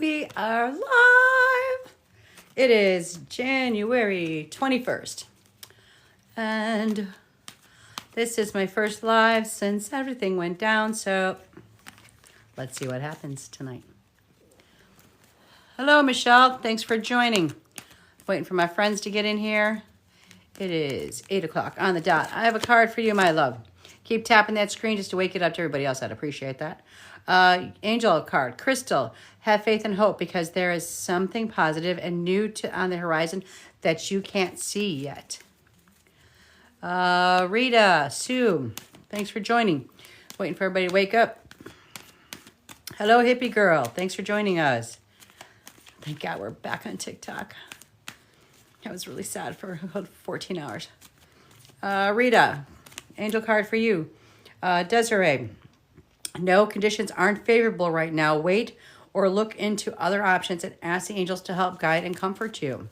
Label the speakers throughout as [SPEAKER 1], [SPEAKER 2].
[SPEAKER 1] We are live. It is January 21st. And this is my first live since everything went down. So let's see what happens tonight. Hello, Michelle. Thanks for joining. Waiting for my friends to get in here. It is 8 o'clock on the dot. I have a card for you, my love. Keep tapping that screen just to wake it up to everybody else. I'd appreciate that. Angel card, Crystal, have faith and hope because there is something positive and new on the horizon that you can't see yet. Rita, Sue, thanks for joining. Waiting for everybody to wake up. Hello, hippie girl. Thanks for joining us. Thank God we're back on TikTok. I was really sad for about 14 hours. Rita, angel card for you. Desiree, no, conditions aren't favorable right now. Wait or look into other options and ask the angels to help guide and comfort you.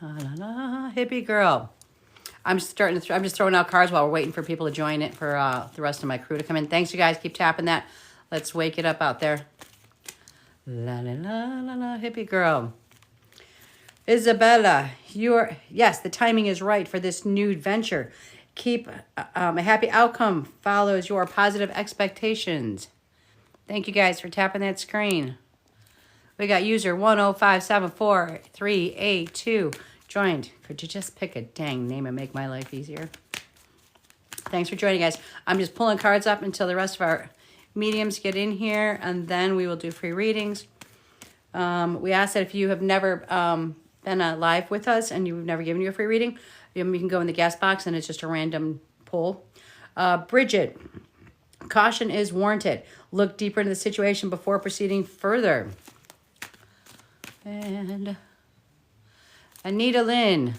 [SPEAKER 1] Hippie girl. I'm just throwing out cards while we're waiting for people to join it for the rest of my crew to come in. Thanks, you guys. Keep tapping that. Let's wake it up out there. La la la la la, hippie girl. Isabella, yes, the timing is right for this new venture. Keep a happy outcome follows your positive expectations. Thank you guys for tapping that screen. We got user 105743882 joined. Could you just pick a dang name and make my life easier? Thanks for joining, guys. I'm just pulling cards up until the rest of our mediums get in here, and then we will do free readings. We ask that if you have never been live with us and you've never given you a free reading, you can go in the guest box and it's just a random pull. Bridget, caution is warranted. Look deeper into the situation before proceeding further. And Anita Lynn.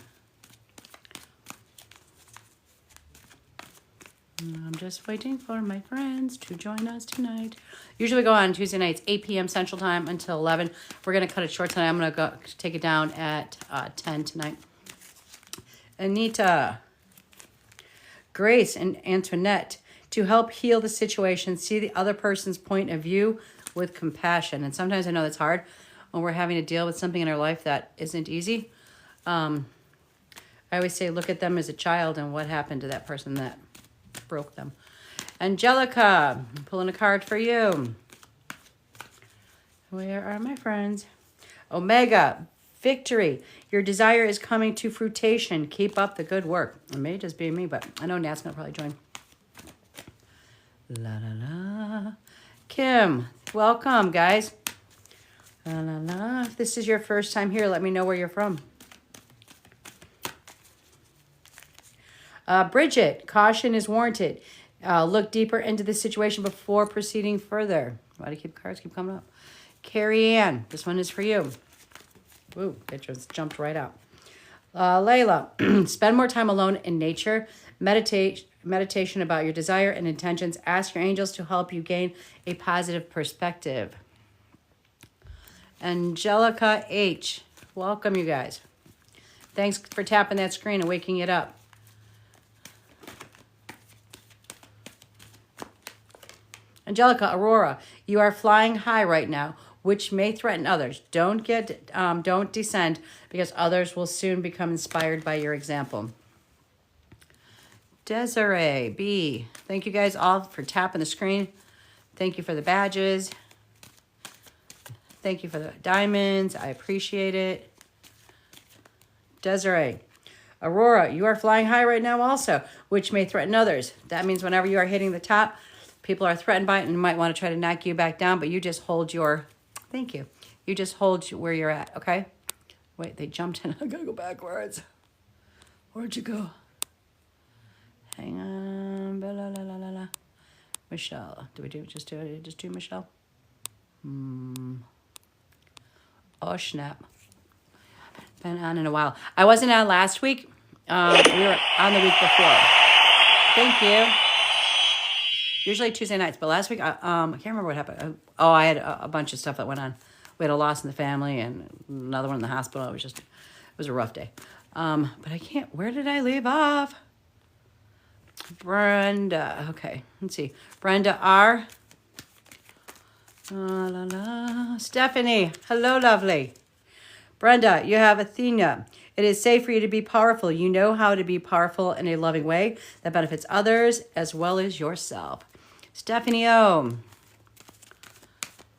[SPEAKER 1] I'm just waiting for my friends to join us tonight. Usually we go on Tuesday nights, 8 p.m. Central Time until 11. We're going to cut it short tonight. I'm going to go take it down at 10 tonight. Anita, Grace, and Antoinette, to help heal the situation, see the other person's point of view with compassion. And sometimes I know that's hard when we're having to deal with something in our life that isn't easy. I always say look at them as a child and what happened to that person that broke them. Angelica, I'm pulling a card for you. Where are my friends? Omega, victory. Your desire is coming to fruition. Keep up the good work. It may just be me, but I know Nat's going to probably join. La la la. Kim, welcome, guys. La la la. If this is your first time here, let me know where you're from. Bridget, caution is warranted. Look deeper into the situation before proceeding further. Why do cards keep coming up? Carrie Ann, this one is for you. Ooh, it just jumped right out. Layla, spend more time alone in nature. Meditation about your desire and intentions. Ask your angels to help you gain a positive perspective. Angelica H, welcome, you guys. Thanks for tapping that screen and waking it up. Angelica, Aurora, you are flying high right now, which may threaten others. Don't descend because others will soon become inspired by your example. Desiree B, thank you guys all for tapping the screen. Thank you for the badges. Thank you for the diamonds. I appreciate it. Desiree, Aurora, you are flying high right now also, which may threaten others. That means whenever you are hitting the top, people are threatened by it and might want to try to knock you back down, but you just hold your, thank you. You just hold where you're at, okay? Wait, they jumped in. I gotta go backwards. Where'd you go? Hang on. La, la, la, la, la. Michelle. Just do Michelle? Oh, snap. Been on in a while. I wasn't on last week. We were on the week before. Thank you. Usually Tuesday nights, but last week, I can't remember what happened. I had a bunch of stuff that went on. We had a loss in the family and another one in the hospital. It was a rough day. But I can't, where did I leave off? Brenda. Okay, let's see. Brenda R. La, la. Stephanie. Hello, lovely. Brenda, you have Athena. It is safe for you to be powerful. You know how to be powerful in a loving way that benefits others as well as yourself. Stephanie O.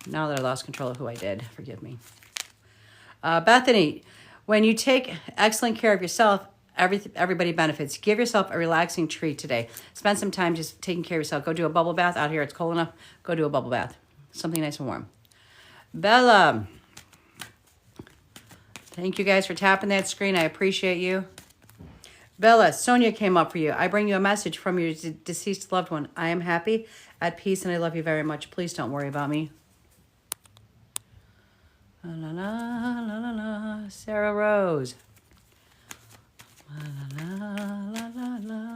[SPEAKER 1] Now that I lost control of who I did, forgive me. Bethany, when you take excellent care of yourself, everybody benefits. Give yourself a relaxing treat today. Spend some time just taking care of yourself. Go do a bubble bath. Out here, it's cold enough. Go do a bubble bath. Something nice and warm. Bella, thank you guys for tapping that screen. I appreciate you. Bella, Sonia came up for you. I bring you a message from your deceased loved one. I am happy, at peace, and I love you very much. Please don't worry about me. La la la la la. Sarah Rose. La la la la la.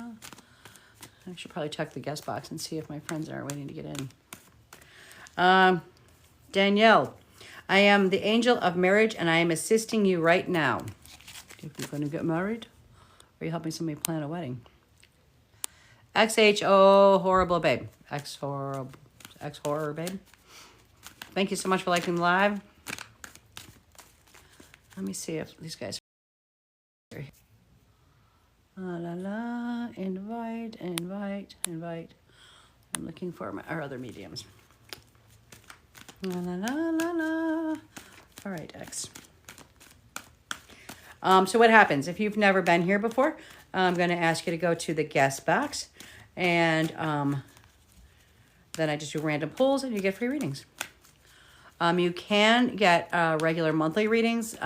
[SPEAKER 1] I should probably check the guest box and see if my friends are waiting to get in. Danielle, I am the angel of marriage, and I am assisting you right now. If you're going to get married, or are you helping somebody plan a wedding? XHO horrible babe. X horror babe. Thank you so much for liking the live. Let me see if these guys are here. La la la. Invite. I'm looking for our other mediums. La la la la la. All right, X. So what happens if you've never been here before? I'm going to ask you to go to the guest box, and then I just do random pulls, and you get free readings. You can get regular monthly readings.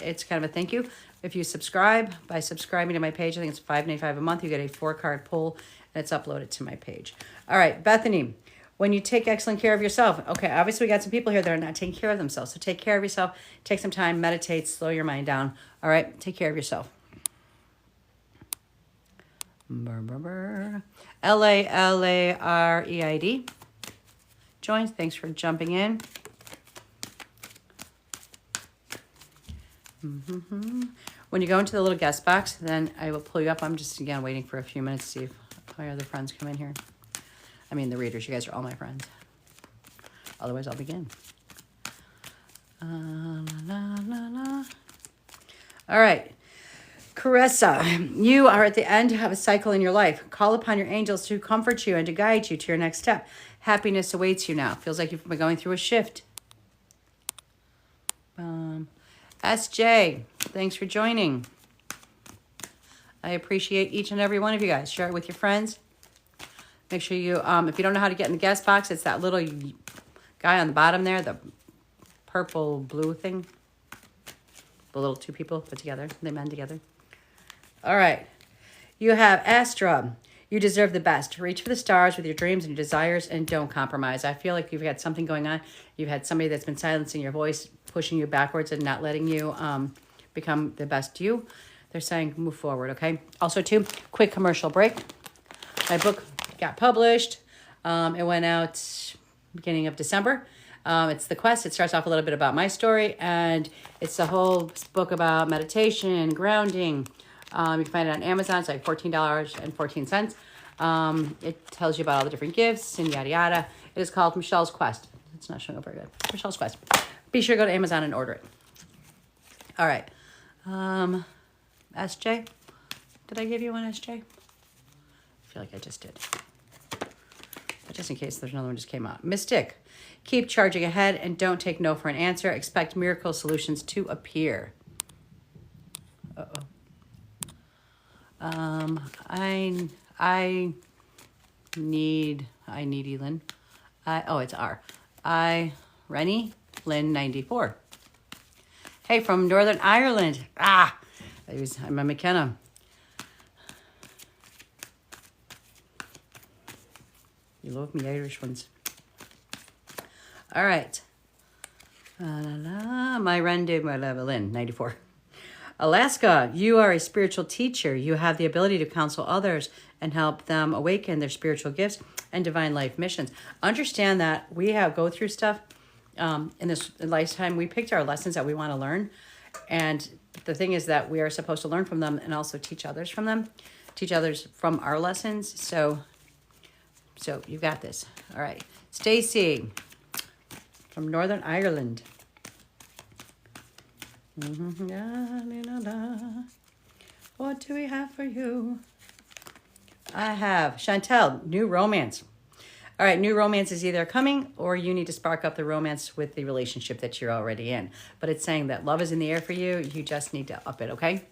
[SPEAKER 1] It's kind of a thank you. If you subscribe, by subscribing to my page, I think it's $5.95 a month, you get a 4-card pull, and it's uploaded to my page. All right, Bethany, when you take excellent care of yourself, okay, obviously we got some people here that are not taking care of themselves, so take care of yourself, take some time, meditate, slow your mind down. All right, take care of yourself. L-A-L-A-R-E-I-D. Join, thanks for jumping in. When you go into the little guest box, then I will pull you up. I'm just, again, waiting for a few minutes to see if my other friends come in here. I mean, the readers, you guys are all my friends. Otherwise, I'll begin. La, la, la, la. All right. Carissa, you are at the end of a cycle in your life. Call upon your angels to comfort you and to guide you to your next step. Happiness awaits you now. Feels like you've been going through a shift. SJ, thanks for joining. I appreciate each and every one of you guys. Share it with your friends. Make sure you, if you don't know how to get in the guest box, it's that little guy on the bottom there, the purple blue thing. The little two people put together, they mend together. All right. You have Astra. You deserve the best. Reach for the stars with your dreams and your desires, and don't compromise. I feel like you've got something going on. You've had somebody that's been silencing your voice, pushing you backwards, and not letting you become the best you. They're saying move forward, okay? Also, too, quick commercial break. My book got published. It went out beginning of December. It's The Quest. It starts off a little bit about my story, and it's a whole book about meditation, grounding. You can find it on Amazon. It's like $14.14. It tells you about all the different gifts and yada yada. It is called Michelle's Quest. It's not showing up very good. Michelle's Quest. Be sure to go to Amazon and order it. All right. SJ. Did I give you one, SJ? I feel like I just did. But just in case there's another one just came out. Mystic. Keep charging ahead and don't take no for an answer. Expect miracle solutions to appear. Uh-oh. I need Elin. It's R. Rennie Lynn 94. Hey, from Northern Ireland. I'm a McKenna. You love me Irish ones. All right. My Rendy Lynn 94. Alaska, you are a spiritual teacher. You have the ability to counsel others and help them awaken their spiritual gifts and divine life missions. Understand that we go through stuff in this lifetime. We picked our lessons that we want to learn. And the thing is that we are supposed to learn from them and also teach others from them. each other's from our lessons. So you got this. All right. Stacy from Northern Ireland. What do we have for you? I have Chantel, new romance. All right, new romance is either coming or you need to spark up the romance with the relationship that you're already in. But it's saying that love is in the air for you. You just need to up it, okay?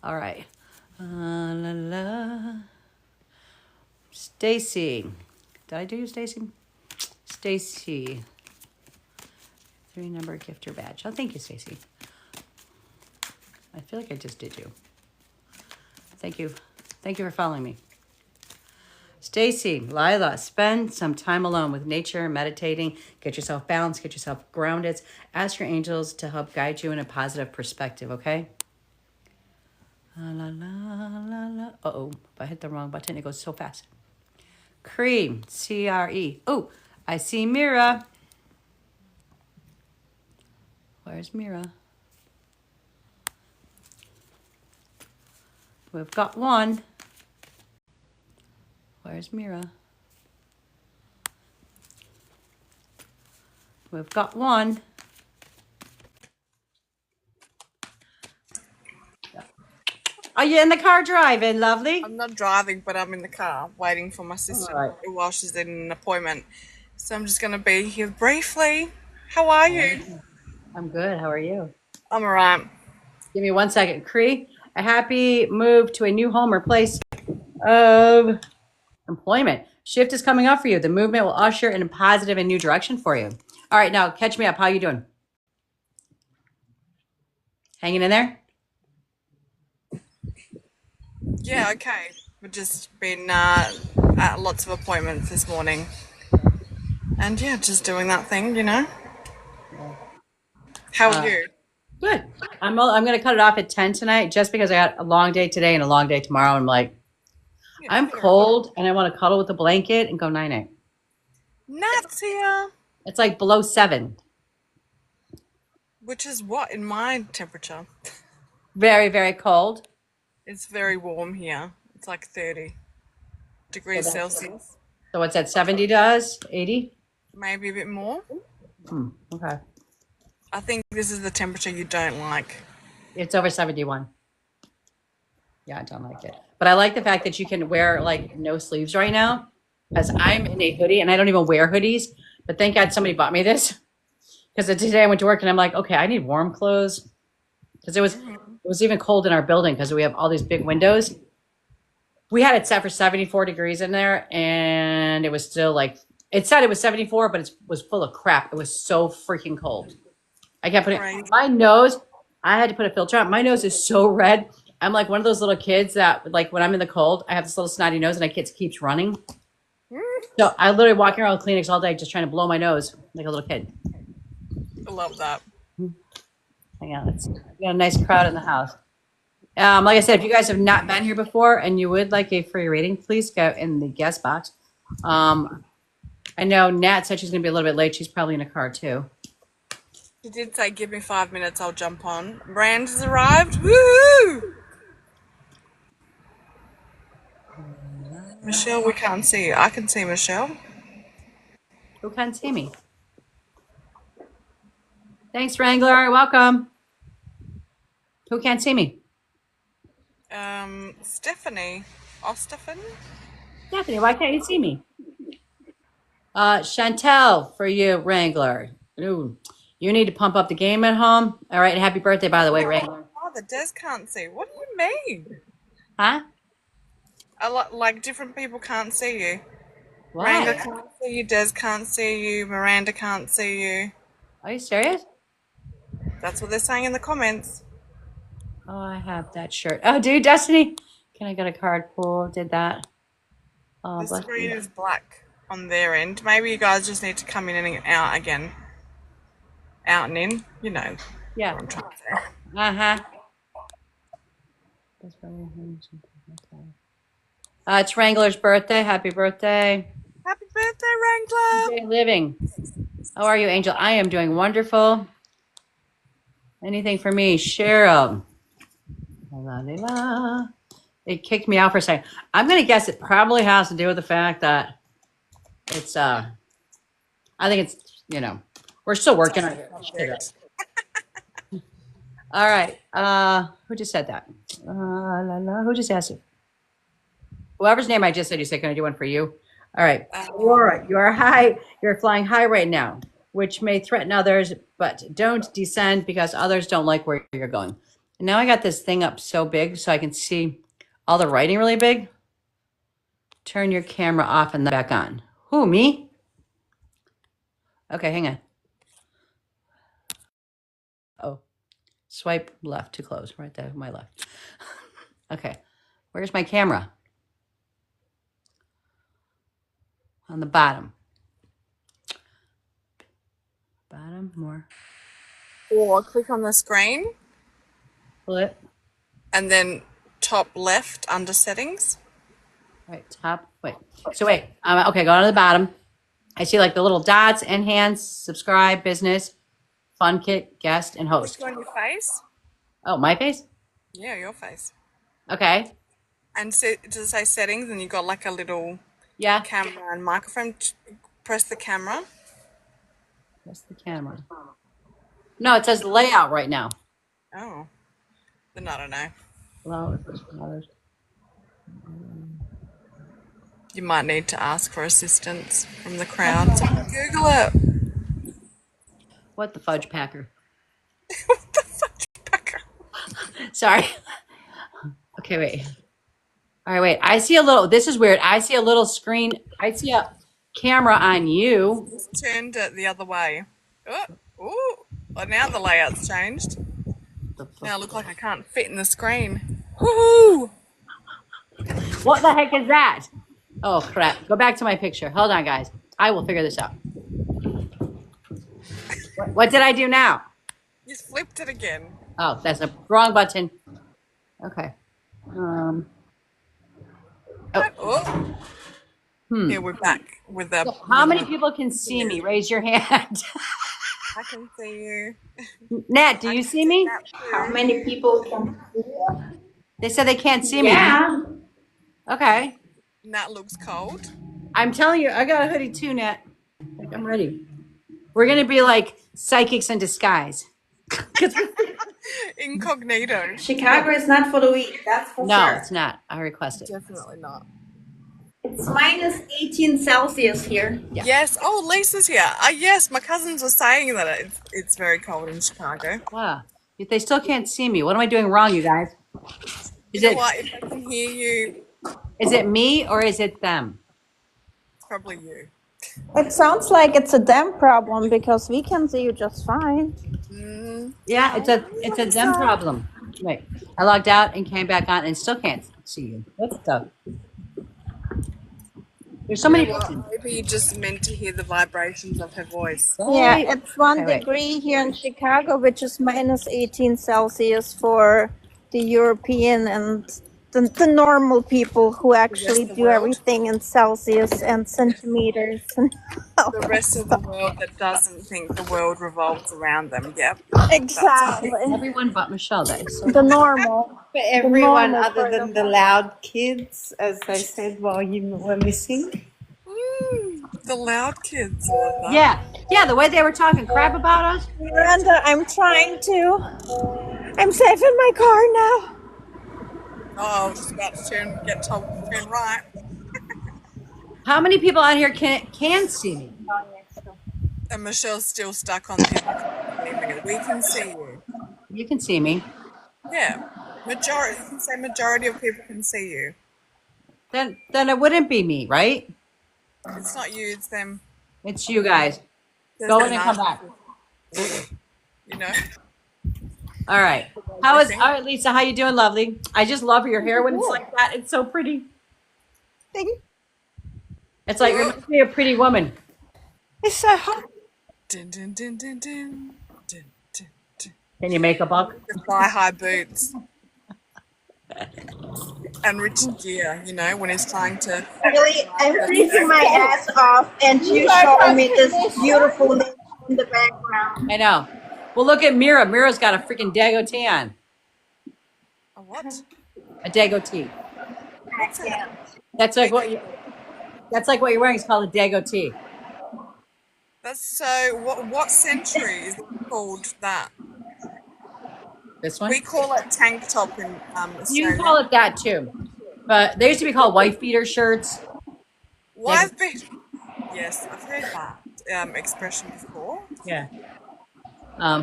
[SPEAKER 1] All right. La la. Stacy. Did I do you, Stacy? Stacy. 3-number gifter badge. Oh, thank you, Stacy. I feel like I just did you. Thank you. Thank you for following me. Stacy, Lila, spend some time alone with nature, meditating, get yourself balanced, get yourself grounded. Ask your angels to help guide you in a positive perspective, okay? La, la, la, la. Uh-oh, if I hit the wrong button, it goes so fast. Cree, C-R-E. Oh, I see Mira. Where's Mira? We've got one. Where's Mira? We've got one. Are you in the car driving, lovely?
[SPEAKER 2] I'm not driving, but I'm in the car waiting for my sister while she's in an appointment. So I'm just going to be here briefly. How are you?
[SPEAKER 1] I'm good. How are you?
[SPEAKER 2] I'm all right.
[SPEAKER 1] Give me 1 second. Cree, a happy move to a new home or place of employment. Shift is coming up for you. The movement will usher in a positive and new direction for you. All right, now catch me up. How you doing? Hanging in there?
[SPEAKER 2] Yeah, okay. We've just been at lots of appointments this morning. And yeah, just doing that thing, you know. How are you?
[SPEAKER 1] Good. I'm going to cut it off at 10 tonight just because I got a long day today and a long day tomorrow. I'm like,
[SPEAKER 2] Yeah,
[SPEAKER 1] I'm cold and I want to cuddle with a blanket and go night-night.
[SPEAKER 2] Nat's here.
[SPEAKER 1] It's like below 7.
[SPEAKER 2] Which is what in my temperature?
[SPEAKER 1] Very, very cold.
[SPEAKER 2] It's very warm here. It's like 30 degrees Celsius.
[SPEAKER 1] So what's that, 70 does? 80?
[SPEAKER 2] Maybe a bit more.
[SPEAKER 1] Okay.
[SPEAKER 2] I think this is the temperature you don't like.
[SPEAKER 1] It's over 71. Yeah, I don't like it. But I like the fact that you can wear like no sleeves right now because I'm in a hoodie and I don't even wear hoodies. But thank God somebody bought me this because today I went to work and I'm like, okay, I need warm clothes because it was even cold in our building because we have all these big windows. We had it set for 74 degrees in there and it was still like, it said it was 74, but it was full of crap. It was so freaking cold. I kept putting my nose. I had to put a filter on. My nose is so red. I'm like one of those little kids that, like, when I'm in the cold, I have this little snotty nose and keeps running. So I literally walking around with Kleenex all day, just trying to blow my nose like a little kid.
[SPEAKER 2] I love that.
[SPEAKER 1] Hang on, we got a nice crowd in the house. Like I said, if you guys have not been here before and you would like a free reading, please go in the guest box. I know Nat said she's going to be a little bit late. She's probably in a car too.
[SPEAKER 2] She did say, give me 5 minutes, I'll jump on. Brand has arrived. Woo! Michelle, we can't see you. I can see Michelle.
[SPEAKER 1] Who can't see me? Thanks, Wrangler. Welcome. Who can't see me?
[SPEAKER 2] Stephanie. Ostefan?
[SPEAKER 1] Stephanie, why can't you see me? Chantel for you, Wrangler. Ooh, you need to pump up the game at home. All right, happy birthday, by the way, Wrangler.
[SPEAKER 2] Oh, the Des can't see. What do you mean?
[SPEAKER 1] Huh?
[SPEAKER 2] Like different people can't see you.
[SPEAKER 1] Why?
[SPEAKER 2] Wrangler can't see you, Des can't see you, Miranda can't see you.
[SPEAKER 1] Are you serious?
[SPEAKER 2] That's what they're saying in the comments.
[SPEAKER 1] Oh, I have that shirt. Oh, dude, Destiny. Can I get a card pull? Did that. Oh,
[SPEAKER 2] The screen is black on their end. Maybe you guys just need to come in and out again. Out and in, you know.
[SPEAKER 1] Yeah.
[SPEAKER 2] What I'm trying to say.
[SPEAKER 1] Uh-huh. It's Wrangler's birthday. Happy birthday.
[SPEAKER 2] Happy birthday, Wrangler.
[SPEAKER 1] Enjoy living. How are you, Angel? I am doing wonderful. Anything for me? Cheryl. La, la, la. It kicked me out for a second. I'm gonna guess it probably has to do with the fact that it's I think it's we're still working on it.
[SPEAKER 2] Subject.
[SPEAKER 1] All right. Who just said that? Who just asked it? Whoever's name I just said, you said, can I do one for you? All right. Laura, you are high. You're flying high right now, which may threaten others, but don't descend because others don't like where you're going. And now I got this thing up so big so I can see all the writing really big. Turn your camera off and then back on. Who, me? Okay, hang on. Oh, swipe left to close. Right there, my left. Okay, where's my camera? On the bottom. Bottom, more.
[SPEAKER 2] Or click on the screen
[SPEAKER 1] Pull it.
[SPEAKER 2] and then top left under settings.
[SPEAKER 1] Right, top. Wait. So wait. Okay, go to the bottom. I see like the little dots, enhance, subscribe, business, fun kit, guest, and host.
[SPEAKER 2] Click on your face.
[SPEAKER 1] Oh, my face?
[SPEAKER 2] Yeah, your face.
[SPEAKER 1] Okay.
[SPEAKER 2] And does it say settings? And you got like a little
[SPEAKER 1] Yeah.
[SPEAKER 2] camera and microphone. Press the camera.
[SPEAKER 1] That's the camera. No, it says layout right now.
[SPEAKER 2] Oh, then I don't know.
[SPEAKER 1] Flowers.
[SPEAKER 2] You might need to ask for assistance from the crowd. So Google it.
[SPEAKER 1] What the fudge packer?
[SPEAKER 2] What the fudge packer?
[SPEAKER 1] Sorry. Okay, wait. All right, wait. I see a little. This is weird. I see a little screen. I see a camera on you.
[SPEAKER 2] Just turned it the other way. Oh, ooh. Well, now the layout's changed. Now I look like I can't fit in the screen. Woohoo!
[SPEAKER 1] What the heck is that? Oh, crap. Go back to my picture. Hold on, guys. I will figure this out. What did I do now?
[SPEAKER 2] You flipped it again.
[SPEAKER 1] Oh, that's a wrong button. Okay. Oh.
[SPEAKER 2] Oh. Here we're back with the.
[SPEAKER 1] How many people can see me? Raise your hand.
[SPEAKER 2] I can see you.
[SPEAKER 1] Nat, do you see me?
[SPEAKER 3] How many people can see you?
[SPEAKER 1] They said they can't see me.
[SPEAKER 3] Yeah.
[SPEAKER 1] Okay.
[SPEAKER 2] Nat looks cold.
[SPEAKER 1] I'm telling you, I got a hoodie too, Nat. I'm ready. We're going to be like psychics in disguise.
[SPEAKER 2] Incognito.
[SPEAKER 3] Chicago is not for the weak, that's for
[SPEAKER 1] No,
[SPEAKER 3] sure.
[SPEAKER 1] it's not. I requested.
[SPEAKER 2] Definitely not.
[SPEAKER 3] It's minus 18 Celsius here.
[SPEAKER 1] Yeah.
[SPEAKER 2] Yes. Oh, Lisa's here. Yes, my cousins were saying that it's very cold in Chicago.
[SPEAKER 1] Wow. If they still can't see me, what am I doing wrong, you guys?
[SPEAKER 2] You know what? If I can hear you,
[SPEAKER 1] Is it me or is it them?
[SPEAKER 2] it's probably you.
[SPEAKER 4] It sounds like it's a them problem because we can see you just fine.
[SPEAKER 1] Yeah, it's a them problem. Wait, I logged out and came back on and still can't see you. What's the? There's so many.
[SPEAKER 2] Maybe you just meant to hear the vibrations of her voice.
[SPEAKER 4] Yeah, it's 1
[SPEAKER 1] Okay, wait.
[SPEAKER 4] degree here in Chicago, which is minus 18 Celsius for the European and the normal people who actually
[SPEAKER 2] the
[SPEAKER 4] do
[SPEAKER 2] world.
[SPEAKER 4] everything in Celsius and centimeters.
[SPEAKER 2] The rest of the world that doesn't think the world revolves around them. Yep.
[SPEAKER 4] Exactly.
[SPEAKER 1] Everyone but Michelle. That is so.
[SPEAKER 4] The normal.
[SPEAKER 5] For everyone
[SPEAKER 4] normal
[SPEAKER 5] other
[SPEAKER 4] part
[SPEAKER 5] than
[SPEAKER 4] of
[SPEAKER 5] the loud kids, as they said while you were missing.
[SPEAKER 2] The loud kids.
[SPEAKER 1] Yeah, the way they were talking crap about us.
[SPEAKER 4] Miranda, I'm trying to. I'm safe in my car now.
[SPEAKER 2] Oh, I was just about to get told to turn right.
[SPEAKER 1] How many people out here can see me?
[SPEAKER 2] And Michelle's still stuck on the we can see you.
[SPEAKER 1] You can see me.
[SPEAKER 2] Yeah. Majority, you can say majority of people can see you.
[SPEAKER 1] Then it wouldn't be me, right?
[SPEAKER 2] It's not you, it's them.
[SPEAKER 1] It's you guys.
[SPEAKER 2] There's
[SPEAKER 1] Go
[SPEAKER 2] no
[SPEAKER 1] in and come back.
[SPEAKER 2] You know?
[SPEAKER 1] All right. All right, Lisa? How you doing, lovely? I just love your hair when it's like that. It's so pretty. It's like reminds me of a pretty woman.
[SPEAKER 4] It's so hot.
[SPEAKER 2] Dun, dun, dun, dun, dun. Dun, dun, dun.
[SPEAKER 1] Can you make a buck?
[SPEAKER 2] The thigh-high boots. And Richard Gere, you know, when he's trying to...
[SPEAKER 3] Really, I'm freezing my ass off, and you show me this beautiful lady in the background.
[SPEAKER 1] I know. Well, look at Mira. Mira's got a freaking dagotee on.
[SPEAKER 2] A what?
[SPEAKER 1] A dagotee.
[SPEAKER 2] What's that?
[SPEAKER 1] That's like what you. That's like what you're wearing. It's called a Dago tee.
[SPEAKER 2] That's so. What century is it called that?
[SPEAKER 1] This one.
[SPEAKER 2] We call it tank top in
[SPEAKER 1] You can
[SPEAKER 2] Australia.
[SPEAKER 1] call it that too, but they used to be called wife beater shirts.
[SPEAKER 2] Wife beat. Yes, I've heard that expression before.
[SPEAKER 1] Yeah.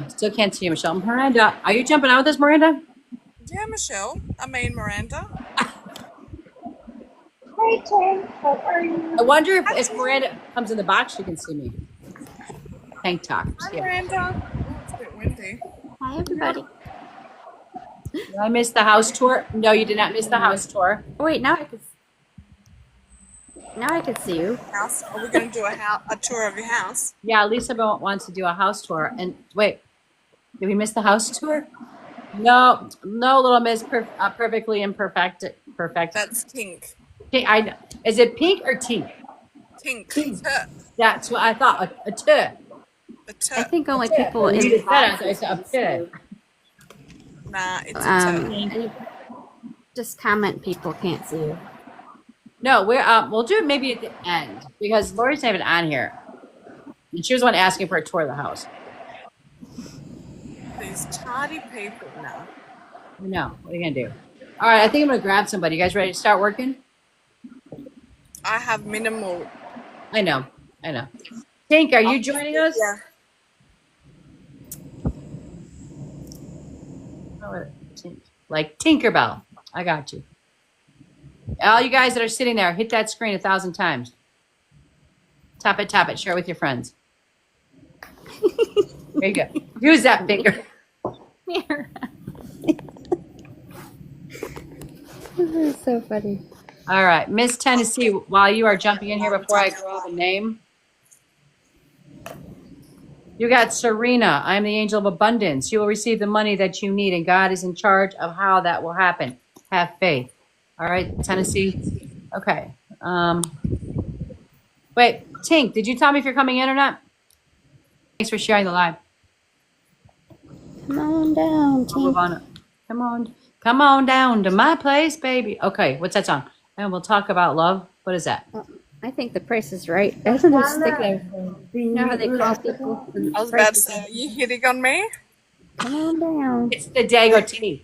[SPEAKER 1] Still can't see you, Michelle. Miranda, are you jumping out with us, Miranda?
[SPEAKER 2] Yeah, Michelle. I mean Miranda.
[SPEAKER 3] Hey, Tank, how are you?
[SPEAKER 1] I wonder if Miranda comes in the box, she can see me. Tank top.
[SPEAKER 2] Hi,
[SPEAKER 1] Yeah.
[SPEAKER 2] Miranda. Oh, it's a bit windy.
[SPEAKER 4] Hi, everybody.
[SPEAKER 1] Did I missed the house tour. No, you did not miss the house tour.
[SPEAKER 6] Oh, wait, now I can see you.
[SPEAKER 2] House? Are we going to do a tour of your house?
[SPEAKER 1] Yeah, Lisa wants to do a house tour. And wait, did we miss the house tour? No, little Miss perfectly imperfect. Perfect.
[SPEAKER 2] That's Tink.
[SPEAKER 1] Is it pink or tink?
[SPEAKER 2] Tink.
[SPEAKER 1] That's what I thought. A t.
[SPEAKER 6] I think only people in
[SPEAKER 1] You
[SPEAKER 6] the
[SPEAKER 1] just said
[SPEAKER 6] box
[SPEAKER 1] it. It's a t.
[SPEAKER 2] Nah, it's a
[SPEAKER 6] and just comment people can't see you.
[SPEAKER 1] No, we'll do it maybe at the end because Lori's not even on here, and she was the one asking for a tour of the house.
[SPEAKER 2] These tardy people now.
[SPEAKER 1] No, what are you gonna do? All right, I think I'm gonna grab somebody. You guys ready to start working?
[SPEAKER 2] I have minimal.
[SPEAKER 1] I know. Tink, are you joining us?
[SPEAKER 2] Yeah.
[SPEAKER 1] Like Tinkerbell. I got you. All you guys that are sitting there, hit that screen 1,000 times. Tap it. Share it with your friends. There you go. Use that finger.
[SPEAKER 6] This is so funny.
[SPEAKER 1] All right, Miss Tennessee, while you are jumping in here before I grab a name. You got Serena. I'm the angel of abundance. You will receive the money that you need, and God is in charge of how that will happen. Have faith. All right, Tennessee. Okay. Wait, Tink, did you tell me if you're coming in or not? Thanks for sharing the live.
[SPEAKER 6] Come on down,
[SPEAKER 1] I'll move
[SPEAKER 6] team.
[SPEAKER 1] on. Come on down to my place, baby. Okay, what's that song? And we'll talk about love. What is that?
[SPEAKER 6] I think the price is right. Doesn't it stick there? You know how they call people?
[SPEAKER 2] I was about to say, are you hitting on me?
[SPEAKER 6] Come on down.
[SPEAKER 1] It's the Dago tea.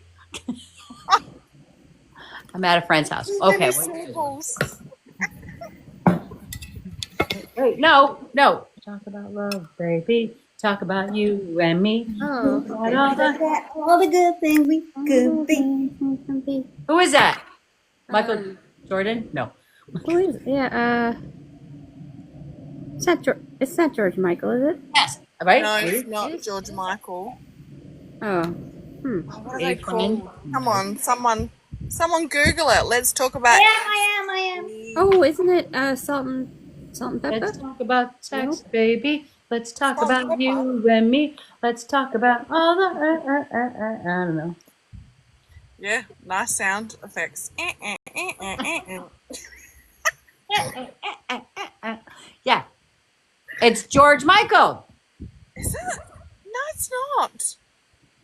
[SPEAKER 1] I'm at a friend's house. Okay. Wait, no. Talk about love, baby. Talk about you and me.
[SPEAKER 6] Oh,
[SPEAKER 5] All the good things we could be.
[SPEAKER 1] Who is that? Michael Jordan? No.
[SPEAKER 6] Who is? Yeah. It's not George Michael, is it?
[SPEAKER 1] Yes. Right?
[SPEAKER 2] No, it's not George Michael.
[SPEAKER 6] Oh.
[SPEAKER 2] What are they called? Come on, someone Google it. Let's talk about.
[SPEAKER 5] I am.
[SPEAKER 6] Oh, isn't it Salt and Pepper?
[SPEAKER 1] Let's talk about sex, baby. Let's talk
[SPEAKER 2] Salt and
[SPEAKER 1] about
[SPEAKER 2] pepper.
[SPEAKER 1] you and me. Let's talk about all the. I don't know.
[SPEAKER 2] Yeah, nice sound effects.
[SPEAKER 1] Yeah. It's George Michael.
[SPEAKER 2] Is it? No, it's not.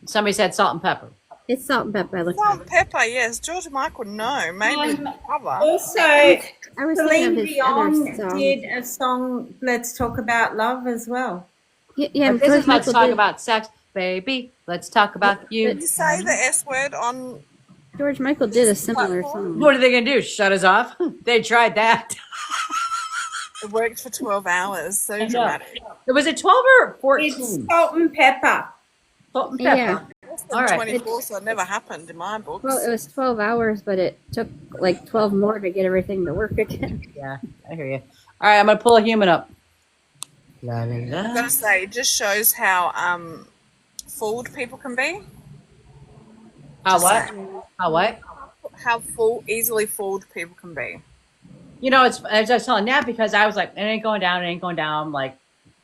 [SPEAKER 1] Somebody said salt and pepper.
[SPEAKER 6] It's Salt and Pepper. I looked
[SPEAKER 2] Salt
[SPEAKER 6] at
[SPEAKER 2] and Pepper, yes. George Michael, no. Maybe the cover.
[SPEAKER 5] Also,
[SPEAKER 6] I was thinking
[SPEAKER 5] Celine
[SPEAKER 6] of his other
[SPEAKER 5] Dion
[SPEAKER 6] song.
[SPEAKER 5] did a song, Let's Talk About Love, as well.
[SPEAKER 6] Yeah,
[SPEAKER 1] But this
[SPEAKER 6] George
[SPEAKER 1] is let's
[SPEAKER 6] Michael
[SPEAKER 1] talk
[SPEAKER 6] did.
[SPEAKER 1] about sex, baby. Let's talk about you.
[SPEAKER 2] Did you say the S word on?
[SPEAKER 6] George Michael did a similar song.
[SPEAKER 1] What are they gonna do? Shut us off? They tried that.
[SPEAKER 2] It worked for 12 hours. So
[SPEAKER 1] know.
[SPEAKER 2] dramatic.
[SPEAKER 1] It was it 12 or 14?
[SPEAKER 5] It's Salt and Pepper.
[SPEAKER 1] Salt and pepper.
[SPEAKER 6] Yeah.
[SPEAKER 2] Less than
[SPEAKER 1] All right.
[SPEAKER 2] 24, so it never happened in my books.
[SPEAKER 6] Well, it was 12 hours, but it took like 12 more to get everything to work again.
[SPEAKER 1] Yeah, I hear you. All right, I'm gonna pull a human up.
[SPEAKER 2] I've got to say, it just shows how fooled people can be.
[SPEAKER 1] How what? How what?
[SPEAKER 2] How easily fooled people can be.
[SPEAKER 1] You know, it's as I was telling Nat because I was like, it ain't going down. Like,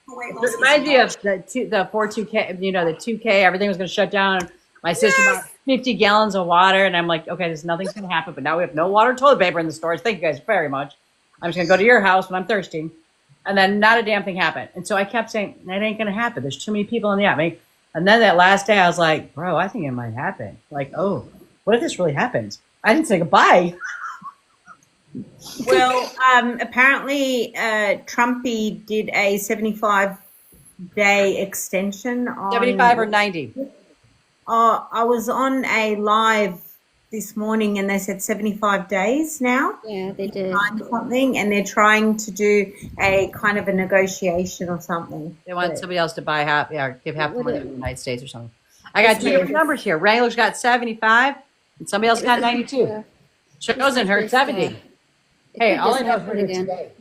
[SPEAKER 1] it reminds me of the 4-2K, you know, the 2K, everything was going to shut down. My sister bought 50 gallons of water, and I'm like, okay, nothing's going to happen. But now we have no water and toilet paper in the stores. Thank you guys very much. I'm just going to go to your house when I'm thirsty. And then not a damn thing happened. And so I kept saying, that ain't going to happen. There's too many people in the app. And then that last day, I was like, bro, I think it might happen. Like, oh, what if this really happens? I didn't say goodbye.
[SPEAKER 7] Well, apparently, Trumpy did a 75-day extension on
[SPEAKER 1] 75 or 90?
[SPEAKER 7] I was on a live this morning and they said 75 days now.
[SPEAKER 6] Yeah, they did.
[SPEAKER 7] Something, and they're trying to do a kind of a negotiation or something.
[SPEAKER 1] They want somebody else to buy half, yeah, or give half the
[SPEAKER 6] What
[SPEAKER 1] money
[SPEAKER 6] it-
[SPEAKER 1] to the United States or something. I got two different numbers here. Wrangler's got 75 and somebody else got 92. Chosen her 70. Hey, all I know is we're here today.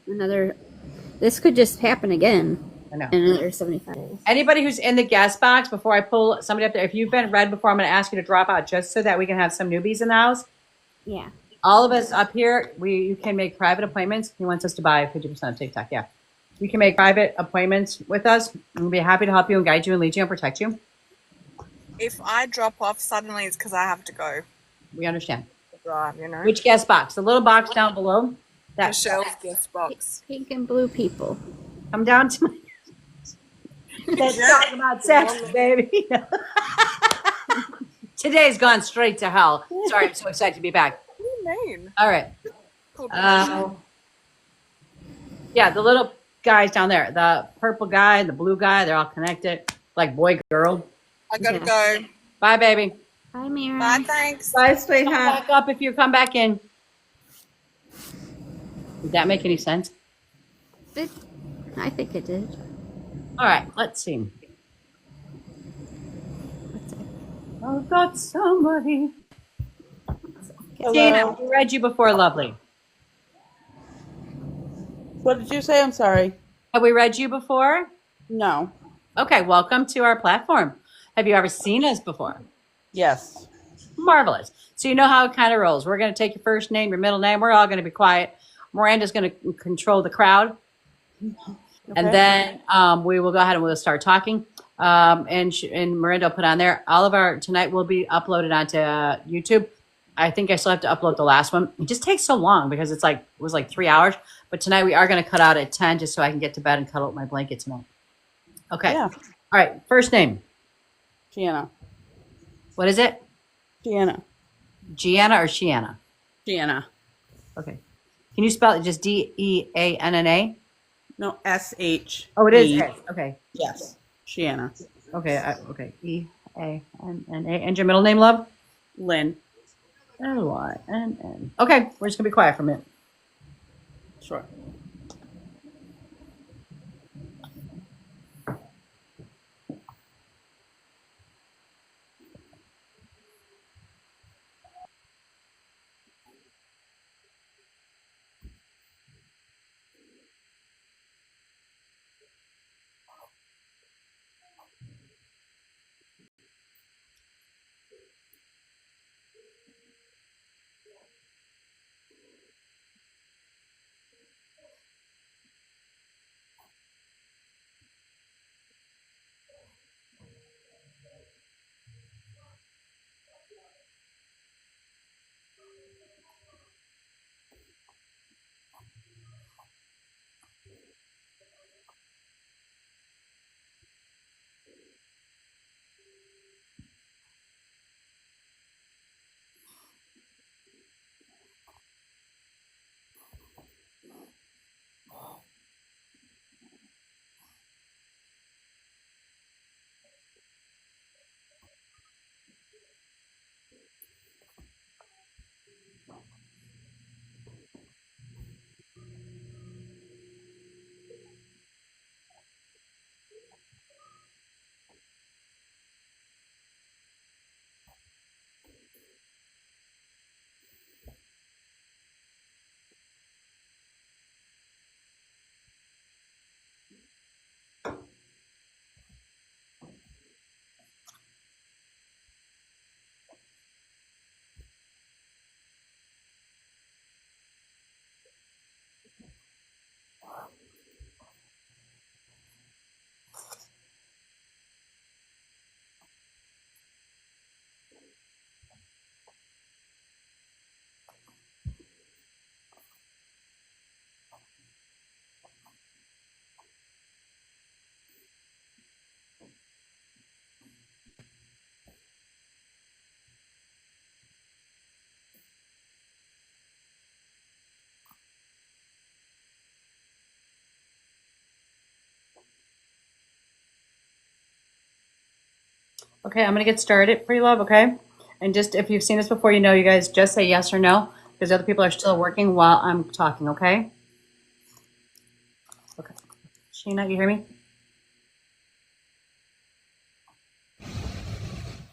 [SPEAKER 6] This could just happen again
[SPEAKER 1] I know.
[SPEAKER 6] in another 75 days.
[SPEAKER 1] Anybody who's in the guest box, before I pull somebody up there, if you've been read before, I'm going to ask you to drop out just so that we can have some newbies in the house.
[SPEAKER 6] Yeah.
[SPEAKER 1] All of us up here, you can make private appointments. He wants us to buy 50% of TikTok. Yeah. You can make private appointments with us. We'll be happy to help you and guide you and lead you and protect you.
[SPEAKER 2] If I drop off suddenly, it's because I have to go
[SPEAKER 1] We understand.
[SPEAKER 2] drive, you know.
[SPEAKER 1] Which guest box? The little box down below. That
[SPEAKER 2] Michelle's guest box.
[SPEAKER 6] Pink and blue people.
[SPEAKER 1] come down to my. Let's talk about sex, baby. Today's gone straight to hell. Sorry, I'm so excited to be back.
[SPEAKER 2] What do you mean?
[SPEAKER 1] All right.
[SPEAKER 2] Cool.
[SPEAKER 1] Yeah, the little guys down there, the purple guy, the blue guy, they're all connected, like boy, girl.
[SPEAKER 2] I gotta go.
[SPEAKER 1] Bye, baby.
[SPEAKER 6] Hi, Mira.
[SPEAKER 2] Bye, thanks.
[SPEAKER 7] Bye,
[SPEAKER 1] Come
[SPEAKER 7] sweetheart.
[SPEAKER 1] back up if you come back in. Did that make any sense?
[SPEAKER 6] I think it did.
[SPEAKER 1] All right, let's see.
[SPEAKER 6] What's it?
[SPEAKER 1] I've got somebody.
[SPEAKER 8] Hello.
[SPEAKER 1] Tina, we read you before, lovely.
[SPEAKER 8] What did you say? I'm sorry.
[SPEAKER 1] Have we read you before?
[SPEAKER 8] No.
[SPEAKER 1] Okay, welcome to our platform. Have you ever seen us before?
[SPEAKER 8] Yes.
[SPEAKER 1] Marvelous. So you know how it kind of rolls. We're going to take your first name, your middle name. We're all going to be quiet. Miranda's going to control the crowd. And then we will go ahead and we'll start talking. And Miranda will put on there. All of our tonight will be uploaded onto YouTube. I think I still have to upload the last one. It just takes so long because it was like 3 hours. But tonight we are going to cut out at 10 just so I can get to bed and cuddle up my blanket tonight. Okay.
[SPEAKER 8] Yeah.
[SPEAKER 1] All right. First name.
[SPEAKER 8] Gianna.
[SPEAKER 1] What is it?
[SPEAKER 8] Gianna.
[SPEAKER 1] Gianna or Shiana?
[SPEAKER 8] Gianna.
[SPEAKER 1] Okay. Can you spell it just Deanna?
[SPEAKER 8] No, SH.
[SPEAKER 1] Oh, it is. Okay.
[SPEAKER 8] Yes. Gianna.
[SPEAKER 1] Okay. Okay. Eanna. And your middle name, love?
[SPEAKER 8] Lynn.
[SPEAKER 1] Lynn. Okay. We're just going to be quiet for a minute.
[SPEAKER 8] Sure.
[SPEAKER 1] Okay, I'm gonna get started, pretty love, okay? And just if you've seen this before, you know, you guys just say yes or no, because other people are still working while I'm talking, okay? Okay. Sheena, you hear me?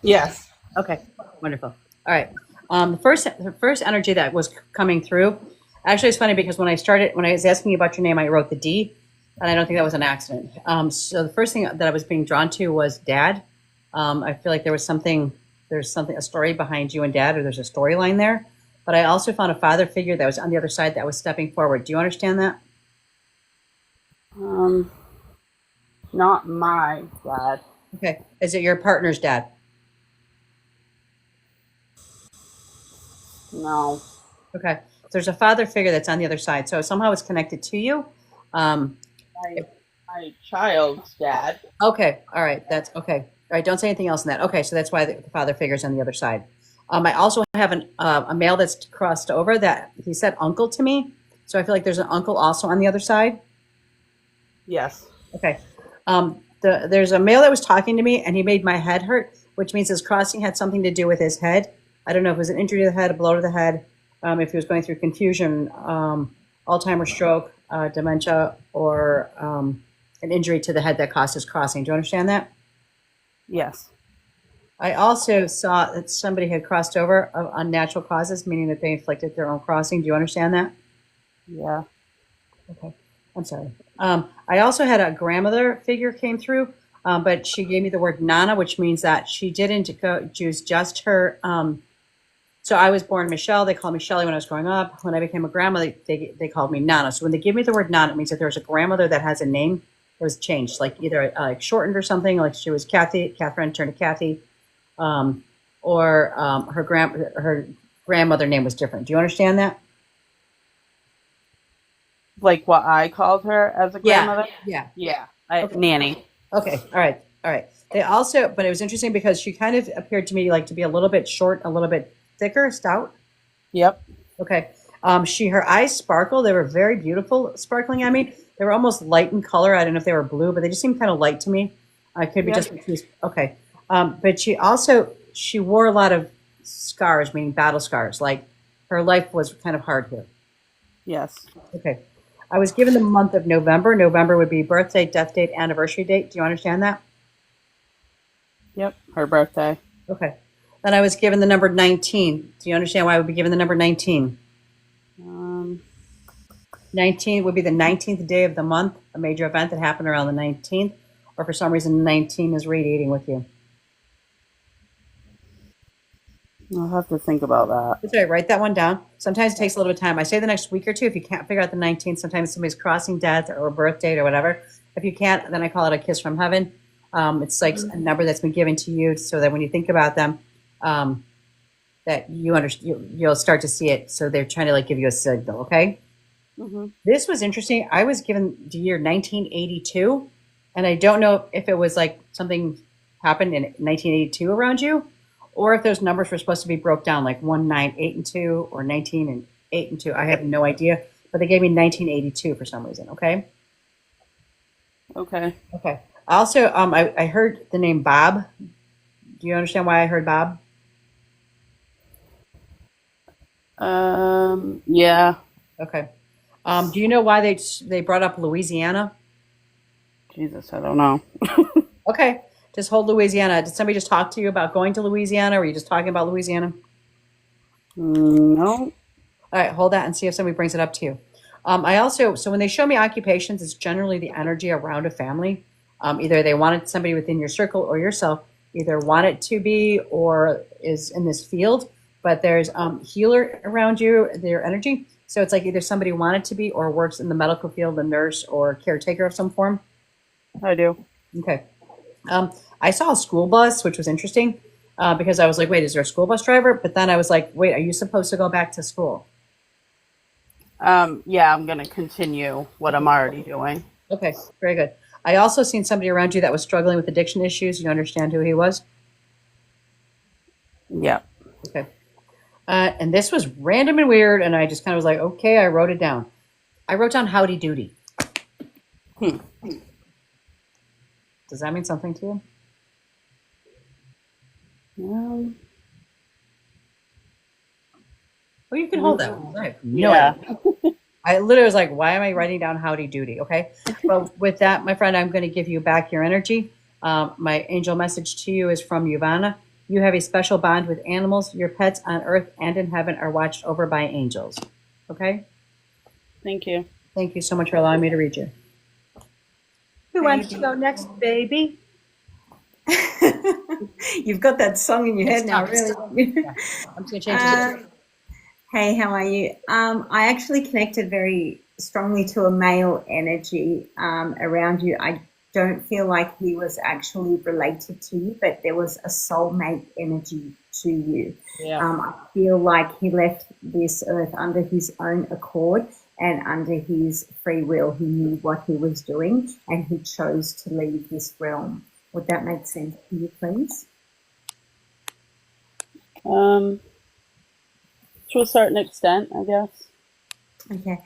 [SPEAKER 8] Yes.
[SPEAKER 1] Okay, wonderful. All right. The first energy that was coming through, actually, it's funny because when I was asking you about your name, I wrote the D, and I don't think that was an accident. So the first thing that I was being drawn to was Dad. I feel like there's something, a story behind you and Dad, or there's a storyline there. But I also found a father figure that was on the other side that was stepping forward. Do you understand that?
[SPEAKER 8] Not my dad.
[SPEAKER 1] Okay. Is it your partner's dad?
[SPEAKER 8] No.
[SPEAKER 1] Okay. So there's a father figure that's on the other side. So somehow it's connected to you. Um,
[SPEAKER 8] My child's dad.
[SPEAKER 1] Okay. All right. That's okay. All right. Don't say anything else in that. Okay. So that's why the father figure's on the other side. I also have a male that's crossed over that he said uncle to me. So I feel like there's an uncle also on the other side.
[SPEAKER 8] Yes.
[SPEAKER 1] Okay. There's a male that was talking to me and he made my head hurt, which means his crossing had something to do with his head. I don't know if it was an injury to the head, a blow to the head, if he was going through confusion, Alzheimer's, stroke, dementia, or an injury to the head that caused his crossing. Do you understand that?
[SPEAKER 8] Yes.
[SPEAKER 1] I also saw that somebody had crossed over of unnatural causes, meaning that they inflicted their own crossing. Do you understand that?
[SPEAKER 8] Yeah.
[SPEAKER 1] Okay. I'm sorry. I also had a grandmother figure came through, but she gave me the word Nana, which means that she didn't choose just her. So I was born Michelle. They called me Shelly when I was growing up. When I became a grandmother, they called me Nana. So when they give me the word Nana, it means that there's a grandmother that has a name that was changed, like either shortened or something, like she was Catherine turned to Kathy, or her grandmother name was different. Do you understand that?
[SPEAKER 8] Like what I called her as a grandmother?
[SPEAKER 1] Yeah.
[SPEAKER 8] Yeah.
[SPEAKER 1] Okay.
[SPEAKER 8] Nanny.
[SPEAKER 1] Okay. All right. All right. They also, but it was interesting because she kind of appeared to me like to be a little bit short, a little bit thicker, stout.
[SPEAKER 8] Yep.
[SPEAKER 1] Okay. Her eyes sparkle. They were very beautiful, sparkling. I mean, they were almost light in color. I don't know if they were blue, but they just seemed kind of light to me. I could be
[SPEAKER 8] Yeah.
[SPEAKER 1] just okay. But she wore a lot of scars, meaning battle scars. Like her life was kind of hard here.
[SPEAKER 8] Yes.
[SPEAKER 1] Okay. I was given the month of November. November would be birthday, death date, anniversary date. Do you understand that?
[SPEAKER 8] Yep. Her birthday.
[SPEAKER 1] Okay. Then I was given the number 19. Do you understand why I would be given the number 19? 19 would be the 19th day of the month, a major event that happened around the 19th, or for some reason 19 is radiating with you.
[SPEAKER 8] I'll have to think about that.
[SPEAKER 1] That's right. Write that one down. Sometimes it takes a little bit of time. I say the next week or two if you can't figure out the 19th. Sometimes somebody's crossing death or birth date or whatever. If you can't, then I call it a kiss from heaven. It's like a number that's been given to you so that when you think about them, that you'll start to see it. So they're trying to like give you a signal. Okay.
[SPEAKER 8] Mm-hmm.
[SPEAKER 1] This was interesting. I was given the year 1982, and I don't know if it was like something happened in 1982 around you, or if those numbers were supposed to be broke down like 1, 9, 8, and 2, or 19 and 8 and 2. I have no idea, but they gave me 1982 for some reason. Okay.
[SPEAKER 8] Okay.
[SPEAKER 1] Okay. Also, I heard the name Bob. Do you understand why I heard Bob?
[SPEAKER 8] Yeah.
[SPEAKER 1] Okay. Do you know why they brought up Louisiana?
[SPEAKER 8] Jesus, I don't know.
[SPEAKER 1] Okay. Just hold Louisiana. Did somebody just talk to you about going to Louisiana, or were you just talking about Louisiana?
[SPEAKER 8] No.
[SPEAKER 1] All right, hold that and see if somebody brings it up to you. So when they show me occupations, it's generally the energy around a family. Either they wanted somebody within your circle or yourself, either want it to be or is in this field, but there's healer around you, their energy. So it's like either somebody wanted to be or works in the medical field, a nurse or caretaker of some form.
[SPEAKER 8] I do.
[SPEAKER 1] Okay. I saw a school bus, which was interesting because I was like, wait, is there a school bus driver? But then I was like, wait, are you supposed to go back to school?
[SPEAKER 8] Yeah, I'm going to continue what I'm already doing.
[SPEAKER 1] Okay, very good. I also seen somebody around you that was struggling with addiction issues. You understand who he was?
[SPEAKER 8] Yeah.
[SPEAKER 1] Okay. And this was random and weird, and I just kind of was like, okay, I wrote it down. I wrote down howdy doody. Does that mean something to you?
[SPEAKER 8] Um,
[SPEAKER 1] Or you can hold that one. I have no
[SPEAKER 8] yeah.
[SPEAKER 1] idea. I literally was like, why am I writing down howdy doody? Okay. Well, with that, my friend, I'm going to give you back your energy. My angel message to you is from Yuvana. You have a special bond with animals. Your pets on earth and in heaven are watched over by angels. Okay.
[SPEAKER 8] Thank you.
[SPEAKER 1] Thank you so much for allowing me to read you. Who wants to go next, baby?
[SPEAKER 7] You've got that song in your head now,
[SPEAKER 1] Stop,
[SPEAKER 7] really.
[SPEAKER 1] stop. Yeah. I'm just going to change it.
[SPEAKER 7] Hey, how are you? I actually connected very strongly to a male energy around you. I don't feel like he was actually related to you, but there was a soulmate energy to you.
[SPEAKER 8] Yeah.
[SPEAKER 7] I feel like he left this earth under his own accord and under his free will. He knew what he was doing and he chose to leave this realm. Would that make sense to you, please?
[SPEAKER 8] To a certain extent, I guess.
[SPEAKER 7] Okay.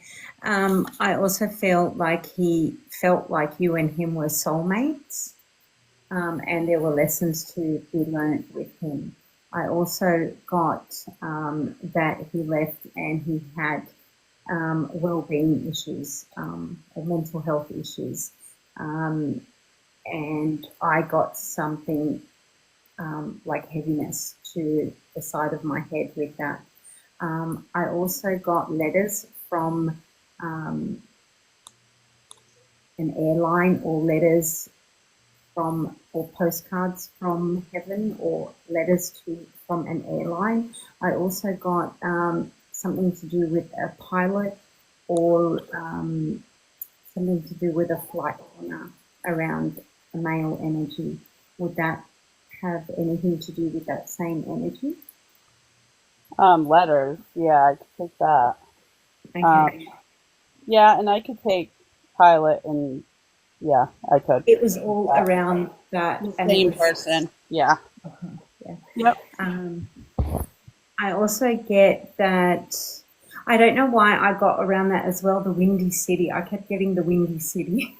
[SPEAKER 7] I also feel like he felt like you and him were soulmates, and there were lessons to be learned with him. I also got that he left and he had well-being issues or mental health issues, and I got something like heaviness to the side of my head with that. I also got letters from an airline or letters from or postcards from heaven or letters from an airline. I also got something to do with a pilot or something to do with a flight planner around a male energy. Would that have anything to do with that same energy?
[SPEAKER 8] Letters. Yeah, I could take that.
[SPEAKER 7] Okay.
[SPEAKER 8] Yeah, and I could take pilot and yeah, I could.
[SPEAKER 7] It was all around that. And it
[SPEAKER 8] Same
[SPEAKER 7] was,
[SPEAKER 8] person. Yeah.
[SPEAKER 7] yeah.
[SPEAKER 8] Yep.
[SPEAKER 7] I also get that. I don't know why I got around that as well. The Windy City. I kept getting the Windy City.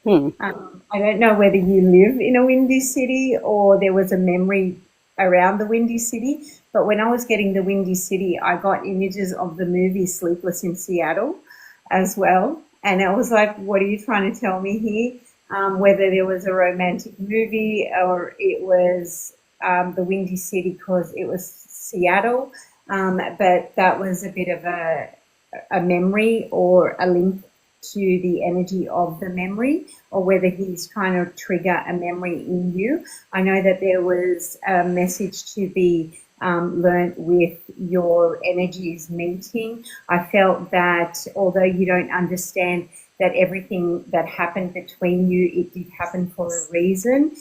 [SPEAKER 7] I don't know whether you live in a windy city or there was a memory around the Windy City. But when I was getting the Windy City, I got images of the movie Sleepless in Seattle as well. And I was like, what are you trying to tell me here? Whether there was a romantic movie or it was the Windy City because it was Seattle. But that was a bit of a memory or a link to the energy of the memory, or whether he's trying to trigger a memory in you. I know that there was a message to be learned with your energies meeting. I felt that although you don't understand that everything that happened between you, it did happen for a reason.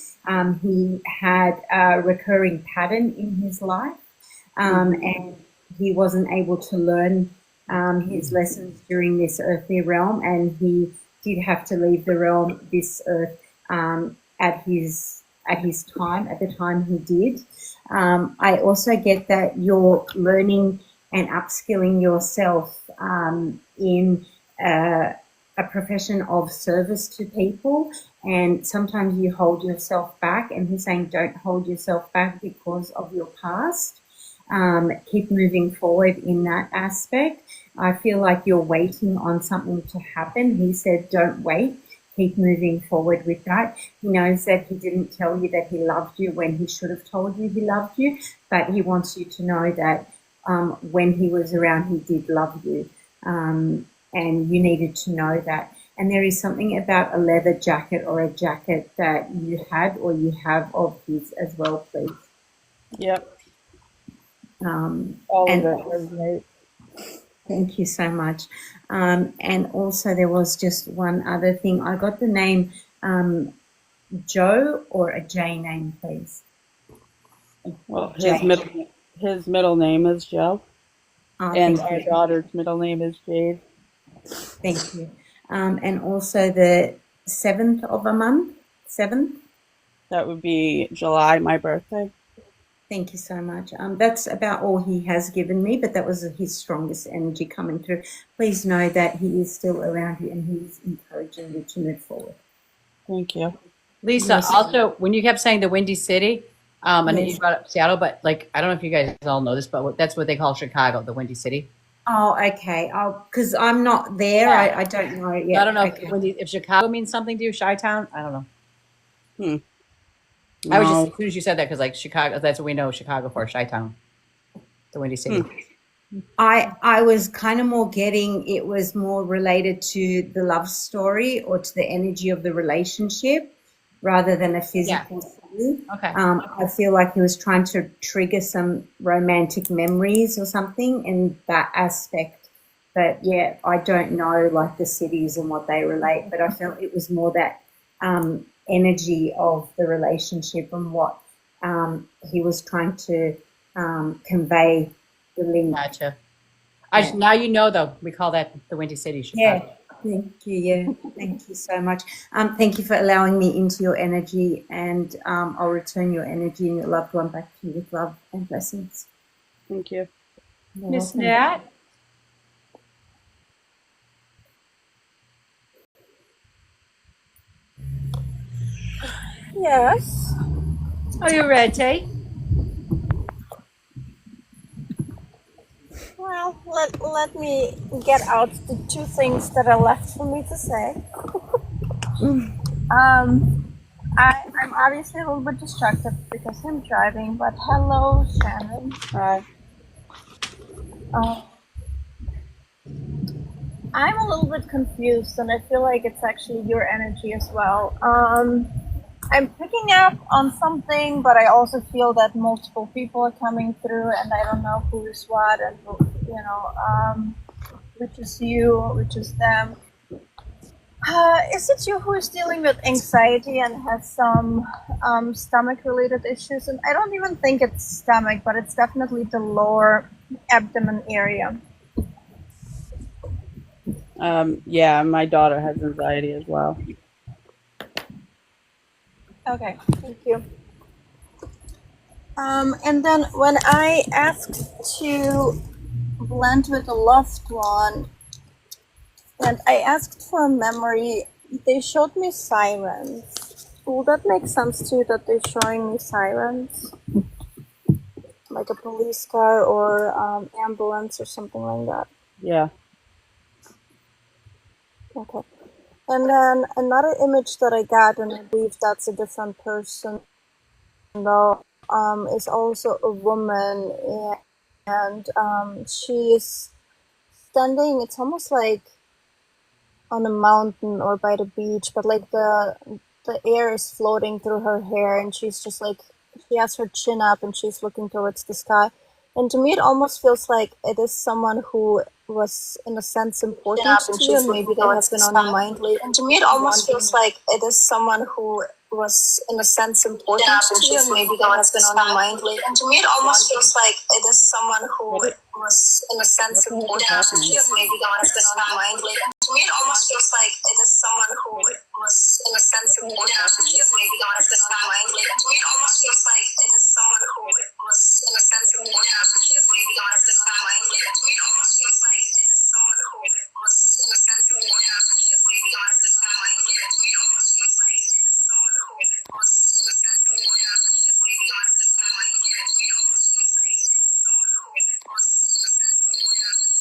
[SPEAKER 7] He had a recurring pattern in his life, and he wasn't able to learn his lessons during this earthly realm, and he did have to leave the realm, this earth, at his time, at the time he did. I also get that you're learning and upskilling yourself in a profession of service to people, and sometimes you hold yourself back, and he's saying don't hold yourself back because of your past. Keep moving forward in that aspect. I feel like you're waiting on something to happen. He said, don't wait. Keep moving forward with that. He knows that he didn't tell you that he loved you when he should have told you he loved you, but he wants you to know that when he was around, he did love you. And you needed to know that. And there is something about a leather jacket or a jacket that you had or you have of his as well, please.
[SPEAKER 8] Yep.
[SPEAKER 7] All
[SPEAKER 8] of it was right.
[SPEAKER 7] Thank you so much. And also there was just one other thing. I got the name Joe or a J name, please.
[SPEAKER 8] Well, his middle name is Joe, and our daughter's middle name is Jade.
[SPEAKER 7] Thank you. And also the 7th of a month, 7th?
[SPEAKER 8] That would be July, my birthday.
[SPEAKER 7] Thank you so much. That's about all he has given me, but that was his strongest energy coming through. Please know that he is still around you and he's encouraging you to move forward.
[SPEAKER 8] Thank you.
[SPEAKER 1] Lisa,
[SPEAKER 7] Yes.
[SPEAKER 1] also, when you kept saying the Windy City, and you
[SPEAKER 7] Yes.
[SPEAKER 1] brought up Seattle, but like, I don't know if you guys all know this, but that's what they call Chicago, the Windy City.
[SPEAKER 7] Oh, okay. Oh, because I'm not there.
[SPEAKER 1] Yeah.
[SPEAKER 7] I don't know
[SPEAKER 1] So I
[SPEAKER 7] yet.
[SPEAKER 1] don't know
[SPEAKER 7] Okay.
[SPEAKER 1] if Chicago means something to you, Chi-Town. I don't know.
[SPEAKER 8] Hmm.
[SPEAKER 1] I was just,
[SPEAKER 8] No.
[SPEAKER 1] as soon as you said that, because like Chicago, that's what we know Chicago for, Chi-Town, the Windy City.
[SPEAKER 7] I was kind of more getting it was more related to the love story or to the energy of the relationship rather than a
[SPEAKER 1] Yeah.
[SPEAKER 7] physical city.
[SPEAKER 1] Okay.
[SPEAKER 7] I feel like he was trying to trigger some romantic memories or something in that aspect. But yeah, I don't know like the cities and what they relate, but I felt it was more that energy of the relationship and what he was trying to convey the link.
[SPEAKER 1] Gotcha.
[SPEAKER 7] Yeah.
[SPEAKER 1] Now you know, though, we call that the Windy City,
[SPEAKER 7] Yeah,
[SPEAKER 1] Chicago.
[SPEAKER 7] thank you. Yeah, thank you so much. Thank you for allowing me into your energy, and I'll return your energy and your loved one back to you with love and blessings.
[SPEAKER 8] Thank you.
[SPEAKER 7] You're
[SPEAKER 1] Miss
[SPEAKER 7] welcome.
[SPEAKER 1] Nat,
[SPEAKER 4] Yes.
[SPEAKER 1] are you ready?
[SPEAKER 4] Well, let me get out the two things that are left for me to say. I'm obviously a little bit distracted because I'm driving, but hello, Shannon.
[SPEAKER 8] Hi.
[SPEAKER 4] Uh, I'm a little bit confused, and I feel like it's actually your energy as well. I'm picking up on something, but I also feel that multiple people are coming through, and I don't know who is what, and which is you, which is them. Is it you who is dealing with anxiety and has some stomach-related issues? And I don't even think it's stomach, but it's definitely the lower abdomen area.
[SPEAKER 8] Yeah, my daughter has anxiety as well.
[SPEAKER 4] Okay, thank you. And then when I asked to blend with a loved one, and I asked for a memory, they showed me sirens. Will that make sense to you that they're showing me sirens? Like a police car or ambulance or something like that.
[SPEAKER 8] Yeah.
[SPEAKER 4] Okay. And then another image that I got, and I believe that's a different person, though, is also a woman, and she's standing. It's almost like on a mountain or by the beach, but like the air is floating through her hair, and she's just like she has her chin up and she's looking towards the sky. And to me, it almost feels like it is someone who was, in a sense, important to you, and maybe they have been on your mind lately. And to me, it almost feels like it is someone who was, in a sense, important to you, and maybe they have been on your mind lately. And to me, it almost feels like it is someone who was, in a sense, important to you, and maybe they have been on your mind lately. And to me, it almost feels like it is someone who was, in a sense, important to you, and maybe they have been on your mind lately. And to me, it almost feels like it is someone who was, in a sense, important to you, maybe they have been on your mind lately. And to me, it almost feels like it is someone who was, in a sense, important to you, maybe they have been on your mind lately. And to me, it almost feels like it is someone who was, in a sense, important to you, maybe they have been on your mind lately. And to me, it almost feels like it is someone who was, in a sense, important to you, maybe they have been on your mind lately. And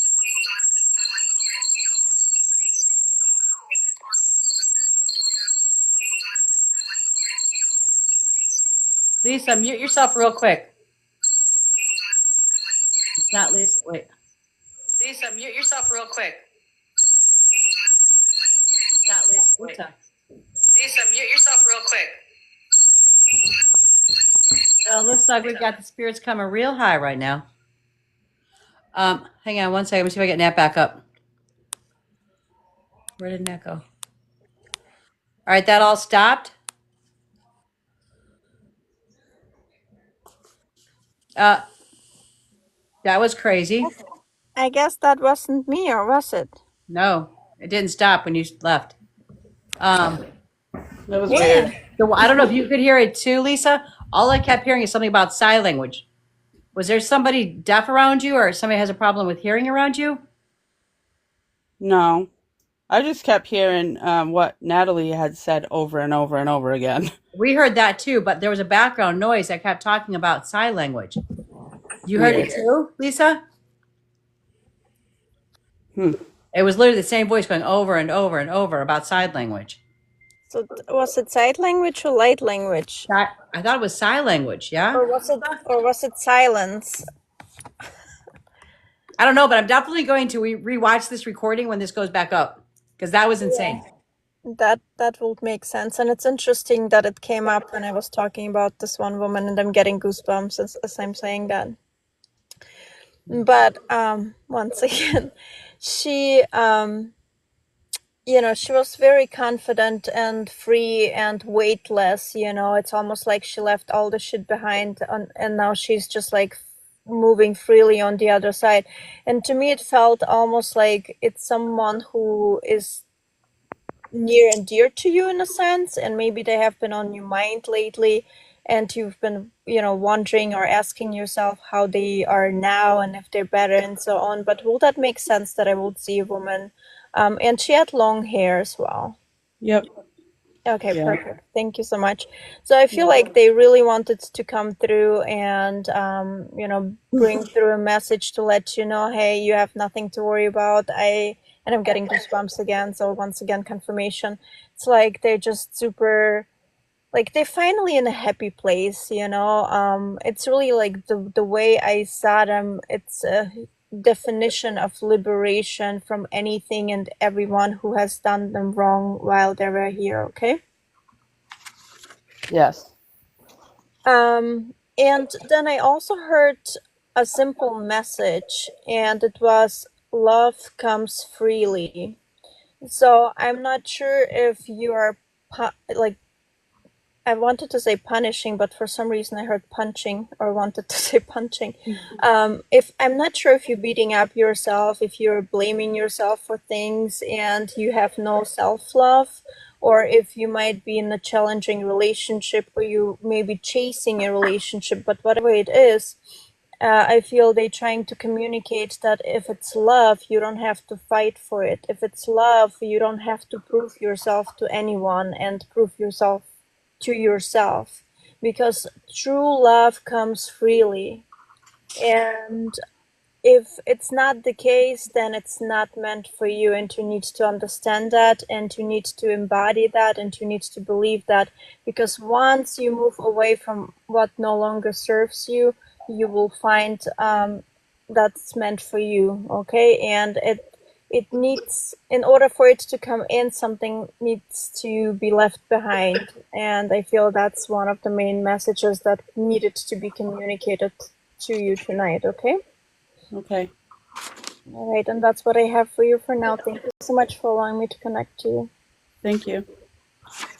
[SPEAKER 4] to me, it almost feels like it is someone who was, in a sense, important to you, maybe they have been on your mind lately.
[SPEAKER 1] Lisa, mute yourself real quick. It's not Lisa. Wait. Lisa, mute yourself real quick. It's not Lisa. Lisa. Lisa, mute yourself real quick. Well, it looks like we've got the spirits coming real high right now. Hang on one second. Let me see if I get Nat back up. Where did Nat go? All right, that all stopped. Uh, that was crazy.
[SPEAKER 4] I guess that wasn't me, or was it?
[SPEAKER 1] No, it didn't stop when you left.
[SPEAKER 8] That was
[SPEAKER 4] Weird.
[SPEAKER 8] weird.
[SPEAKER 1] So I don't know if you could hear it too, Lisa. All I kept hearing is something about sign language. Was there somebody deaf around you, or somebody has a problem with hearing around you?
[SPEAKER 8] No. I just kept hearing what Natalie had said over and over and over again.
[SPEAKER 1] We heard that too, but there was a background noise that kept talking about sign language. You heard it too, Lisa? It was literally the same voice going over and over and over about sign language.
[SPEAKER 4] So was it sign language or light language?
[SPEAKER 1] I thought it was sign language, yeah?
[SPEAKER 4] Or was it silence?
[SPEAKER 1] I don't know, but I'm definitely going to rewatch this recording when this goes back up because that was insane.
[SPEAKER 4] That would make sense, and it's interesting that it came up when I was talking about this one woman, and I'm getting goosebumps as I'm saying that. But once again, she she was very confident and free and weightless. It's almost like she left all the shit behind, and now she's just like moving freely on the other side. And to me, it felt almost like it's someone who is near and dear to you in a sense, and maybe they have been on your mind lately, and you've been wondering or asking yourself how they are now and if they're better and so on. But will that make sense that I would see a woman, and she had long hair as well?
[SPEAKER 8] Yep.
[SPEAKER 4] Okay, perfect. Thank you so much. So I feel like they really wanted to come through and, bring through a message to let you know, hey, you have nothing to worry about. And I'm getting goosebumps again. So once again, confirmation. It's like they're just super, like they're finally in a happy place, It's really like the way I saw them, it's a definition of liberation from anything and everyone who has done them wrong while they were here, okay?
[SPEAKER 8] Yes.
[SPEAKER 4] And then I also heard a simple message, and it was love comes freely. So I'm not sure if you are like, I wanted to say punishing, but for some reason I heard punching or wanted to say punching. If I'm not sure if you're beating up yourself, if you're blaming yourself for things and you have no self-love, or if you might be in a challenging relationship or you may be chasing a relationship, but whatever it is, I feel they're trying to communicate that if it's love, you don't have to fight for it. If it's love, you don't have to prove yourself to anyone and prove yourself to yourself, because true love comes freely. And if it's not the case, then it's not meant for you, and you need to understand that, and you need to embody that, and you need to believe that, because once you move away from what no longer serves you, you will find that's meant for you, okay? And it needs, in order for it to come in, something needs to be left behind. And I feel that's one of the main messages that needed to be communicated to you tonight, okay?
[SPEAKER 8] Okay.
[SPEAKER 4] All right, and that's what I have for you for now. Thank you so much for allowing me to connect to you.
[SPEAKER 8] Thank you.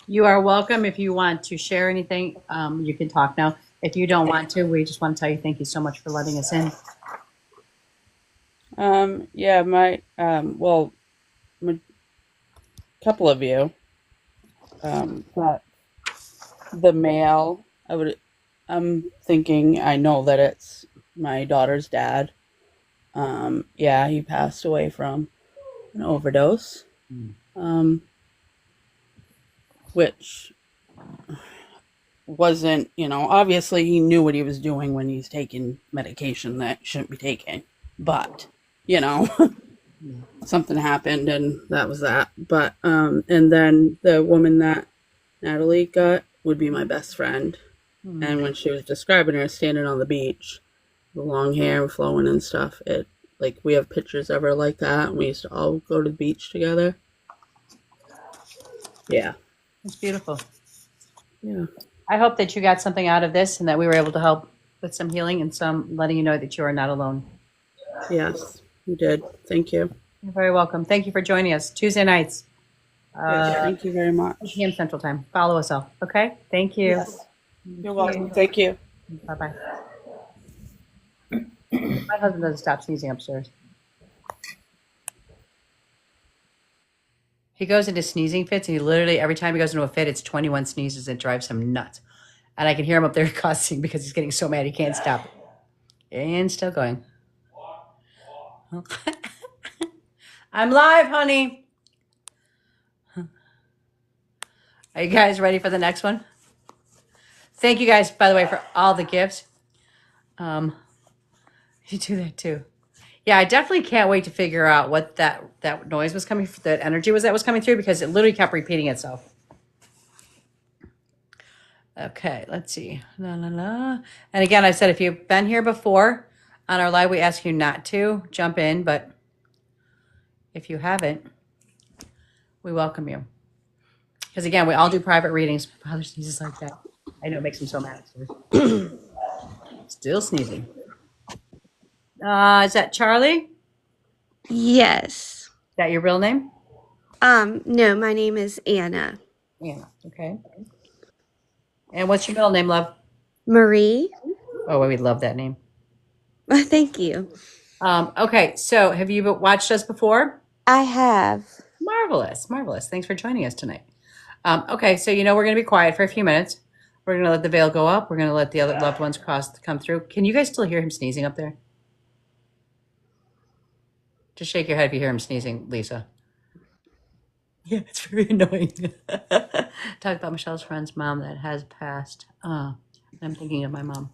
[SPEAKER 1] You are welcome. If you want to share anything, you can talk now. If you don't want to, we just want to tell you thank you so much for letting us in.
[SPEAKER 8] Yeah, well, a couple of you, but the male, I'm thinking, I know that it's my daughter's dad. Yeah, he passed away from an overdose, which wasn't, obviously he knew what he was doing when he's taking medication that shouldn't be taken, but, something happened and that was that. But, and then the woman that Natalie got would be my best friend. And when she was describing her standing on the beach, the long hair flowing and stuff, we have pictures of her like that, and we used to all go to the beach together. Yeah.
[SPEAKER 1] It's beautiful.
[SPEAKER 8] Yeah.
[SPEAKER 1] I hope that you got something out of this and that we were able to help with some healing and some letting you know that you are not alone.
[SPEAKER 8] Yes, you did. Thank you.
[SPEAKER 1] You're very welcome. Thank you for joining us. Tuesday nights.
[SPEAKER 8] Thank you very much.
[SPEAKER 1] 8 p.m. Central Time. Follow us all. Okay? Thank you.
[SPEAKER 8] Yes. You're welcome. Thank you.
[SPEAKER 1] Bye-bye. My husband doesn't stop sneezing upstairs. He goes into sneezing fits, and he literally, every time he goes into a fit, it's 21 sneezes. It drives him nuts. And I can hear him up there cussing because he's getting so mad he can't stop. And still going. I'm live, honey. Are you guys ready for the next one? Thank you guys, by the way, for all the gifts. You do that too. Yeah, I definitely can't wait to figure out what that noise was coming, that energy was that was coming through, because it literally kept repeating itself. Okay, let's see. La, la, la. And again, I said if you've been here before on our live, we ask you not to jump in, but if you haven't, we welcome you. Because again, we all do private readings. My father sneezes like that. I know it makes him so mad. Still sneezing. Is that Charlie?
[SPEAKER 9] Yes.
[SPEAKER 1] Is that your real name?
[SPEAKER 9] No, my name is Anna.
[SPEAKER 1] Yeah. Okay. And what's your middle name, love?
[SPEAKER 9] Marie.
[SPEAKER 1] Oh, we love that name.
[SPEAKER 9] Thank you.
[SPEAKER 1] Okay, so have you watched us before?
[SPEAKER 9] I have.
[SPEAKER 1] Marvelous, marvelous. Thanks for joining us tonight. Okay, so we're going to be quiet for a few minutes. We're going to let the veil go up. We're going to let the other loved ones come through. Can you guys still hear him sneezing up there? Just shake your head if you hear him sneezing, Lisa. Yeah, it's very annoying. Talk about Michelle's friend's mom that has passed. I'm thinking of my mom.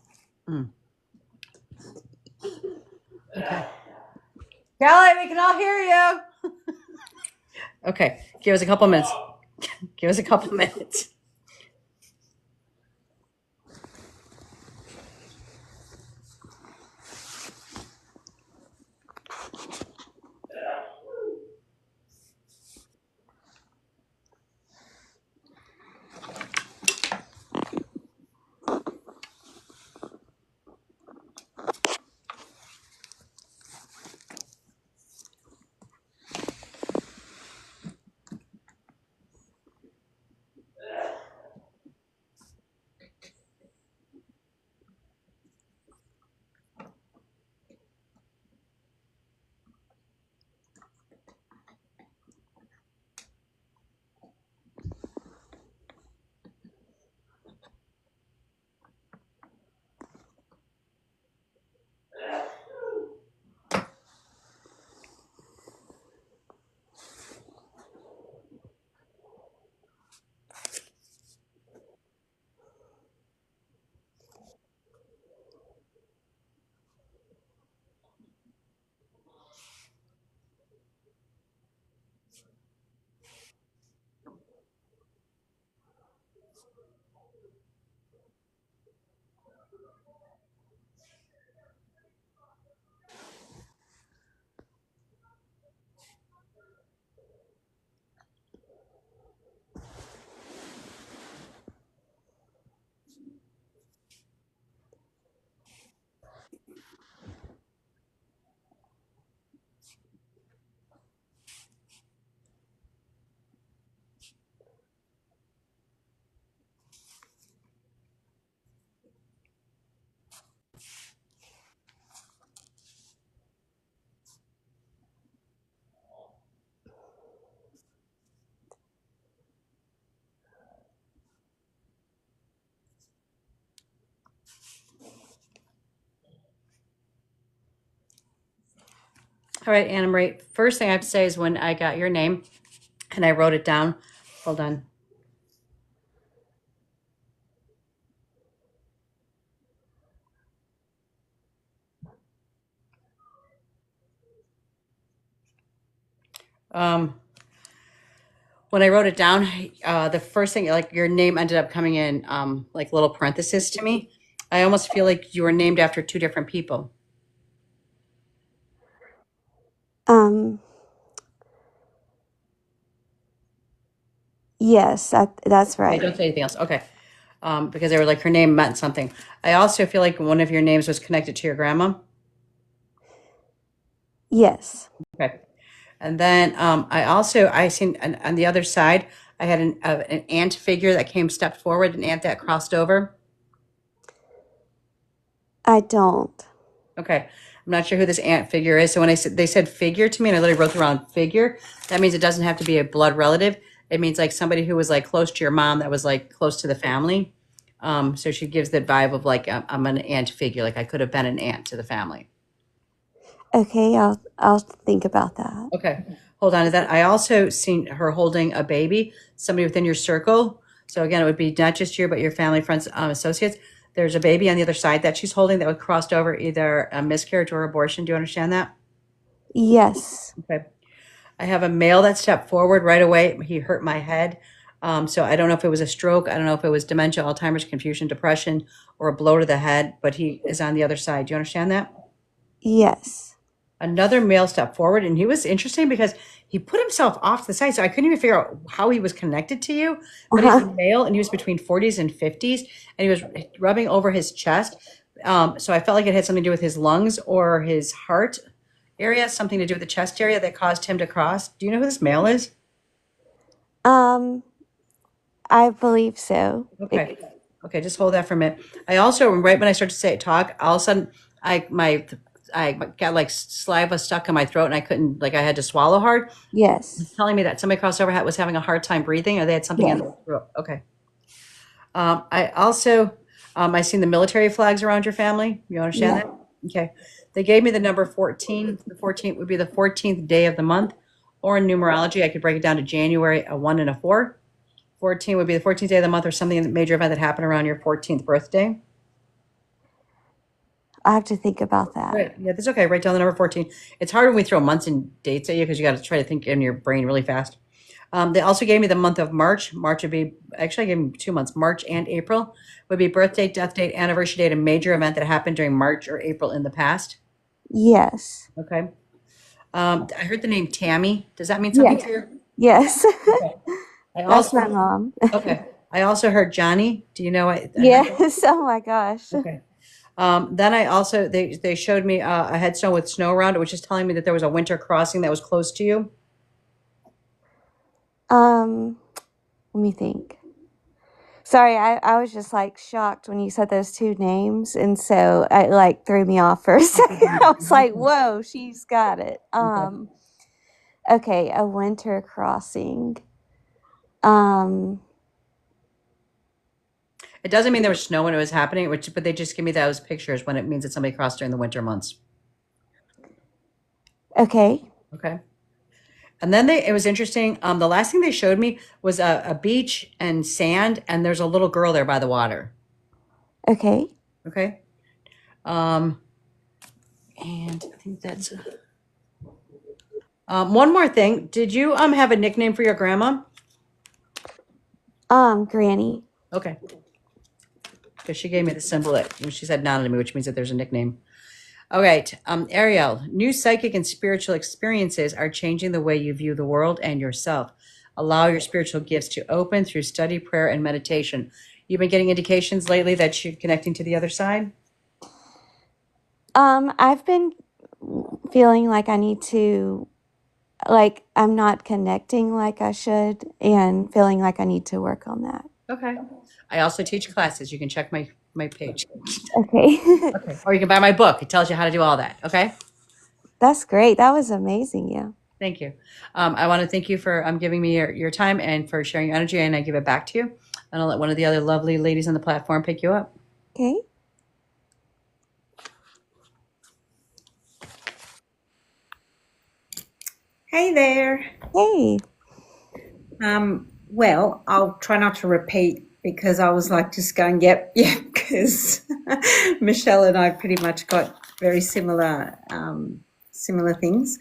[SPEAKER 1] Okay. Kelly, we can all hear you. Okay, give us a couple minutes. Give us a couple minutes. All right, Anna Marie. First thing I have to say is when I got your name and I wrote it down. Hold on. When I wrote it down, the first thing, like your name ended up coming in like little parentheses to me. I almost feel like you were named after two different people.
[SPEAKER 9] Yes, that's
[SPEAKER 1] Okay,
[SPEAKER 9] right.
[SPEAKER 1] don't say anything else. Okay. Because they were like her name meant something. I also feel like one of your names was connected to your grandma.
[SPEAKER 9] Yes.
[SPEAKER 1] Okay. And then I seen on the other side, I had an ant figure that stepped forward, an ant that crossed over.
[SPEAKER 9] I don't.
[SPEAKER 1] Okay. I'm not sure who this ant figure is. So when they said figure to me, and I literally wrote around figure, that means it doesn't have to be a blood relative. It means like somebody who was like close to your mom, that was like close to the family. So she gives that vibe of like I'm an aunt figure, like I could have been an aunt to the family.
[SPEAKER 9] Okay, I'll think about that.
[SPEAKER 1] Okay, hold on to that. I also seen her holding a baby, somebody within your circle. So again, it would be not just you, but your family, friends, associates. There's a baby on the other side that she's holding that would crossed over either a miscarriage or abortion. Do you understand that?
[SPEAKER 9] Yes.
[SPEAKER 1] Okay. I have a male that stepped forward right away. He hurt my head. So I don't know if it was a stroke. I don't know if it was dementia, Alzheimer's, confusion, depression, or a blow to the head, but he is on the other side. Do you understand that?
[SPEAKER 9] Yes.
[SPEAKER 1] Another male stepped forward, and he was interesting because he put himself off to the side. So I couldn't even figure out how he was connected to you, but he's a male and he was between 40s and 50s, and he was rubbing over his chest. So I felt like it had something to do with his lungs or his heart area, something to do with the chest area that caused him to cross. Do you know who this male is?
[SPEAKER 9] I believe so.
[SPEAKER 1] Okay. Okay, just hold that for a minute. I also, right when I started to say talk, all of a sudden I got like saliva stuck in my throat and I couldn't, like I had to swallow hard.
[SPEAKER 9] Yes.
[SPEAKER 1] It's telling me that somebody crossed over was having a hard time breathing or they had something in
[SPEAKER 9] Yes.
[SPEAKER 1] their throat. Okay. I also, I seen the military flags around your family. You understand
[SPEAKER 9] Yeah.
[SPEAKER 1] that? Okay. They gave me the number 14. The 14th would be the 14th day of the month, or in numerology, I could break it down to January, a 1 and a 4. 14 would be the 14th day of the month or something, major event that happened around your 14th birthday.
[SPEAKER 9] I have to think about that.
[SPEAKER 1] Right. Yeah, that's okay. Write down the number 14. It's hard when we throw months and dates at you because you got to try to think in your brain really fast. They also gave me the month of March. March would be, actually, I gave me 2 months. March and April would be birth date, death date, anniversary date, a major event that happened during March or April in the past.
[SPEAKER 9] Yes.
[SPEAKER 1] Okay. I heard the name Tammy. Does that mean something
[SPEAKER 9] Yes.
[SPEAKER 1] to you?
[SPEAKER 9] Yes.
[SPEAKER 1] Okay. I
[SPEAKER 9] That's
[SPEAKER 1] also,
[SPEAKER 9] my mom.
[SPEAKER 1] okay. I also heard Johnny. Do you know what?
[SPEAKER 9] Yes. Oh my gosh.
[SPEAKER 1] Okay. Then I also, they showed me a headstone with snow around it, which is telling me that there was a winter crossing that was close to you.
[SPEAKER 9] Let me think. Sorry, I was just like shocked when you said those two names, and so it like threw me off for a second. I was like, "Whoa, she's got it." Okay, a winter crossing.
[SPEAKER 1] It doesn't mean there was snow when it was happening, but they just give me those pictures when it means that somebody crossed during the winter months.
[SPEAKER 9] Okay.
[SPEAKER 1] Okay. And then it was interesting. The last thing they showed me was a beach and sand, and there's a little girl there by the water.
[SPEAKER 9] Okay.
[SPEAKER 1] Okay. And I think that's one more thing. Did you have a nickname for your grandma?
[SPEAKER 9] Granny.
[SPEAKER 1] Okay. Because she gave me the symbol that she said nodded to me, which means that there's a nickname. All right, Ariel, new psychic and spiritual experiences are changing the way you view the world and yourself. Allow your spiritual gifts to open through study, prayer, and meditation. You've been getting indications lately that you're connecting to the other side?
[SPEAKER 9] I've been feeling like I need to, like I'm not connecting like I should, and feeling like I need to work on that.
[SPEAKER 1] Okay. I also teach classes. You can check my page.
[SPEAKER 9] Okay.
[SPEAKER 1] Okay. Or you can buy my book. It tells you how to do all that. Okay.
[SPEAKER 9] That's great. That was amazing. Yeah.
[SPEAKER 1] Thank you. I want to thank you for giving me your time and for sharing your energy, and I give it back to you. And I'll let one of the other lovely ladies on the platform pick you up.
[SPEAKER 9] Okay.
[SPEAKER 7] Hey there.
[SPEAKER 9] Hey.
[SPEAKER 7] Well, I'll try not to repeat because I was like just going, yep, because Michelle and I pretty much got very similar things.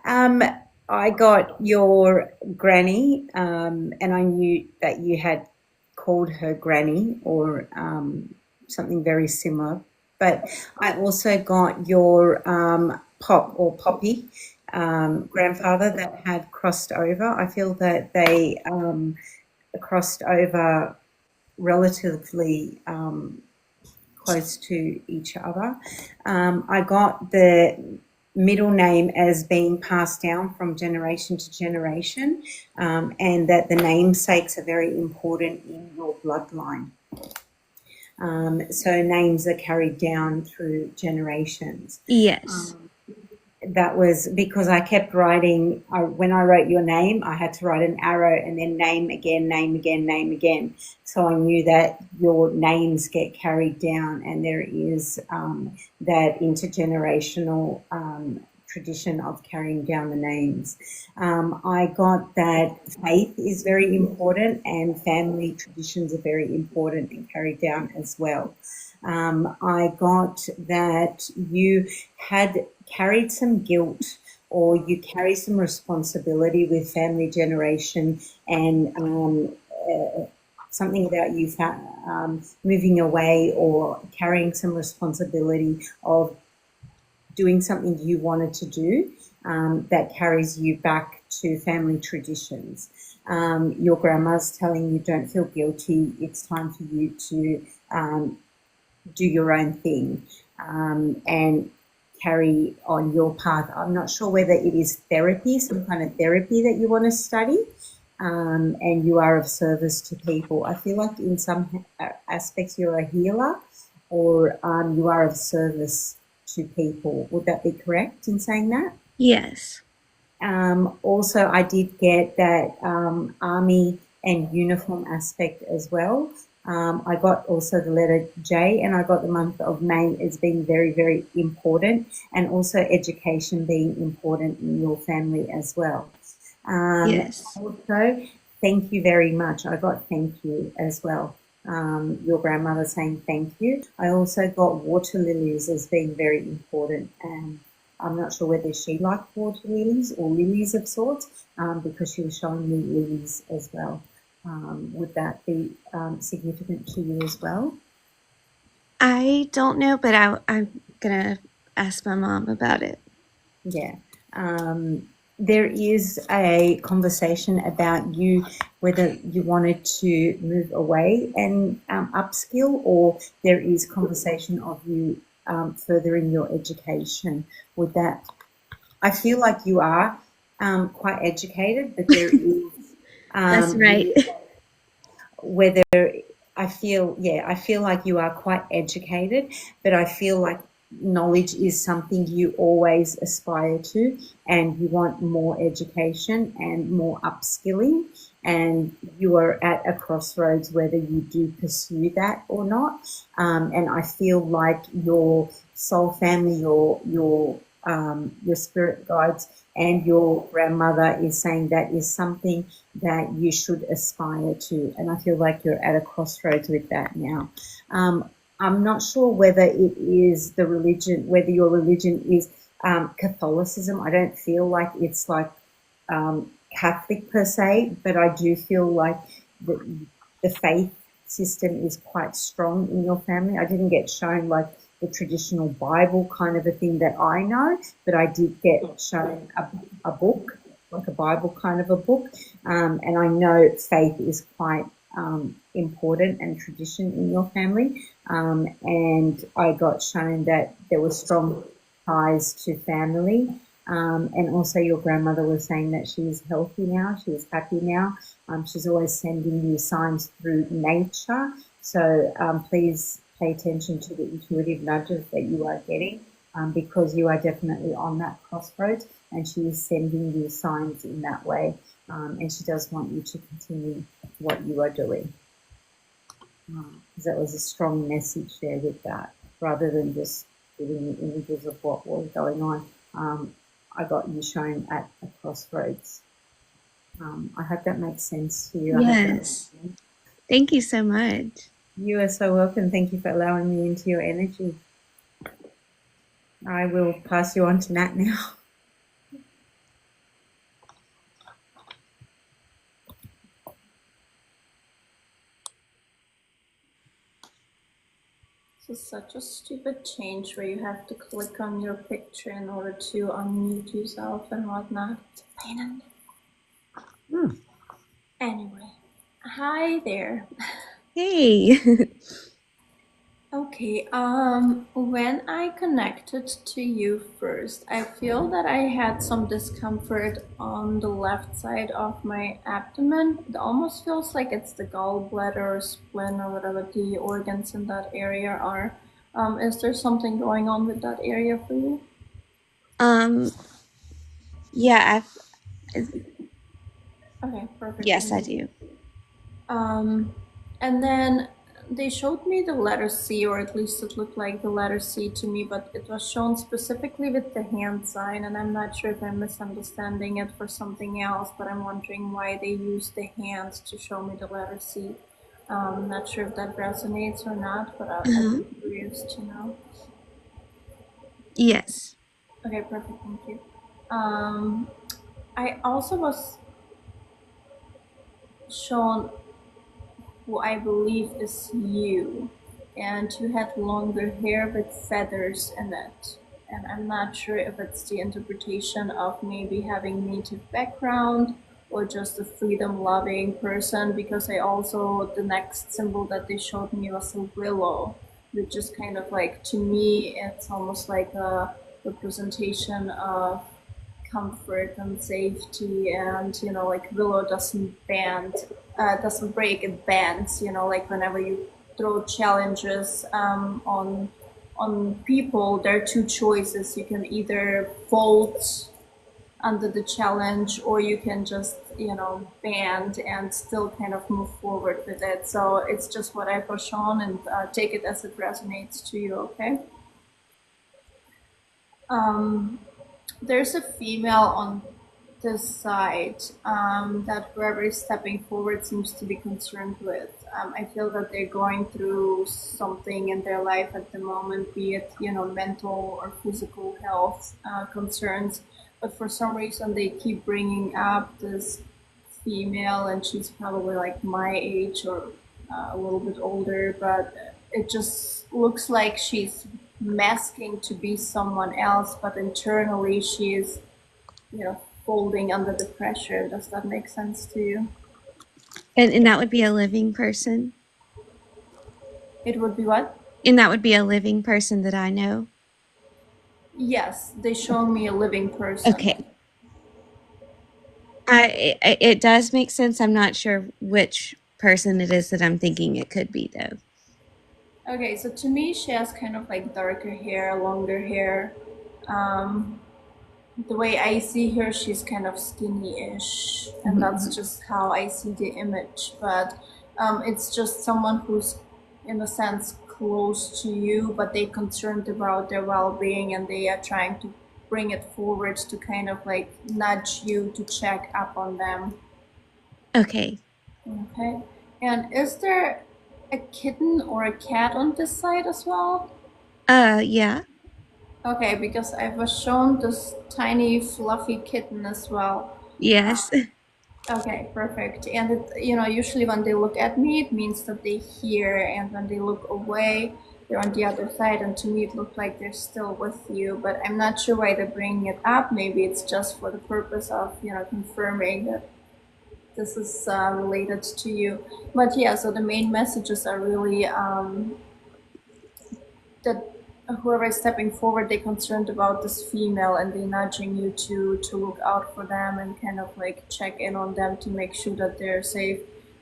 [SPEAKER 7] I got your granny, and I knew that you had called her granny or something very similar. But I also got your pop or poppy grandfather that had crossed over. I feel that they crossed over relatively close to each other. I got the middle name as being passed down from generation to generation, and that the namesakes are very important in your bloodline. So names are carried down through generations.
[SPEAKER 9] Yes.
[SPEAKER 7] That was because I kept writing, when I wrote your name, I had to write an arrow and then name again, name again, name again. So I knew that your names get carried down, and there is that intergenerational tradition of carrying down the names. I got that faith is very important and family traditions are very important and carried down as well. I got that you had carried some guilt or you carry some responsibility with family generation and something about you moving away or carrying some responsibility of doing something you wanted to do that carries you back to family traditions. Your grandma's telling you don't feel guilty, it's time for you to do your own thing and carry on your path. I'm not sure whether it is therapy, some kind of therapy that you want to study, and you are of service to people. I feel like in some aspects you're a healer or you are of service to people. Would that be correct in saying that?
[SPEAKER 9] Yes.
[SPEAKER 7] Also, I did get that army and uniform aspect as well. I got also the letter J, and I got the month of May as being very, very important, and also education being important in your family as well.
[SPEAKER 9] Yes.
[SPEAKER 7] Also, thank you very much. I got thank you as well. Your grandmother saying thank you. I also got water lilies as being very important, and I'm not sure whether she liked water lilies or lilies of sorts, because she was showing me lilies as well. Would that be significant to you as well?
[SPEAKER 9] I don't know, but I'm gonna ask my mom about it.
[SPEAKER 7] Yeah. There is a conversation about you, whether you wanted to move away and upskill, or there is conversation of you furthering your education. Would that? I feel like you are quite educated, but there is.
[SPEAKER 9] That's right.
[SPEAKER 7] Whether I feel like you are quite educated, but I feel like knowledge is something you always aspire to, and you want more education and more upskilling, and you are at a crossroads whether you do pursue that or not. And I feel like your soul family, your spirit guides and your grandmother is saying that is something that you should aspire to. And I feel like you're at a crossroads with that now. I'm not sure whether it is the religion, whether your religion is Catholicism. I don't feel like it's like Catholic per se, but I do feel like the faith system is quite strong in your family. I didn't get shown like the traditional Bible kind of a thing that I know, but I did get shown a book, like a Bible kind of a book. And I know faith is quite important and tradition in your family. And I got shown that there were strong ties to family. And also your grandmother was saying that she is healthy now, she is happy now. She's always sending you signs through nature. So please pay attention to the intuitive nudges that you are getting, because you are definitely on that crossroads, and she is sending you signs in that way. And she does want you to continue what you are doing. Because that was a strong message there with that, rather than just giving the images of what was going on. I got you shown at a crossroads. I hope that makes sense to you.
[SPEAKER 9] Yes. Thank you so much.
[SPEAKER 7] You are so welcome. Thank you for allowing me into your energy. I will pass you on to Nat now.
[SPEAKER 4] This is such a stupid change where you have to click on your picture in order to unmute yourself and whatnot. It's a pain in the... Anyway, hi there.
[SPEAKER 9] Hey.
[SPEAKER 4] Okay, when I connected to you first, I feel that I had some discomfort on the left side of my abdomen. It almost feels like it's the gallbladder or spleen or whatever the organs in that area are. Is there something going on with that area for you?
[SPEAKER 9] Yeah,
[SPEAKER 4] Okay, perfect.
[SPEAKER 9] yes, I do.
[SPEAKER 4] And then they showed me the letter C, or at least it looked like the letter C to me, but it was shown specifically with the hand sign, and I'm not sure if I'm misunderstanding it for something else, but I'm wondering why they used the hand to show me the letter C. Not sure if that resonates or not, but I'd be curious to know.
[SPEAKER 9] Yes.
[SPEAKER 4] Okay, perfect, thank you. I also was shown who I believe is you, and you had longer hair with feathers in it. And I'm not sure if it's the interpretation of maybe having native background or just a freedom-loving person, because I also, the next symbol that they showed me was a willow, which is kind of like, to me, it's almost like a representation of comfort and safety, and like willow doesn't break, it bends, like whenever you throw challenges on people, there are two choices. You can either fold under the challenge, or you can just bend and still kind of move forward with it. So it's just what I push on, and take it as it resonates to you. Okay. There's a female on this side that whoever is stepping forward seems to be concerned with. I feel that they're going through something in their life at the moment, be it mental or physical health concerns. But for some reason, they keep bringing up this female, and she's probably like my age or a little bit older, but it just looks like she's masking to be someone else, but internally she is, folding under the pressure. Does that make sense to you?
[SPEAKER 9] And that would be a living person?
[SPEAKER 4] It would be what?
[SPEAKER 9] And that would be a living person that I know?
[SPEAKER 4] Yes, they show me a living person.
[SPEAKER 9] Okay. It does make sense. I'm not sure which person it is that I'm thinking it could be, though.
[SPEAKER 4] Okay, so to me, she has kind of like darker hair, longer hair. The way I see her, she's kind of skinny-ish, and that's just how I see the image. But it's just someone who's, in a sense, close to you, but they're concerned about their well-being, and they are trying to bring it forward to kind of like nudge you to check up on them.
[SPEAKER 9] Okay.
[SPEAKER 4] Okay. And is there a kitten or a cat on this side as well?
[SPEAKER 9] Yeah.
[SPEAKER 4] Okay, because I was shown this tiny fluffy kitten as well.
[SPEAKER 9] Yes.
[SPEAKER 4] Okay, perfect. And it, usually when they look at me, it means that they hear, and when they look away, they're on the other side. And to me, it looked like they're still with you, but I'm not sure why they're bringing it up. Maybe it's just for the purpose of, confirming that this is related to you. But yeah, so the main messages are really that whoever is stepping forward, they're concerned about this female, and they're nudging you to look out for them and kind of like check in on them to make sure that they're safe.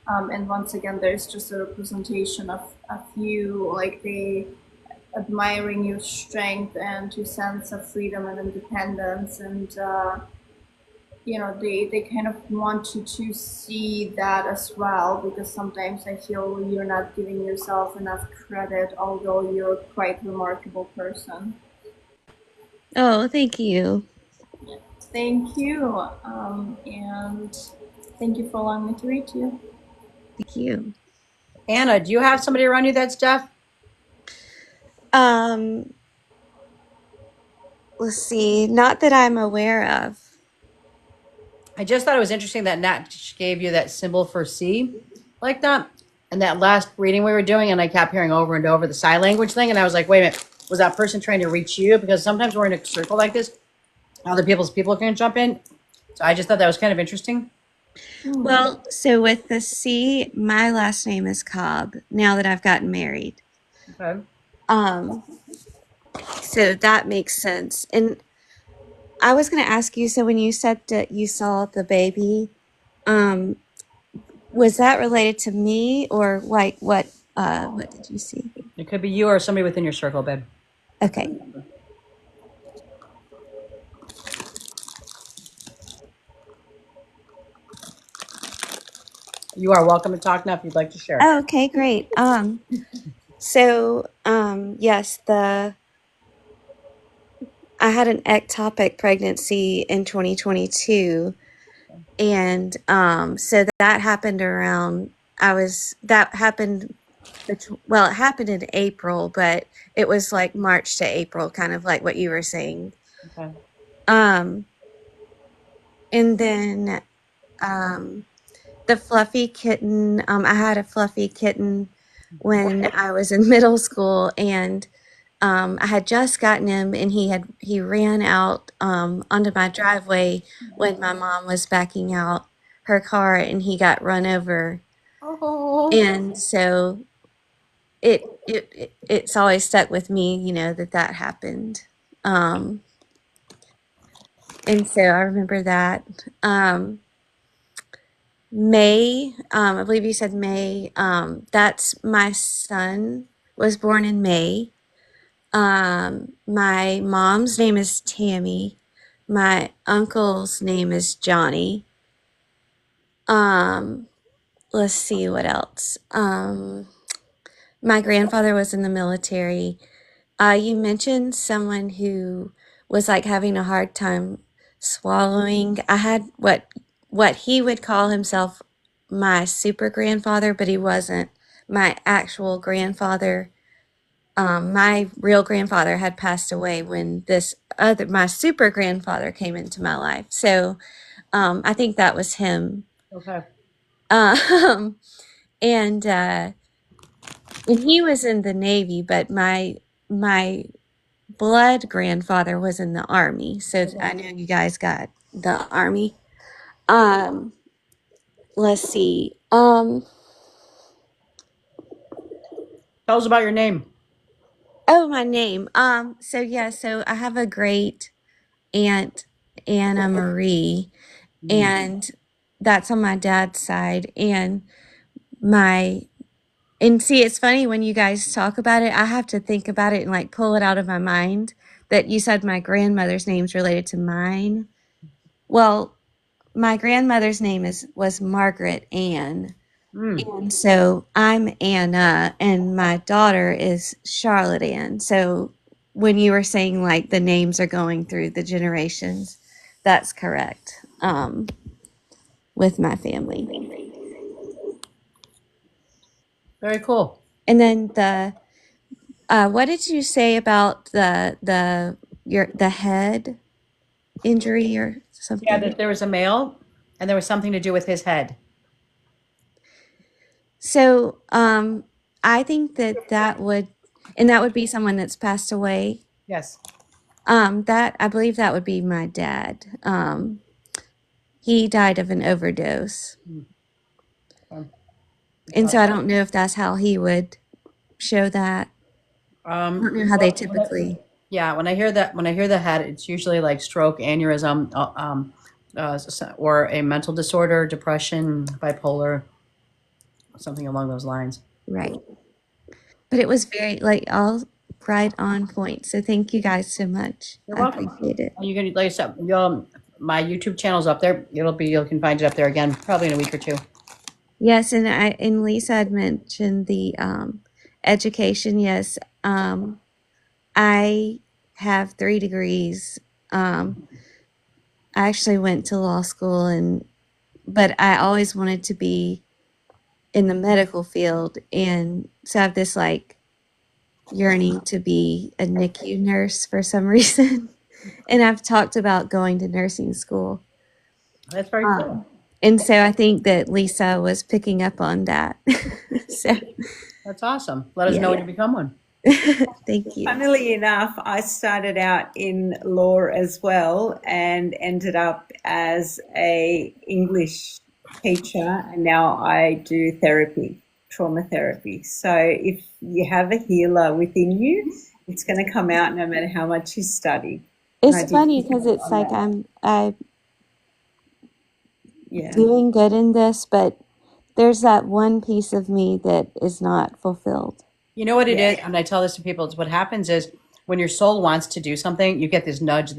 [SPEAKER 4] And once again, there's just a representation of you, like they admiring your strength and your sense of freedom and independence, and they kind of want you to see that as well, because sometimes I feel you're not giving yourself enough credit, although you're a quite remarkable person.
[SPEAKER 9] Oh, thank you.
[SPEAKER 4] Thank you. And thank you for allowing me to read to you.
[SPEAKER 9] Thank you.
[SPEAKER 1] Anna, do you have somebody around you that's deaf?
[SPEAKER 9] Let's see. Not that I'm aware of.
[SPEAKER 1] I just thought it was interesting that Nat gave you that symbol for C like that. And that last reading we were doing, and I kept hearing over and over the sign language thing. And I was like, wait a minute, was that person trying to reach you? Because sometimes we're in a circle like this, other people's people can jump in. So I just thought that was kind of interesting.
[SPEAKER 9] Well, so with the C, my last name is Cobb now that I've gotten married.
[SPEAKER 1] Okay.
[SPEAKER 9] So that makes sense. And I was going to ask you, so when you said that you saw the baby, was that related to me, or like what did you see?
[SPEAKER 1] It could be you or somebody within your circle, babe.
[SPEAKER 9] Okay.
[SPEAKER 1] You are welcome to talk now if you'd like to share.
[SPEAKER 9] Oh, okay, great. Yes, I had an ectopic pregnancy in 2022, and so that happened around. That happened. Well, it happened in April, but it was like March to April, kind of like what you were saying.
[SPEAKER 1] Okay.
[SPEAKER 9] And then the fluffy kitten. I had a fluffy kitten when I was in middle school, and I had just gotten him, and he ran out onto my driveway when my mom was backing out her car, and he got run over.
[SPEAKER 1] Oh.
[SPEAKER 9] And so it's always stuck with me, you know, that happened. And so I remember that. May, I believe you said May. That's my son was born in May. My mom's name is Tammy. My uncle's name is Johnny. Let's see what else. My grandfather was in the military. You mentioned someone who was like having a hard time swallowing. I had what he would call himself my super grandfather, but he wasn't my actual grandfather. My real grandfather had passed away when my super grandfather came into my life. So I think that was him.
[SPEAKER 1] Okay.
[SPEAKER 9] And he was in the Navy, but my blood grandfather was in the Army. So I know you guys got the Army. Let's see.
[SPEAKER 1] Tell us about your name.
[SPEAKER 9] Oh, my name. So I have a great aunt, Anna Marie, and that's on my dad's side. And see, it's funny when you guys talk about it, I have to think about it and like pull it out of my mind that you said my grandmother's name's related to mine. Well, my grandmother's name was Margaret Ann. And so I'm Anna, and my daughter is Charlotte Ann. So when you were saying like the names are going through the generations, that's correct. With my family.
[SPEAKER 1] Very cool.
[SPEAKER 9] And then what did you say about the head injury or something?
[SPEAKER 1] Yeah, that there was a male, and there was something to do with his head.
[SPEAKER 9] So I think that would be someone that's passed away.
[SPEAKER 1] Yes.
[SPEAKER 9] That I believe that would be my dad. He died of an overdose. And so I don't know if that's how he would show that. I don't know how they typically.
[SPEAKER 1] Yeah, when I hear the head, it's usually like stroke, aneurysm, or a mental disorder, depression, bipolar, something along those lines.
[SPEAKER 9] Right. But it was very all right on point. So thank you guys so much.
[SPEAKER 1] You're welcome.
[SPEAKER 9] Appreciate it.
[SPEAKER 1] You can, like I said, my YouTube channel's up there. You can find it up there again, probably in a week or two.
[SPEAKER 9] Yes, and Lisa had mentioned the education. Yes, I have 3 degrees. I actually went to law school, but I always wanted to be in the medical field, and so I have this like yearning to be a NICU nurse for some reason. And I've talked about going to nursing school.
[SPEAKER 1] That's very cool.
[SPEAKER 9] And so I think that Lisa was picking up on that. So
[SPEAKER 1] that's awesome. Let us know when you become one.
[SPEAKER 9] Thank you.
[SPEAKER 7] Funnily enough, I started out in law as well and ended up as a English teacher, and now I do therapy, trauma therapy. So if you have a healer within you, it's going to come out no matter how much you study.
[SPEAKER 9] It's funny because it's like I'm doing good in this, but there's that one piece of me that is not fulfilled.
[SPEAKER 1] You know what it is? And I tell this to people, it's what happens is when your soul wants to do something, you get this nudge,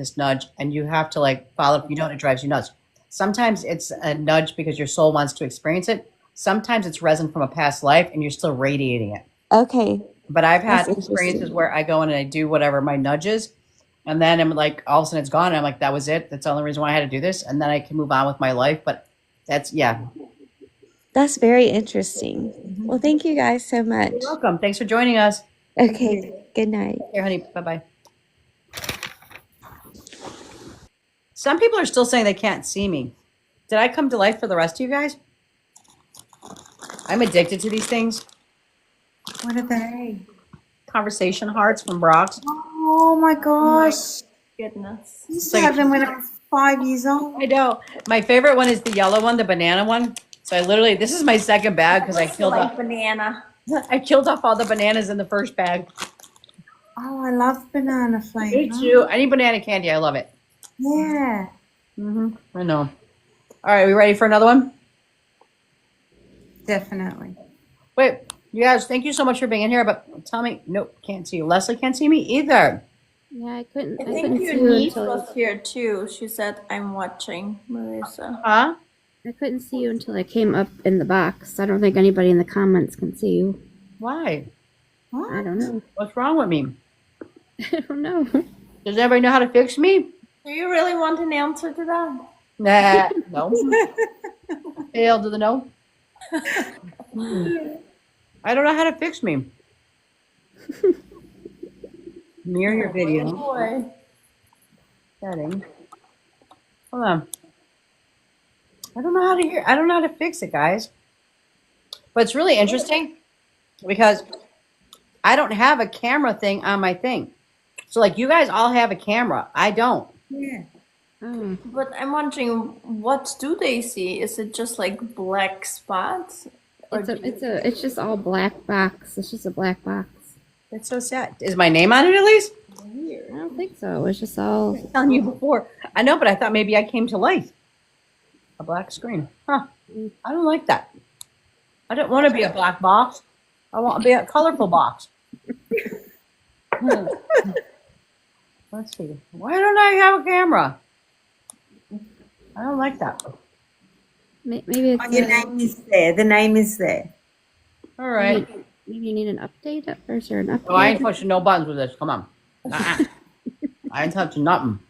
[SPEAKER 1] and you have to like follow. If you don't, it drives you nuts. Sometimes it's a nudge because your soul wants to experience it. sometimes it's resin from a past life and you're still radiating it.
[SPEAKER 9] Okay.
[SPEAKER 1] But I've had
[SPEAKER 9] That's
[SPEAKER 1] experiences
[SPEAKER 9] interesting.
[SPEAKER 1] where I go in and I do whatever my nudges, and then I'm like, all of a sudden it's gone. And I'm like, that was it. That's the only reason why I had to do this. And then I can move on with my life. But that's, yeah.
[SPEAKER 9] That's very interesting. Well, thank you guys so much.
[SPEAKER 1] You're welcome. Thanks for joining us.
[SPEAKER 9] Okay. Good night.
[SPEAKER 1] Here, honey. Bye-bye. Some people are still saying they can't see me. Did I come to life for the rest of you guys? I'm addicted to these things.
[SPEAKER 7] What are they?
[SPEAKER 1] Conversation hearts from Brock's.
[SPEAKER 7] Oh my gosh.
[SPEAKER 4] Goodness.
[SPEAKER 7] I used to have them when I was 5 years old.
[SPEAKER 1] I know. My favorite one is the yellow one, the banana one. So I literally, this is my second bag because I killed off
[SPEAKER 4] banana.
[SPEAKER 1] I killed off all the bananas in the first bag.
[SPEAKER 7] Oh, I love banana flavor.
[SPEAKER 1] Me too. Any banana candy, I love it.
[SPEAKER 7] Yeah.
[SPEAKER 1] I know. All right, we ready for another one?
[SPEAKER 7] Definitely.
[SPEAKER 1] Wait, you guys, thank you so much for being in here. But tell me, nope, can't see you. Leslie can't see me either.
[SPEAKER 6] Yeah, I couldn't.
[SPEAKER 4] I
[SPEAKER 6] I
[SPEAKER 4] think
[SPEAKER 6] couldn't
[SPEAKER 4] your
[SPEAKER 6] see you
[SPEAKER 4] niece
[SPEAKER 6] until.
[SPEAKER 4] was here too. She said, "I'm watching, Marissa."
[SPEAKER 1] Huh?
[SPEAKER 6] I couldn't see you until I came up in the box. I don't think anybody in the comments can see you.
[SPEAKER 1] Why?
[SPEAKER 6] I don't know.
[SPEAKER 1] What's wrong with me?
[SPEAKER 6] I don't know.
[SPEAKER 1] Does everybody know how to fix me?
[SPEAKER 4] Do you really want an answer to that?
[SPEAKER 1] Nah, no. Hail to the no. I don't know how to fix me. Mirror your video.
[SPEAKER 4] Boy.
[SPEAKER 1] Setting. Hold on. I don't know how to hear. I don't know how to fix it, guys. But it's really interesting because I don't have a camera thing on my thing. So like you guys all have a camera. I don't.
[SPEAKER 7] Yeah.
[SPEAKER 6] Oh,
[SPEAKER 4] But I'm wondering, what do they see? Is it just like black spots? Or
[SPEAKER 6] it's just all black box. It's just a black box.
[SPEAKER 1] That's so sad. Is my name on it at least?
[SPEAKER 6] I don't think so. It's just all.
[SPEAKER 1] I was telling you before. I know, but I thought maybe I came to life. A black screen. Huh. I don't like that. I don't want to be a black box. I want to be a colorful box. Let's see. Why don't I have a camera? I don't like that.
[SPEAKER 6] Maybe it's.
[SPEAKER 7] Oh, your name is there. The name is there.
[SPEAKER 1] All right.
[SPEAKER 6] Maybe you need an update, or is there an update?
[SPEAKER 1] Oh, I ain't pushing no buttons with this. Come on. I ain't touching nothing.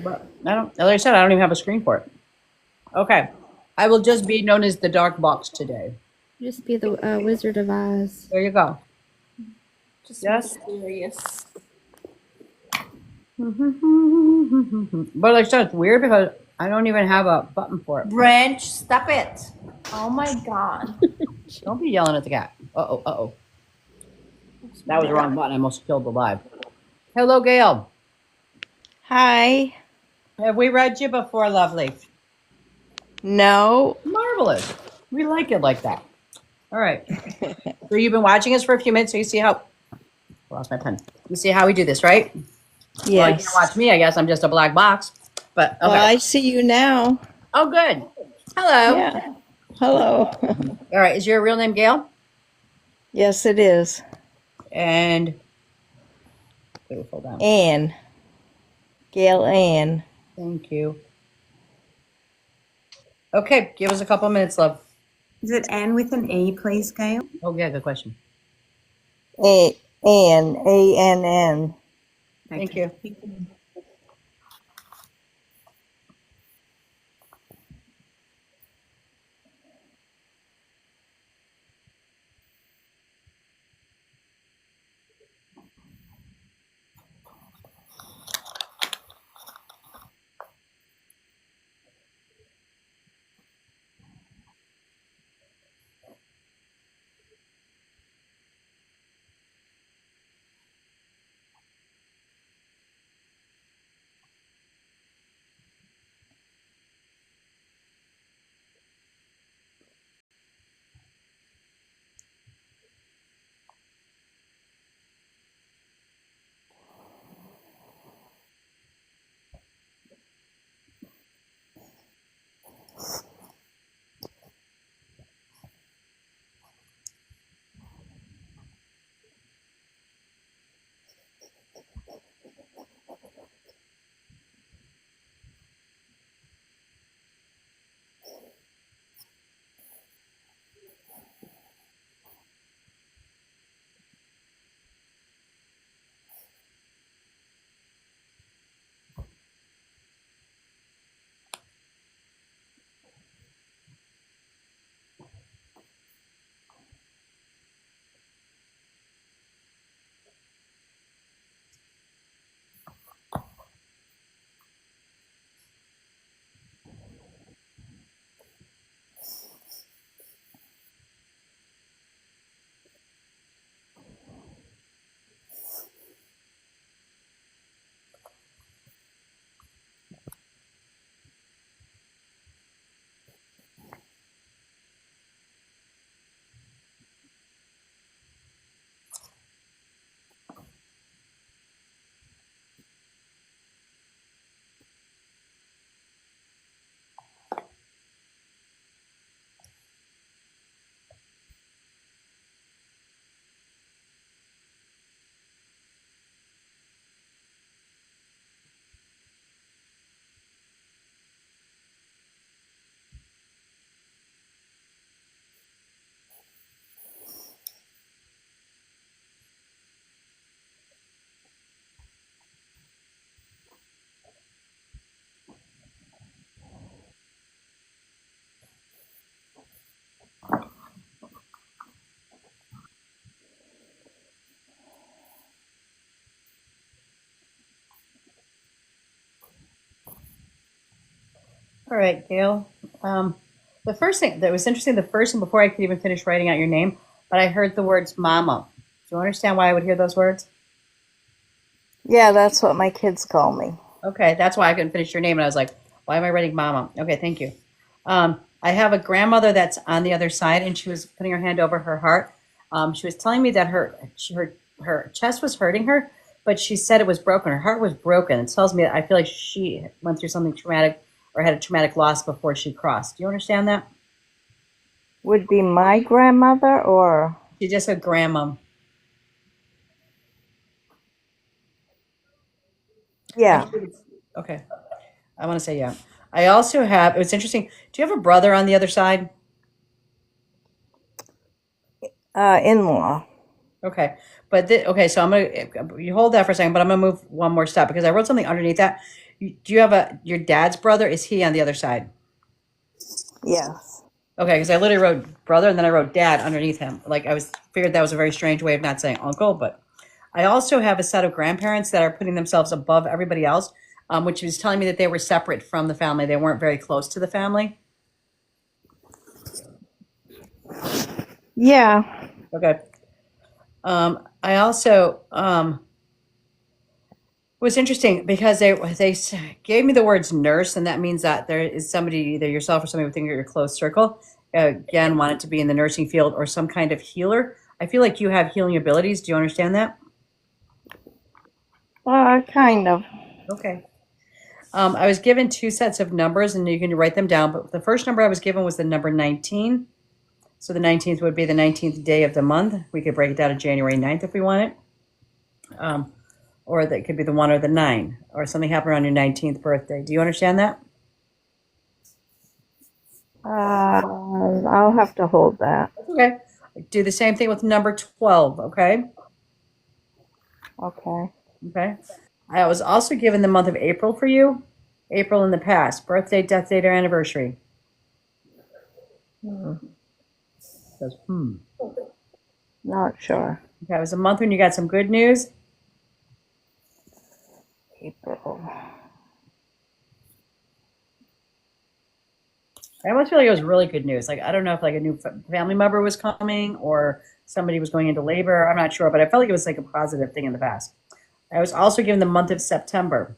[SPEAKER 1] But I don't. Like I said, I don't even have a screen for it. Okay. I will just be known as the dark box today.
[SPEAKER 6] Just be the Wizard of Oz.
[SPEAKER 1] There you go.
[SPEAKER 4] just
[SPEAKER 1] Yes.
[SPEAKER 4] mysterious?
[SPEAKER 1] But like I said, it's weird because I don't even have a button for it.
[SPEAKER 4] Branch, stop it! Oh my god.
[SPEAKER 1] Don't be yelling at the cat. Uh-oh. That was the wrong button. I almost killed the live. Hello, Gail.
[SPEAKER 10] Hi.
[SPEAKER 1] Have we read you before, lovely?
[SPEAKER 10] No.
[SPEAKER 1] Marvelous. We like it like that. All right. So you've been watching us for a few minutes, so you see how... I lost my pen. You see how we do this, right? Well, you
[SPEAKER 10] Yes.
[SPEAKER 1] can't watch me. I guess I'm just a black box. But, okay.
[SPEAKER 10] Well, I see you now.
[SPEAKER 1] Oh, good. Hello.
[SPEAKER 10] Yeah. Hello.
[SPEAKER 1] All right. Is your real name Gail?
[SPEAKER 10] Yes, it is.
[SPEAKER 1] And... Wait, hold on.
[SPEAKER 10] Anne. Gail Ann.
[SPEAKER 1] Thank you. Okay, give us a couple minutes, love.
[SPEAKER 7] Is it Anne with an E, please, Gail?
[SPEAKER 1] Oh, yeah, good question.
[SPEAKER 10] Ann. A-N-N.
[SPEAKER 1] Thank you. All right, Gail. The first thing that was interesting, the first, and before I could even finish writing out your name, but I heard the words mama. Do you understand why I would hear those words?
[SPEAKER 10] Yeah, that's what my kids call me.
[SPEAKER 1] Okay, that's why I couldn't finish your name. And I was like, why am I writing mama? Okay, thank you. I have a grandmother that's on the other side, and she was putting her hand over her heart. She was telling me that her chest was hurting her, but she said it was broken. Her heart was broken. It tells me that I feel like she went through something traumatic or had a traumatic loss before she crossed. Do you understand that?
[SPEAKER 10] Would be my grandmother or?
[SPEAKER 1] She just said grandma.
[SPEAKER 10] Yeah.
[SPEAKER 1] Okay. I want to say yeah. I also have, it was interesting. Do you have a brother on the other side?
[SPEAKER 10] In-law.
[SPEAKER 1] Okay. But, okay, so I'm going to, you hold that for a second, but I'm going to move one more step because I wrote something underneath that. Do you have your dad's brother? Is he on the other side?
[SPEAKER 10] Yes.
[SPEAKER 1] Okay, because I literally wrote brother and then I wrote dad underneath him. Like figured that was a very strange way of not saying uncle, but I also have a set of grandparents that are putting themselves above everybody else, which was telling me that they were separate from the family. They weren't very close to the family.
[SPEAKER 10] Yeah.
[SPEAKER 1] Okay. I also it was interesting because they gave me the words nurse, and that means that there is somebody, either yourself or somebody within your close circle, again, wanted to be in the nursing field or some kind of healer. I feel like you have healing abilities. Do you understand that?
[SPEAKER 10] Kind of.
[SPEAKER 1] Okay. I was given two sets of numbers, and you can write them down. But the first number I was given was the number 19. So the 19th would be the 19th day of the month. We could break it down to January 9th if we want it. Or that could be the 1 or the 9, or something happened on your 19th birthday. Do you understand that?
[SPEAKER 10] I'll have to hold that.
[SPEAKER 1] Okay. Do the same thing with number 12, okay?
[SPEAKER 10] Okay.
[SPEAKER 1] Okay. I was also given the month of April for you. April in the past. Birthday, death date, or anniversary. Says,
[SPEAKER 10] Not sure.
[SPEAKER 1] Okay, it was a month when you got some good news.
[SPEAKER 10] April.
[SPEAKER 1] I almost feel like it was really good news. Like, I don't know if like a new family member was coming or somebody was going into labor. I'm not sure, but I felt like it was like a positive thing in the past. I was also given the month of September.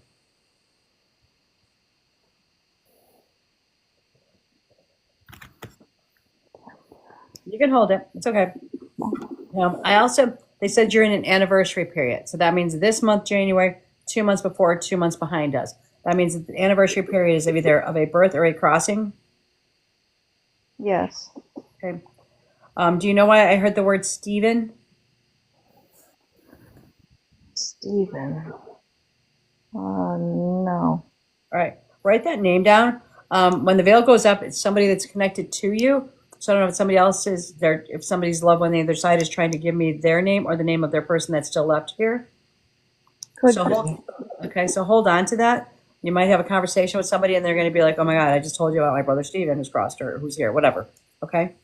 [SPEAKER 1] You can hold it. It's okay. They said you're in an anniversary period. So that means this month, January, 2 months before, 2 months behind us. That means that the anniversary period is either of a birth or a crossing.
[SPEAKER 10] Yes.
[SPEAKER 1] Okay. Do you know why I heard the word Stephen?
[SPEAKER 10] Stephen. No.
[SPEAKER 1] All right. Write that name down. When the veil goes up, it's somebody that's connected to you. So I don't know if somebody else is there, if somebody's loved one on the other side is trying to give me their name or the name of their person that's still left here.
[SPEAKER 10] Could
[SPEAKER 1] So
[SPEAKER 10] be.
[SPEAKER 1] so hold on to that. You might have a conversation with somebody and they're going to be like, oh my God, I just told you about my brother Steven who's crossed or who's here, whatever. Okay.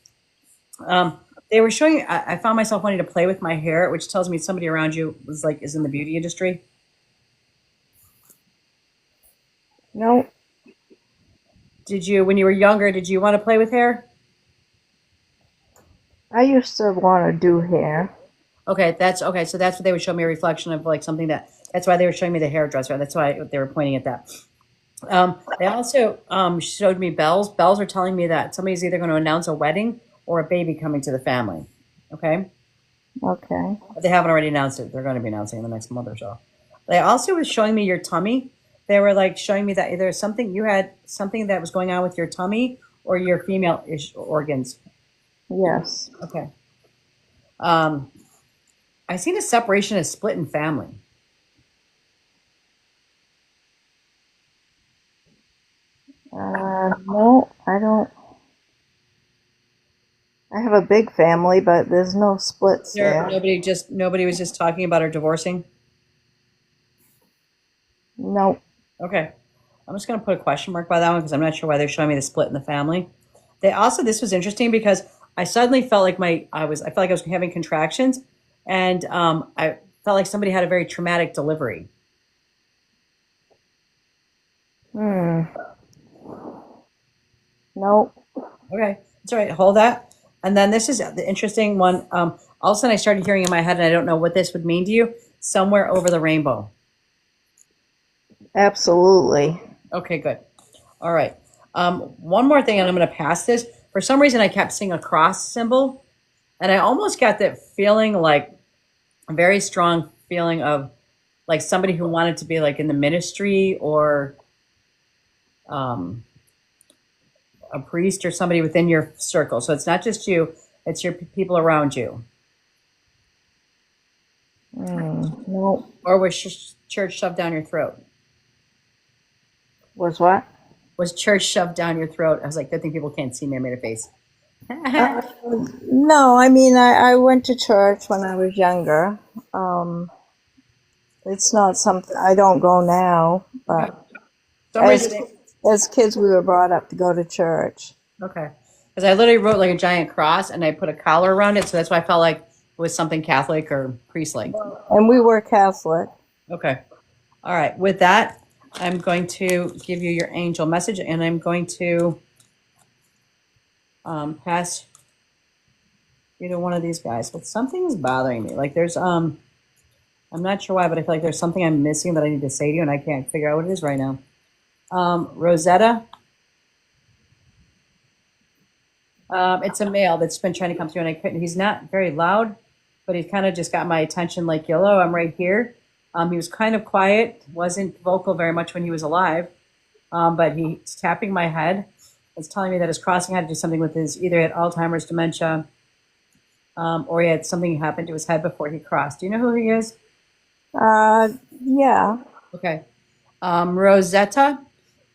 [SPEAKER 1] They were showing, I found myself wanting to play with my hair, which tells me somebody around you is in the beauty industry.
[SPEAKER 10] No.
[SPEAKER 1] When you were younger, did you want to play with hair?
[SPEAKER 10] I used to want to do hair.
[SPEAKER 1] Okay, okay. So that's what they would show me, a reflection of like something that's why they were showing me the hairdresser. That's why they were pointing at that. They also showed me bells. Bells are telling me that somebody's either going to announce a wedding or a baby coming to the family. Okay.
[SPEAKER 10] Okay.
[SPEAKER 1] But they haven't already announced it. They're going to be announcing in the next month or so. They also was showing me your tummy. They were like showing me that either you had something that was going on with your tummy or your female-ish organs.
[SPEAKER 10] Yes.
[SPEAKER 1] Okay. I seen a separation, a split in family.
[SPEAKER 10] No, I don't. I have a big family, but there's no splits there.
[SPEAKER 1] Nobody was just talking about her divorcing.
[SPEAKER 10] No.
[SPEAKER 1] Okay. I'm just going to put a question mark by that one because I'm not sure why they're showing me the split in the family. This was interesting because I suddenly felt like I felt like I was having contractions, and I felt like somebody had a very traumatic delivery.
[SPEAKER 10] Nope.
[SPEAKER 1] Okay, that's all right. Hold that. And then this is the interesting one. All of a sudden I started hearing in my head, and I don't know what this would mean to you. Somewhere over the rainbow.
[SPEAKER 10] Absolutely.
[SPEAKER 1] Okay, good. All right. One more thing, and I'm going to pass this. For some reason, I kept seeing a cross symbol, and I almost got that feeling, like a very strong feeling of like somebody who wanted to be like in the ministry, or um, a priest or somebody within your circle. So it's not just you; it's your people around you.
[SPEAKER 10] Nope.
[SPEAKER 1] Or was church shoved down your throat?
[SPEAKER 10] Was what?
[SPEAKER 1] Was church shoved down your throat? I was like, good thing people can't see me. I made a face.
[SPEAKER 4] No, I mean, I went to church when I was younger. It's not something, I don't go now, but
[SPEAKER 1] Some reason,
[SPEAKER 4] as kids we were brought up to go to church.
[SPEAKER 1] okay. Because I literally wrote like a giant cross and I put a collar around it. So that's why I felt like it was something Catholic or priest like.
[SPEAKER 4] And we were Catholic.
[SPEAKER 1] Okay. All right. With that, I'm going to give you your angel message, and I'm going to pass you to one of these guys. But something is bothering me. Like there's I'm not sure why, but I feel like there's something I'm missing that I need to say to you, and I can't figure out what it is right now. Rosetta. It's a male that's been trying to come through, and I couldn't. He's not very loud, but he kind of just got my attention. Like, hello, I'm right here. He was kind of quiet, wasn't vocal very much when he was alive, but he's tapping my head. It's telling me that his crossing had to do something with his, either he had Alzheimer's, dementia, or he had something happen to his head before he crossed. Do you know who he is?
[SPEAKER 4] Yeah.
[SPEAKER 1] Okay. Rosetta,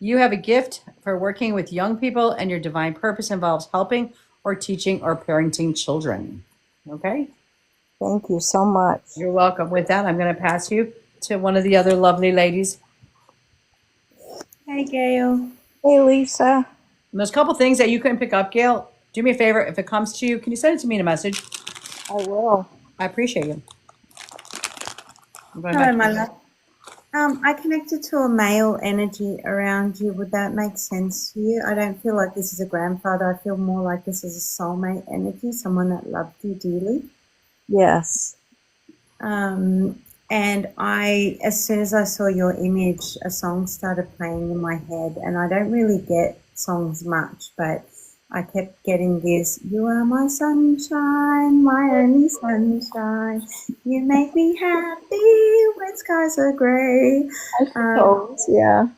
[SPEAKER 1] you have a gift for working with young people, and your divine purpose involves helping or teaching or parenting children. Okay?
[SPEAKER 4] Thank you so much.
[SPEAKER 1] You're welcome. With that, I'm going to pass you to one of the other lovely ladies.
[SPEAKER 5] Hey, Gail.
[SPEAKER 4] Hey, Lisa.
[SPEAKER 1] And there's a couple things that you couldn't pick up, Gail. Do me a favor. If it comes to you, can you send it to me in a message?
[SPEAKER 4] I will.
[SPEAKER 1] I appreciate you.
[SPEAKER 5] Hello, my love. I connected to a male energy around you. Would that make sense to you? I don't feel like this is a grandfather. I feel more like this is a soulmate energy, someone that loved you dearly.
[SPEAKER 4] Yes.
[SPEAKER 5] And as soon as I saw your image, a song started playing in my head, and I don't really get songs much, but I kept getting this, you are my sunshine, my only sunshine, you make me happy when skies are grey.
[SPEAKER 4] Yeah.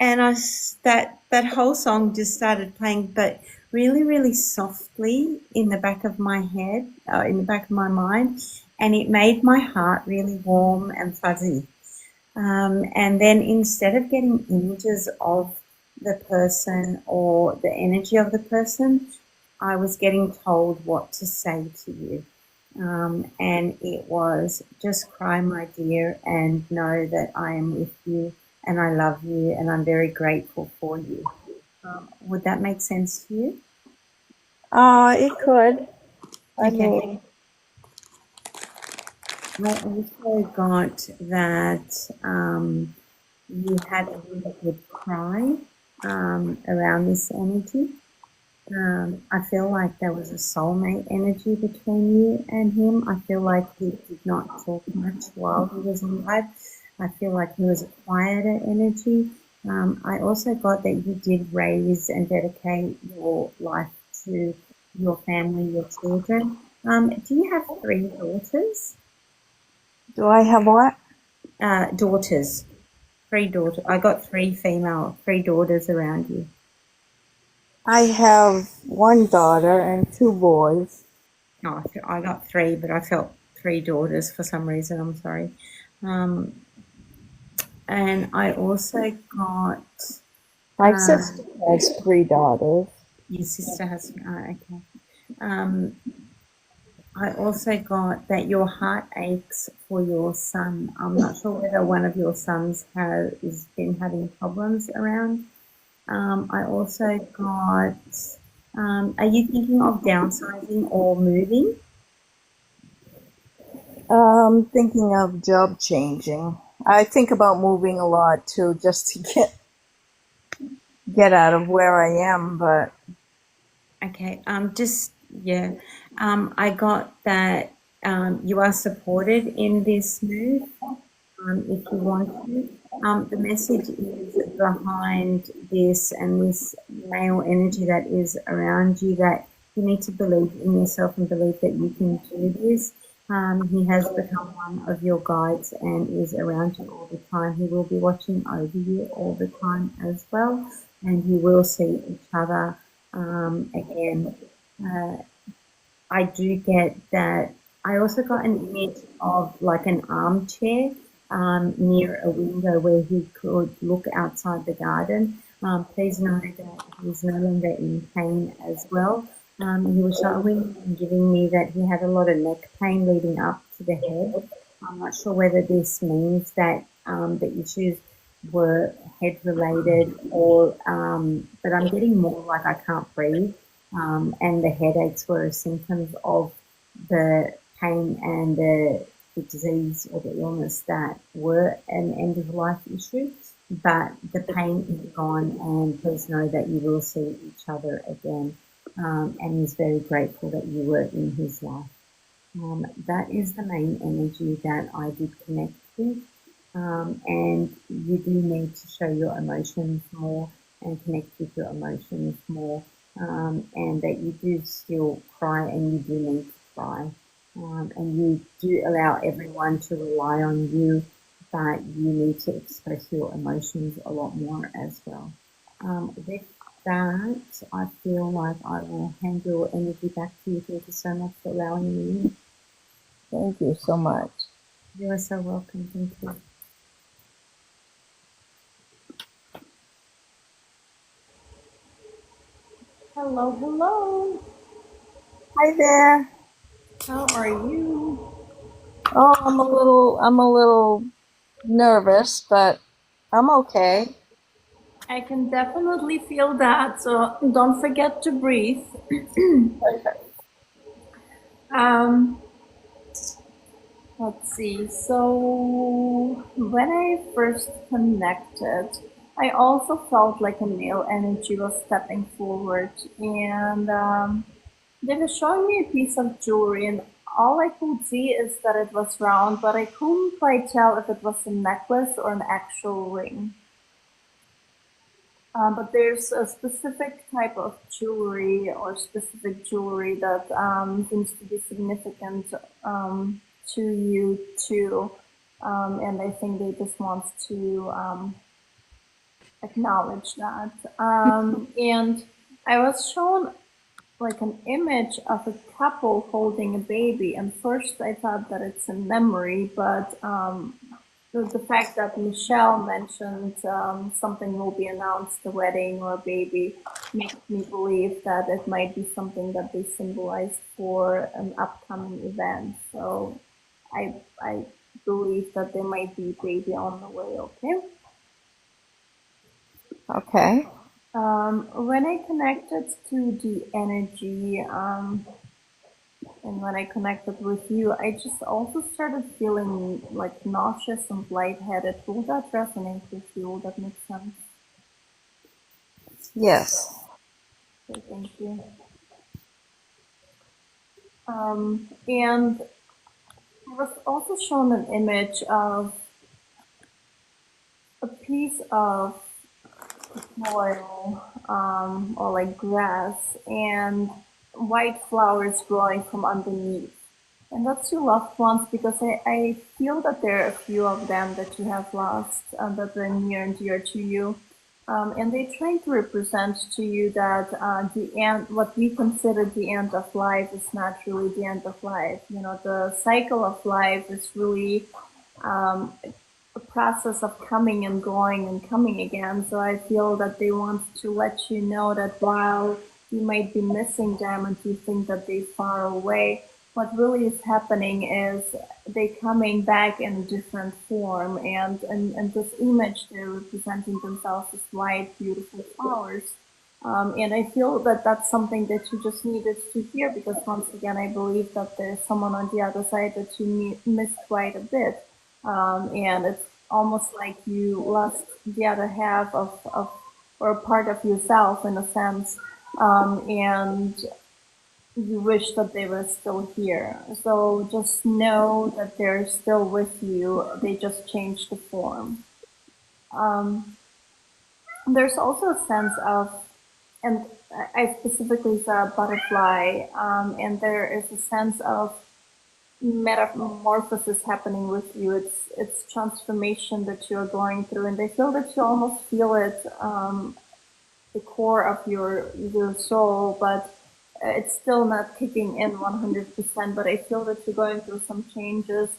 [SPEAKER 5] And that whole song just started playing, but really, really softly in the back of my head, in the back of my mind, and it made my heart really warm and fuzzy. And then instead of getting images of the person or the energy of the person, I was getting told what to say to you. And it was, just cry, my dear, and know that I am with you and I love you and I'm very grateful for you. Would that make sense to you?
[SPEAKER 4] It could. I
[SPEAKER 5] Okay.
[SPEAKER 4] mean,
[SPEAKER 5] I also got that you had a really good cry around this energy. I feel like there was a soulmate energy between you and him. I feel like he did not talk much while he was alive. I feel like he was a quieter energy. I also got that you did raise and dedicate your life to your family, your children. Do you have 3 daughters?
[SPEAKER 4] do I have what?
[SPEAKER 5] Daughters. 3 daughters. I got 3 daughters around you.
[SPEAKER 4] I have 1 daughter and 2 boys.
[SPEAKER 5] Oh, I got 3, but I felt 3 daughters for some reason. I'm sorry. And I also got...
[SPEAKER 4] My sister has 3 daughters.
[SPEAKER 5] Your sister has... okay. I also got that your heart aches for your son. I'm not sure whether one of your sons has been having problems around. I also got, are you thinking of downsizing or moving?
[SPEAKER 4] Thinking of job changing. I think about moving a lot too, just to get
[SPEAKER 10] get out of where I am, but
[SPEAKER 5] Okay, I got that you are supported in this move if you want to. The message is behind this and this male energy that is around you that you need to believe in yourself and believe that you can do this. He has become one of your guides and is around you all the time. He will be watching over you all the time as well, and you will see each other again. I do get that. I also got an image of like an armchair near a window where he could look outside the garden. Please know that he's no longer in pain as well. He was showing and giving me that he had a lot of neck pain leading up to the head. I'm not sure whether this means that the issues were head related or, but I'm getting more like I can't breathe. And the headaches were symptoms of the pain and the disease or the illness that were an end of life issue. But the pain is gone, and please know that you will see each other again. And he's very grateful that you were in his life. That is the main energy that I did connect with. And you do need to show your emotions more and connect with your emotions more. And that you do still cry and you do need to cry. And you do allow everyone to rely on you, but you need to express your emotions a lot more as well. With that, I feel like I will hand your energy back to you. Thank you so much for allowing me in.
[SPEAKER 10] thank you so much.
[SPEAKER 5] You are so welcome. Thank you.
[SPEAKER 11] Hello, hello.
[SPEAKER 10] Hi there.
[SPEAKER 11] How are you?
[SPEAKER 10] Oh, I'm a little nervous, but I'm okay.
[SPEAKER 11] I can definitely feel that, so don't forget to breathe. um, let's see. So when I first connected, I also felt like a male energy was stepping forward, and they were showing me a piece of jewelry, and all I could see is that it was round, but I couldn't quite tell if it was a necklace or an actual ring. But there's a specific type of jewelry or specific jewelry that seems to be significant to you too. And I think they just want to acknowledge that. And I was shown like an image of a couple holding a baby, and first I thought that it's a memory, but the fact that Michelle mentioned something will be announced, a wedding or a baby, makes me believe that it might be something that they symbolized for an upcoming event. So I believe that there might be a baby on the way, okay?
[SPEAKER 10] Okay.
[SPEAKER 11] When I connected to the energy, and when I connected with you, I just also started feeling like nauseous and lightheaded. Will that resonate with you? Will that make sense?
[SPEAKER 10] Yes.
[SPEAKER 11] Okay, thank you. And I was also shown an image of a piece of soil or like grass and white flowers growing from underneath. And that's your loved ones, because I feel that there are a few of them that you have lost that were near and dear to you. And they try to represent to you that the end, what we consider the end of life, is not really the end of life. You know, the cycle of life is really a process of coming and going and coming again. So I feel that they want to let you know that while you might be missing them and you think that they're far away, what really is happening is they coming back in a different form. And this image, they're representing themselves as white, beautiful flowers. And I feel that that's something that you just needed to hear, because once again, I believe that there's someone on the other side that you missed quite a bit. And it's almost like you lost the other half of or a part of yourself in a sense, and you wish that they were still here. So just know that they're still with you. They just changed the form. There's also a sense of, and I specifically saw a butterfly, and there is a sense of metamorphosis happening with you. It's transformation that you're going through, and I feel that you almost feel it, the core of your soul, but it's still not kicking in 100%. But I feel that you're going through some changes,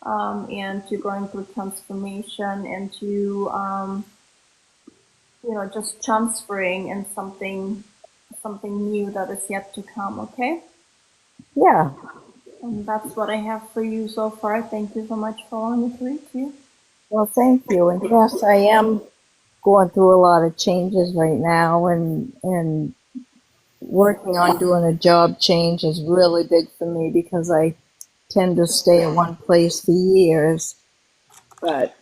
[SPEAKER 11] and you're going through transformation, and just transferring in something new that is yet to come. Okay.
[SPEAKER 3] Yeah.
[SPEAKER 11] And that's what I have for you so far. Thank you so much for allowing me to read to you.
[SPEAKER 3] Well, thank you. And yes, I am going through a lot of changes right now, and working on doing a job change is really big for me because I tend to stay in one place for years. But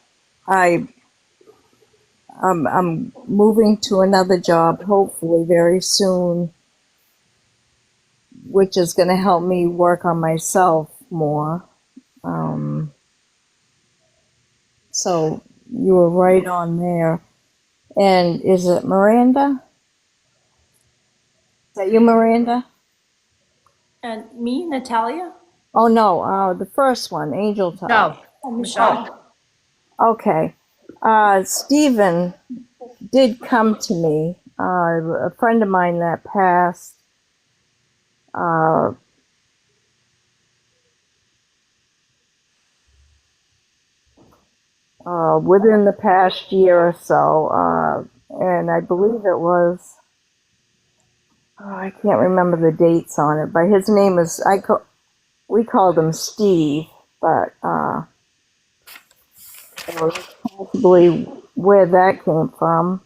[SPEAKER 3] I'm moving to another job hopefully very soon, which is going to help me work on myself more. So you were right on there. And is it Miranda? Is that you, Miranda?
[SPEAKER 11] And me, Natalia?
[SPEAKER 3] Oh no, the first one, Angel Talk.
[SPEAKER 1] No,
[SPEAKER 11] Oh,
[SPEAKER 1] Michelle.
[SPEAKER 3] Okay. Stephen did come to me. A friend of mine that passed. Within the past year or so, and I believe it was, I can't remember the dates on it, but his name is, we called him Steve, but it was possibly where that came from.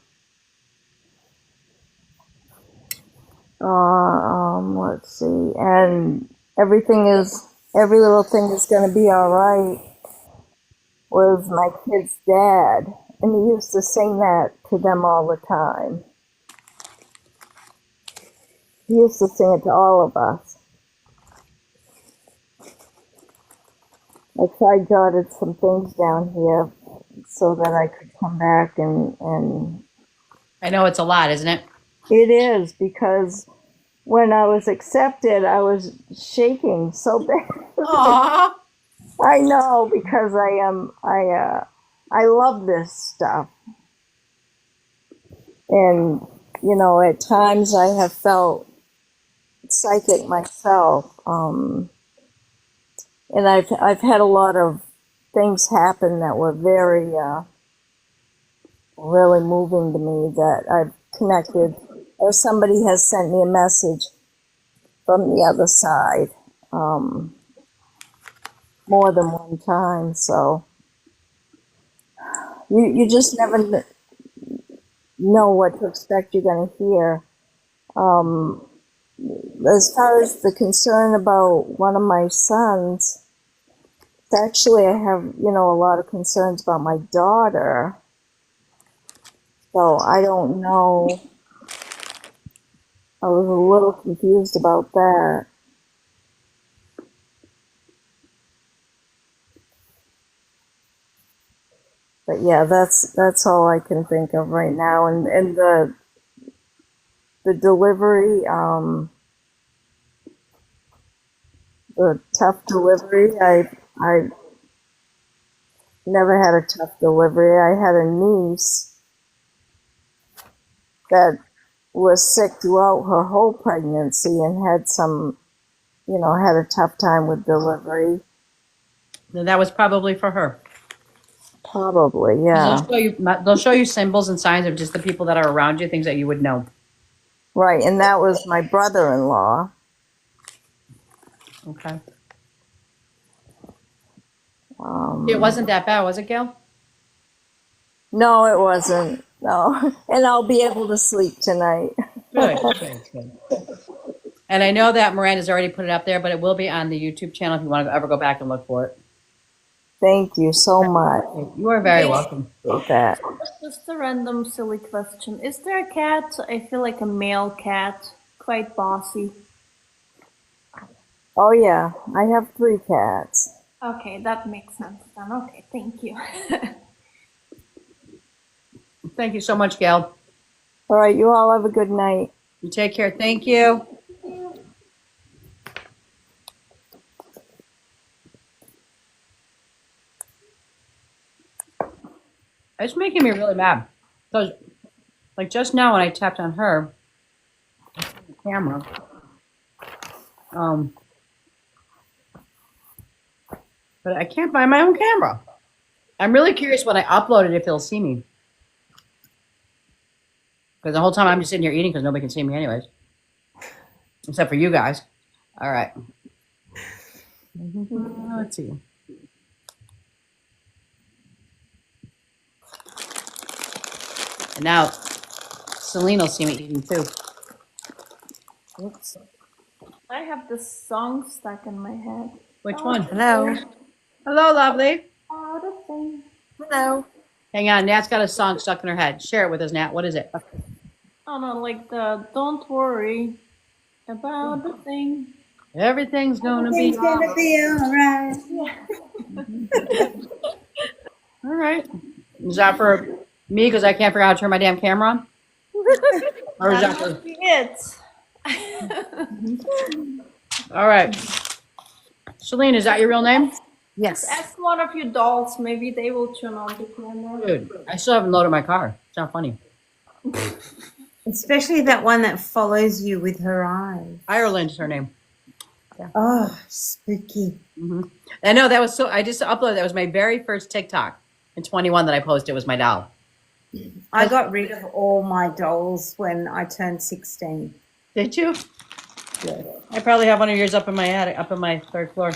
[SPEAKER 3] Let's see, and every little thing is going to be all right. Was my kid's dad, and he used to sing that to them all the time. He used to sing it to all of us. I jotted some things down here so that I could come back and
[SPEAKER 1] I know it's a lot, isn't it?
[SPEAKER 3] it is, because when I was accepted, I was shaking so bad.
[SPEAKER 1] Aww.
[SPEAKER 3] I know, because I love this stuff. And, at times I have felt psychic myself. And I've had a lot of things happen that were very, really moving to me, that I've connected, or somebody has sent me a message from the other side, more than one time. So you just never know what to expect you're going to hear. As far as the concern about one of my sons, actually I have, a lot of concerns about my daughter. So I don't know. I was a little confused about that. But yeah, that's all I can think of right now. And the delivery, the tough delivery, I never had a tough delivery. I had a niece that was sick throughout her whole pregnancy and had some, had a tough time with delivery.
[SPEAKER 1] Then that was probably for her.
[SPEAKER 3] Probably,
[SPEAKER 1] 'Cause
[SPEAKER 3] yeah.
[SPEAKER 1] They'll show you symbols and signs of just the people that are around you, things that you would know.
[SPEAKER 3] Right, and that was my brother-in-law.
[SPEAKER 1] Okay. It wasn't that bad, was it, Gail?
[SPEAKER 3] No, it wasn't. No, and I'll be able to sleep tonight.
[SPEAKER 1] Good, good, good. And I know that Miranda's already put it up there, but it will be on the YouTube channel if you want to ever go back and look for it.
[SPEAKER 3] Thank you so much.
[SPEAKER 1] You are very welcome.
[SPEAKER 3] Appreciate that.
[SPEAKER 11] Just a random silly question. Is there a cat? I feel like a male cat, quite bossy.
[SPEAKER 3] Oh yeah, I have 3 cats.
[SPEAKER 11] Okay, that makes sense then. Okay, thank you.
[SPEAKER 1] Thank you so much, Gail.
[SPEAKER 3] All right, you all have a good night.
[SPEAKER 1] You take care. Thank you. It's making me really mad because, like, just now when I tapped on her camera, but I can't find my own camera. I'm really curious when I upload it if it'll see me. Because the whole time I'm just sitting here eating because nobody can see me anyways. Except for you guys. All right. Let's see. And now Celine will see me eating too. Oops.
[SPEAKER 11] I have this song stuck in my head.
[SPEAKER 1] Which one?
[SPEAKER 10] Hello.
[SPEAKER 1] Hello, lovely.
[SPEAKER 11] Oh, the thing.
[SPEAKER 10] Hello.
[SPEAKER 1] Hang on. Nat's got a song stuck in her head. Share it with us, Nat. What is it?
[SPEAKER 11] Oh no, like the don't worry about the thing.
[SPEAKER 1] Everything's gonna be
[SPEAKER 7] Everything's gonna be alright.
[SPEAKER 1] all right. Is that for me because I can't figure out how to turn my damn camera on? Or is that
[SPEAKER 11] That
[SPEAKER 1] for...
[SPEAKER 11] must be it.
[SPEAKER 1] All right. Celine, is that your real name?
[SPEAKER 10] Yes.
[SPEAKER 11] Ask one of your dolls, maybe they will turn on the camera.
[SPEAKER 1] Dude, I still haven't loaded my car. It's not funny.
[SPEAKER 7] Especially that one that follows you with her eyes.
[SPEAKER 1] Ireland is her name.
[SPEAKER 7] Oh, spooky.
[SPEAKER 1] I know that was so. I just uploaded. That was my very first TikTok in 21 that I posted. Was my doll.
[SPEAKER 7] I got rid of all my dolls when I turned 16.
[SPEAKER 1] Did you?
[SPEAKER 7] Yeah.
[SPEAKER 1] I probably have one of yours up in my attic, up in my 3rd floor.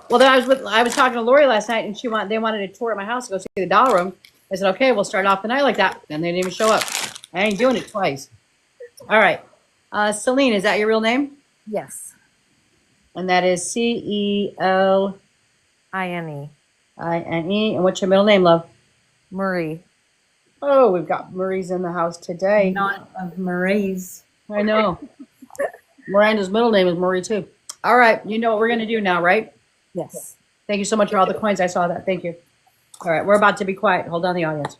[SPEAKER 1] Well, then I was talking to Lori last night, and they wanted a tour at my house to go see the doll room. I said, okay, we'll start off the night like that, and they didn't even show up. I ain't doing it twice. All right, Celine, is that your real name?
[SPEAKER 10] Yes.
[SPEAKER 1] And that is CELINE.
[SPEAKER 10] INE.
[SPEAKER 1] And what's your middle name, love?
[SPEAKER 10] Marie.
[SPEAKER 1] Oh, we've got Marie's in the house today.
[SPEAKER 7] Night of Marie's.
[SPEAKER 1] I know. Miranda's middle name is Marie too. All right, you know what we're gonna do now, right?
[SPEAKER 10] Yes.
[SPEAKER 1] Thank you so much for all the coins. I saw that. Thank you. All right, we're about to be quiet. Hold on, the audience.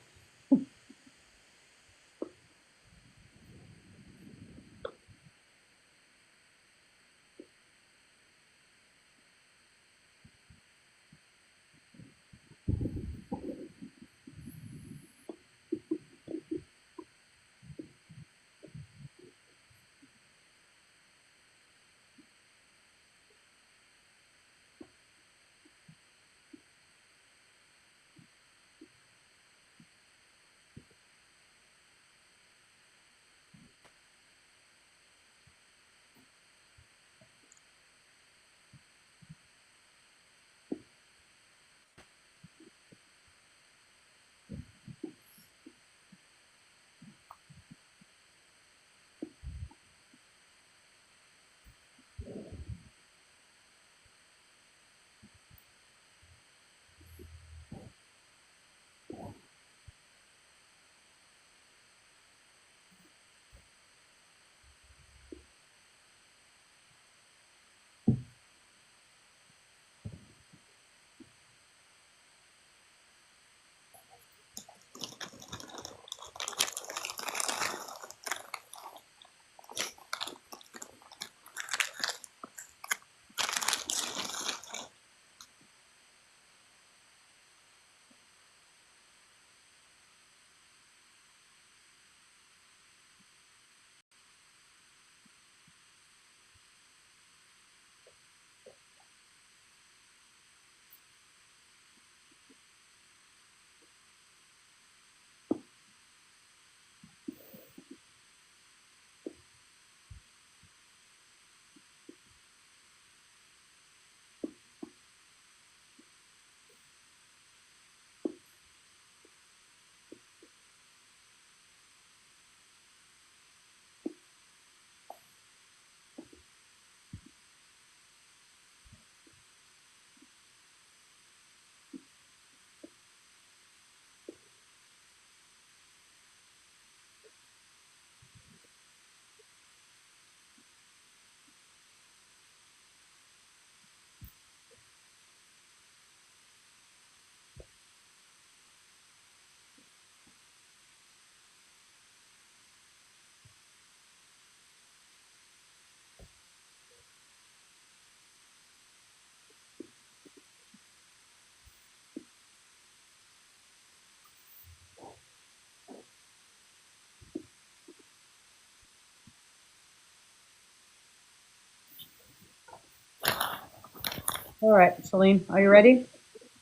[SPEAKER 1] All right, Celine, are you ready?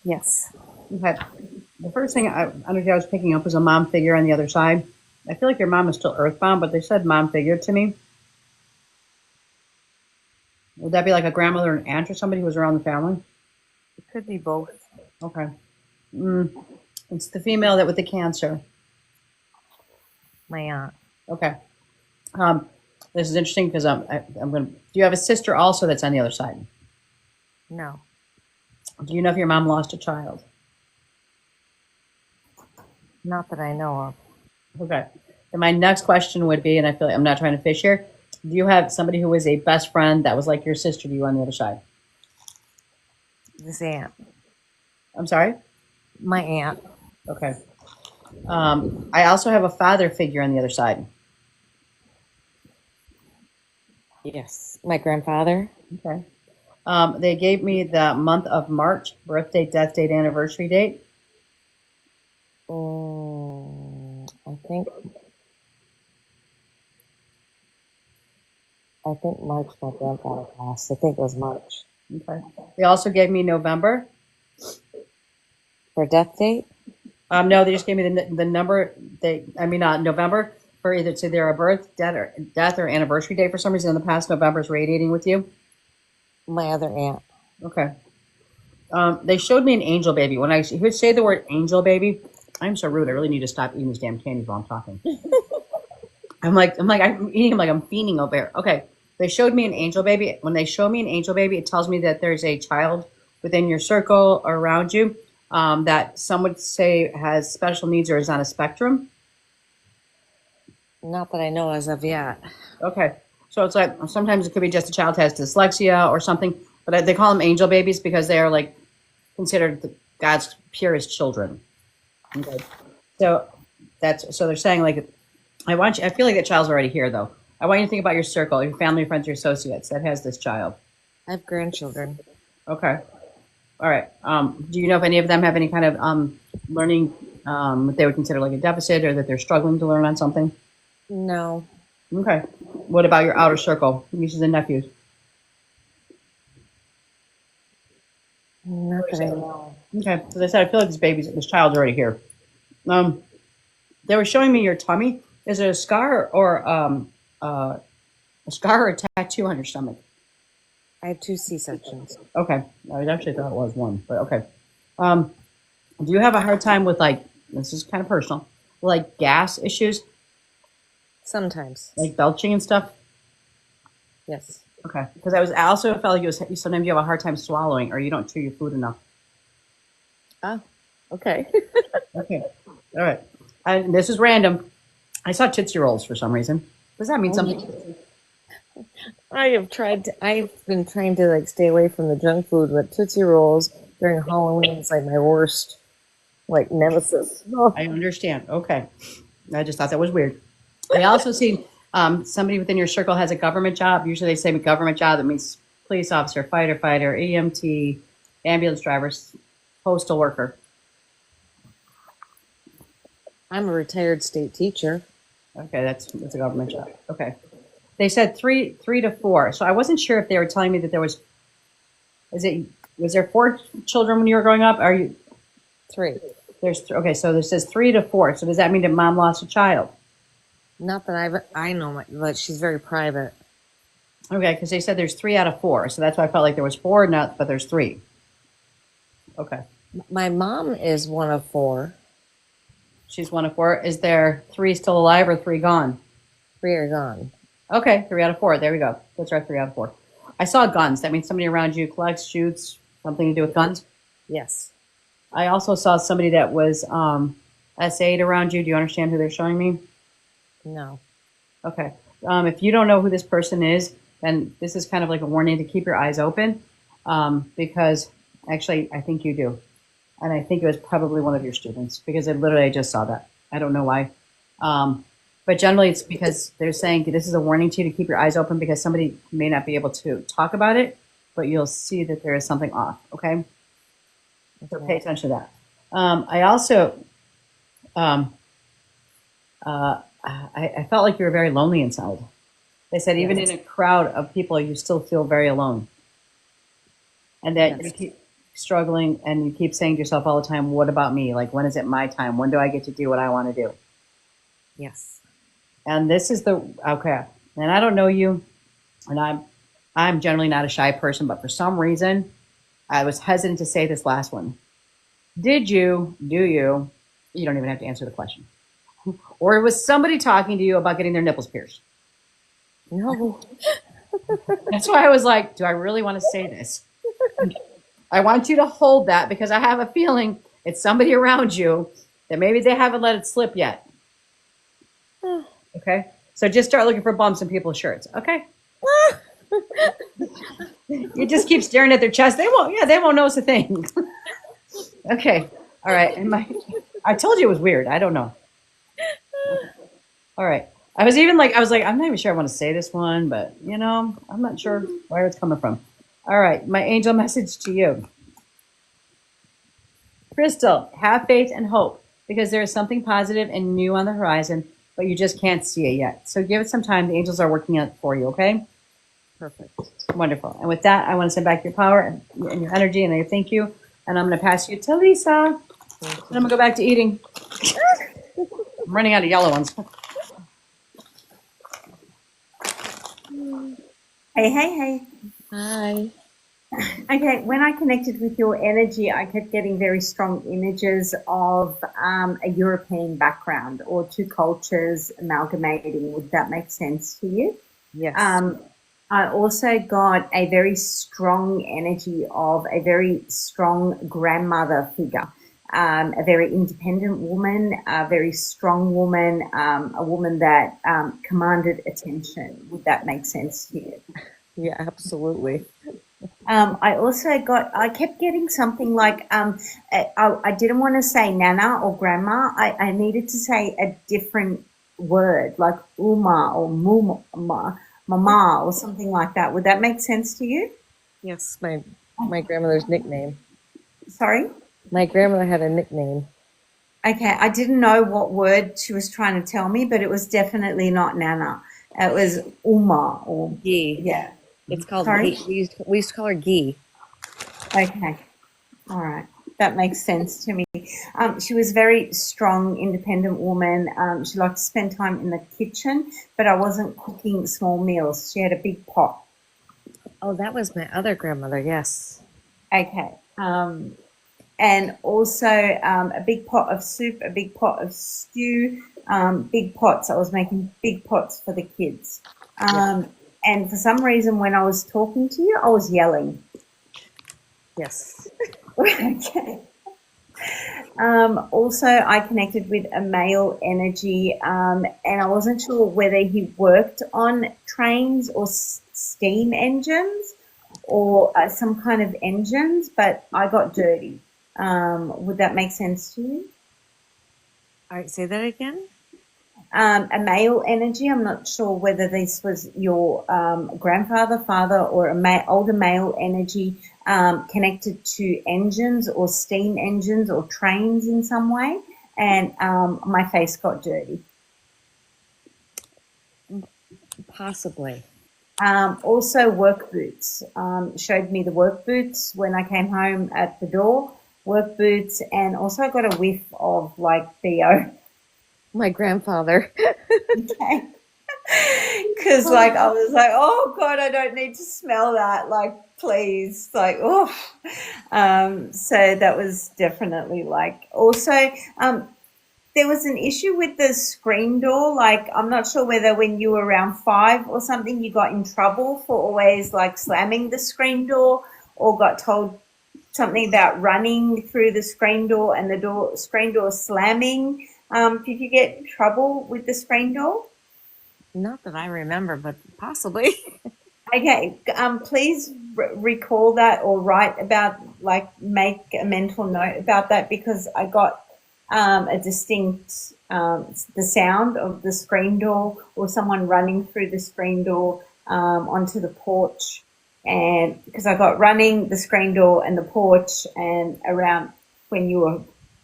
[SPEAKER 10] Yes.
[SPEAKER 1] Okay. The first thing I was picking up was a mom figure on the other side. I feel like your mom is still earthbound, but they said mom figure to me. Would that be like a grandmother or an aunt or somebody who was around the family?
[SPEAKER 10] It could be both.
[SPEAKER 1] Okay. It's the female that with the cancer.
[SPEAKER 10] My aunt.
[SPEAKER 1] Okay. Um, this is interesting because I'm going to. Do you have a sister also that's on the other side?
[SPEAKER 10] No.
[SPEAKER 1] Do you know if your mom lost a child?
[SPEAKER 10] Not that I know of.
[SPEAKER 1] Okay. And my next question would be, and I feel like I'm not trying to fish here. Do you have somebody who was a best friend that was like your sister to you on the other side?
[SPEAKER 10] This aunt.
[SPEAKER 1] I'm sorry?
[SPEAKER 10] My aunt.
[SPEAKER 1] Okay. I also have a father figure on the other side.
[SPEAKER 10] Yes. My grandfather.
[SPEAKER 1] Okay. They gave me the month of March, birthday, death date, anniversary date.
[SPEAKER 10] I think March my grandfather passed. I think it was March.
[SPEAKER 1] Okay. They also gave me November.
[SPEAKER 10] For death date?
[SPEAKER 1] No, they just gave me the number. November for either a birth, death or anniversary date. For some reason, in the past, November is radiating with you.
[SPEAKER 10] My other aunt.
[SPEAKER 1] Okay. They showed me an angel baby. When I would say the word angel baby, I'm so rude. I really need to stop eating these damn candies while I'm talking. I'm eating them like I'm fiending over here. Okay. They showed me an angel baby. When they show me an angel baby, it tells me that there's a child within your circle or around you that some would say has special needs or is on a spectrum.
[SPEAKER 10] Not that I know as of yet.
[SPEAKER 1] Okay. So it's like sometimes it could be just a child has dyslexia or something, but they call them angel babies because they are like considered God's purest children. Okay. So they're saying like I feel like that child's already here though. I want you to think about your circle, your family, friends, your associates that has this child.
[SPEAKER 10] I have grandchildren.
[SPEAKER 1] Okay. All right. Do you know if any of them have any kind of learning what they would consider like a deficit or that they're struggling to learn on something?
[SPEAKER 10] No.
[SPEAKER 1] Okay. What about your outer circle, nieces and nephews?
[SPEAKER 10] Not that I know.
[SPEAKER 1] Okay. As I said, I feel like this child's already here. They were showing me your tummy. Is it a scar or a tattoo on your stomach?
[SPEAKER 10] I had 2 C-sections.
[SPEAKER 1] Okay. I actually thought it was one, but okay. Do you have a hard time with this is kind of personal, like gas issues?
[SPEAKER 10] Sometimes.
[SPEAKER 1] Like belching and stuff?
[SPEAKER 10] Yes.
[SPEAKER 1] Okay. Because I also felt like sometimes you have a hard time swallowing or you don't chew your food enough.
[SPEAKER 10] Oh, okay.
[SPEAKER 1] Okay. All right. This is random. I saw Tootsie Rolls for some reason. Does that mean something?
[SPEAKER 10] I've been trying to stay away from the junk food, but Tootsie Rolls during Halloween is like my worst nemesis.
[SPEAKER 1] I understand. Okay. I just thought that was weird. I also see somebody within your circle has a government job. Usually they say a government job. That means police officer, fighter, EMT, ambulance driver, postal worker.
[SPEAKER 10] I'm a retired state teacher.
[SPEAKER 1] Okay, that's a government job. Okay. They said 3 to 4. So I wasn't sure if they were telling me that was there 4 children when you were growing up? Are you
[SPEAKER 10] 3?
[SPEAKER 1] Okay, so this says 3 to 4. So does that mean that mom lost a child?
[SPEAKER 10] Not that I know, but she's very private.
[SPEAKER 1] Okay, because they said there's 3 out of 4. So that's why I felt like there was 4, but there's 3. Okay.
[SPEAKER 10] My mom is one of 4.
[SPEAKER 1] She's one of 4. Is there 3 still alive or 3 gone?
[SPEAKER 10] 3 are gone.
[SPEAKER 1] Okay, 3 out of 4. There we go. That's right, 3 out of 4. I saw guns. That means somebody around you collects, shoots, something to do with guns?
[SPEAKER 10] Yes.
[SPEAKER 1] I also saw somebody that was SA'd around you. Do you understand who they're showing me?
[SPEAKER 10] No.
[SPEAKER 1] Okay. If you don't know who this person is, then this is kind of like a warning to keep your eyes open because actually I think you do. And I think it was probably one of your students because I just saw that. I don't know why. But generally it's because they're saying this is a warning to you to keep your eyes open because somebody may not be able to talk about it, but you'll see that there is something off. Okay. So pay attention to that. I also, I felt like you were very lonely inside. They said even in a crowd of people, you still feel very alone. and that you
[SPEAKER 10] Yes.
[SPEAKER 1] keep struggling and you keep saying to yourself all the time, what about me? Like, when is it my time? When do I get to do what I want to do?
[SPEAKER 10] Yes.
[SPEAKER 1] And this is the, okay. And I don't know you, and I'm generally not a shy person, but for some reason, I was hesitant to say this last one. Did you, do you don't even have to answer the question. Or was somebody talking to you about getting their nipples pierced?
[SPEAKER 10] No.
[SPEAKER 1] That's why I was like, do I really want to say this? I want you to hold that because I have a feeling it's somebody around you that maybe they haven't let it slip yet. Okay? So just start looking for bumps in people's shirts. Okay? You just keep staring at their chest. They won't notice a thing. Okay. All right. And I told you it was weird. I don't know. All right. I was like, I'm not even sure I want to say this one, but I'm not sure where it's coming from. All right. My angel message to you. Crystal, have faith and hope because there is something positive and new on the horizon, but you just can't see it yet. So give it some time. The angels are working on it for you, okay?
[SPEAKER 10] Perfect.
[SPEAKER 1] Wonderful. And with that, I want to send back your power and your energy, and I thank you. And I'm going to pass you to Lisa. And I'm going to go back to eating. I'm running out of yellow ones.
[SPEAKER 7] Hey.
[SPEAKER 10] Hi.
[SPEAKER 7] Okay, when I connected with your energy, I kept getting very strong images of a European background or two cultures amalgamating. Would that make sense to you?
[SPEAKER 10] Yes.
[SPEAKER 7] I also got a very strong energy of a very strong grandmother figure, a very independent woman, a very strong woman, a woman that commanded attention. Would that make sense to you?
[SPEAKER 10] Yeah, absolutely.
[SPEAKER 7] I kept getting something like, I didn't want to say Nana or Grandma. I needed to say a different word like Uma or Mama or something like that. Would that make sense to you?
[SPEAKER 10] Yes, my grandmother's nickname.
[SPEAKER 7] Sorry?
[SPEAKER 10] My grandmother had a nickname.
[SPEAKER 7] Okay, I didn't know what word she was trying to tell me, but it was definitely not Nana. It was Uma or
[SPEAKER 10] Gee.
[SPEAKER 7] yeah.
[SPEAKER 10] It's called
[SPEAKER 7] Sorry?
[SPEAKER 10] Gee. We used to call her Gee.
[SPEAKER 7] Okay. All right. That makes sense to me. She was a very strong, independent woman. She liked to spend time in the kitchen, but I wasn't cooking small meals. She had a big pot.
[SPEAKER 10] Oh, that was my other grandmother. Yes.
[SPEAKER 7] Okay. And also a big pot of soup, a big pot of stew, big pots. I was making big pots for the kids. And for some reason, when I was talking to you, I was yelling.
[SPEAKER 10] Yes.
[SPEAKER 7] Okay. Also, I connected with a male energy, and I wasn't sure whether he worked on trains or steam engines or some kind of engines, but I got dirty. Would that make sense to you?
[SPEAKER 10] All right, say that again.
[SPEAKER 7] A male energy. I'm not sure whether this was your grandfather, father, or older male energy connected to engines or steam engines or trains in some way. And my face got dirty.
[SPEAKER 10] Possibly.
[SPEAKER 7] Also, work boots. Showed me the work boots when I came home at the door. Work boots, and also I got a whiff of like BO.
[SPEAKER 10] My grandfather.
[SPEAKER 7] Okay. Because like I was like, oh God, I don't need to smell that. Like, please, like, oh. So that was definitely like. Also, there was an issue with the screen door. Like, I'm not sure whether when you were around 5 or something, you got in trouble for always like slamming the screen door, or got told something about running through the screen door and the screen door slamming. Did you get in trouble with the screen door?
[SPEAKER 10] Not that I remember, but possibly.
[SPEAKER 7] Okay, please recall that or write about, like, make a mental note about that, because I got a distinct, the sound of the screen door or someone running through the screen door onto the porch. And because I got running, the screen door and the porch, and around when you were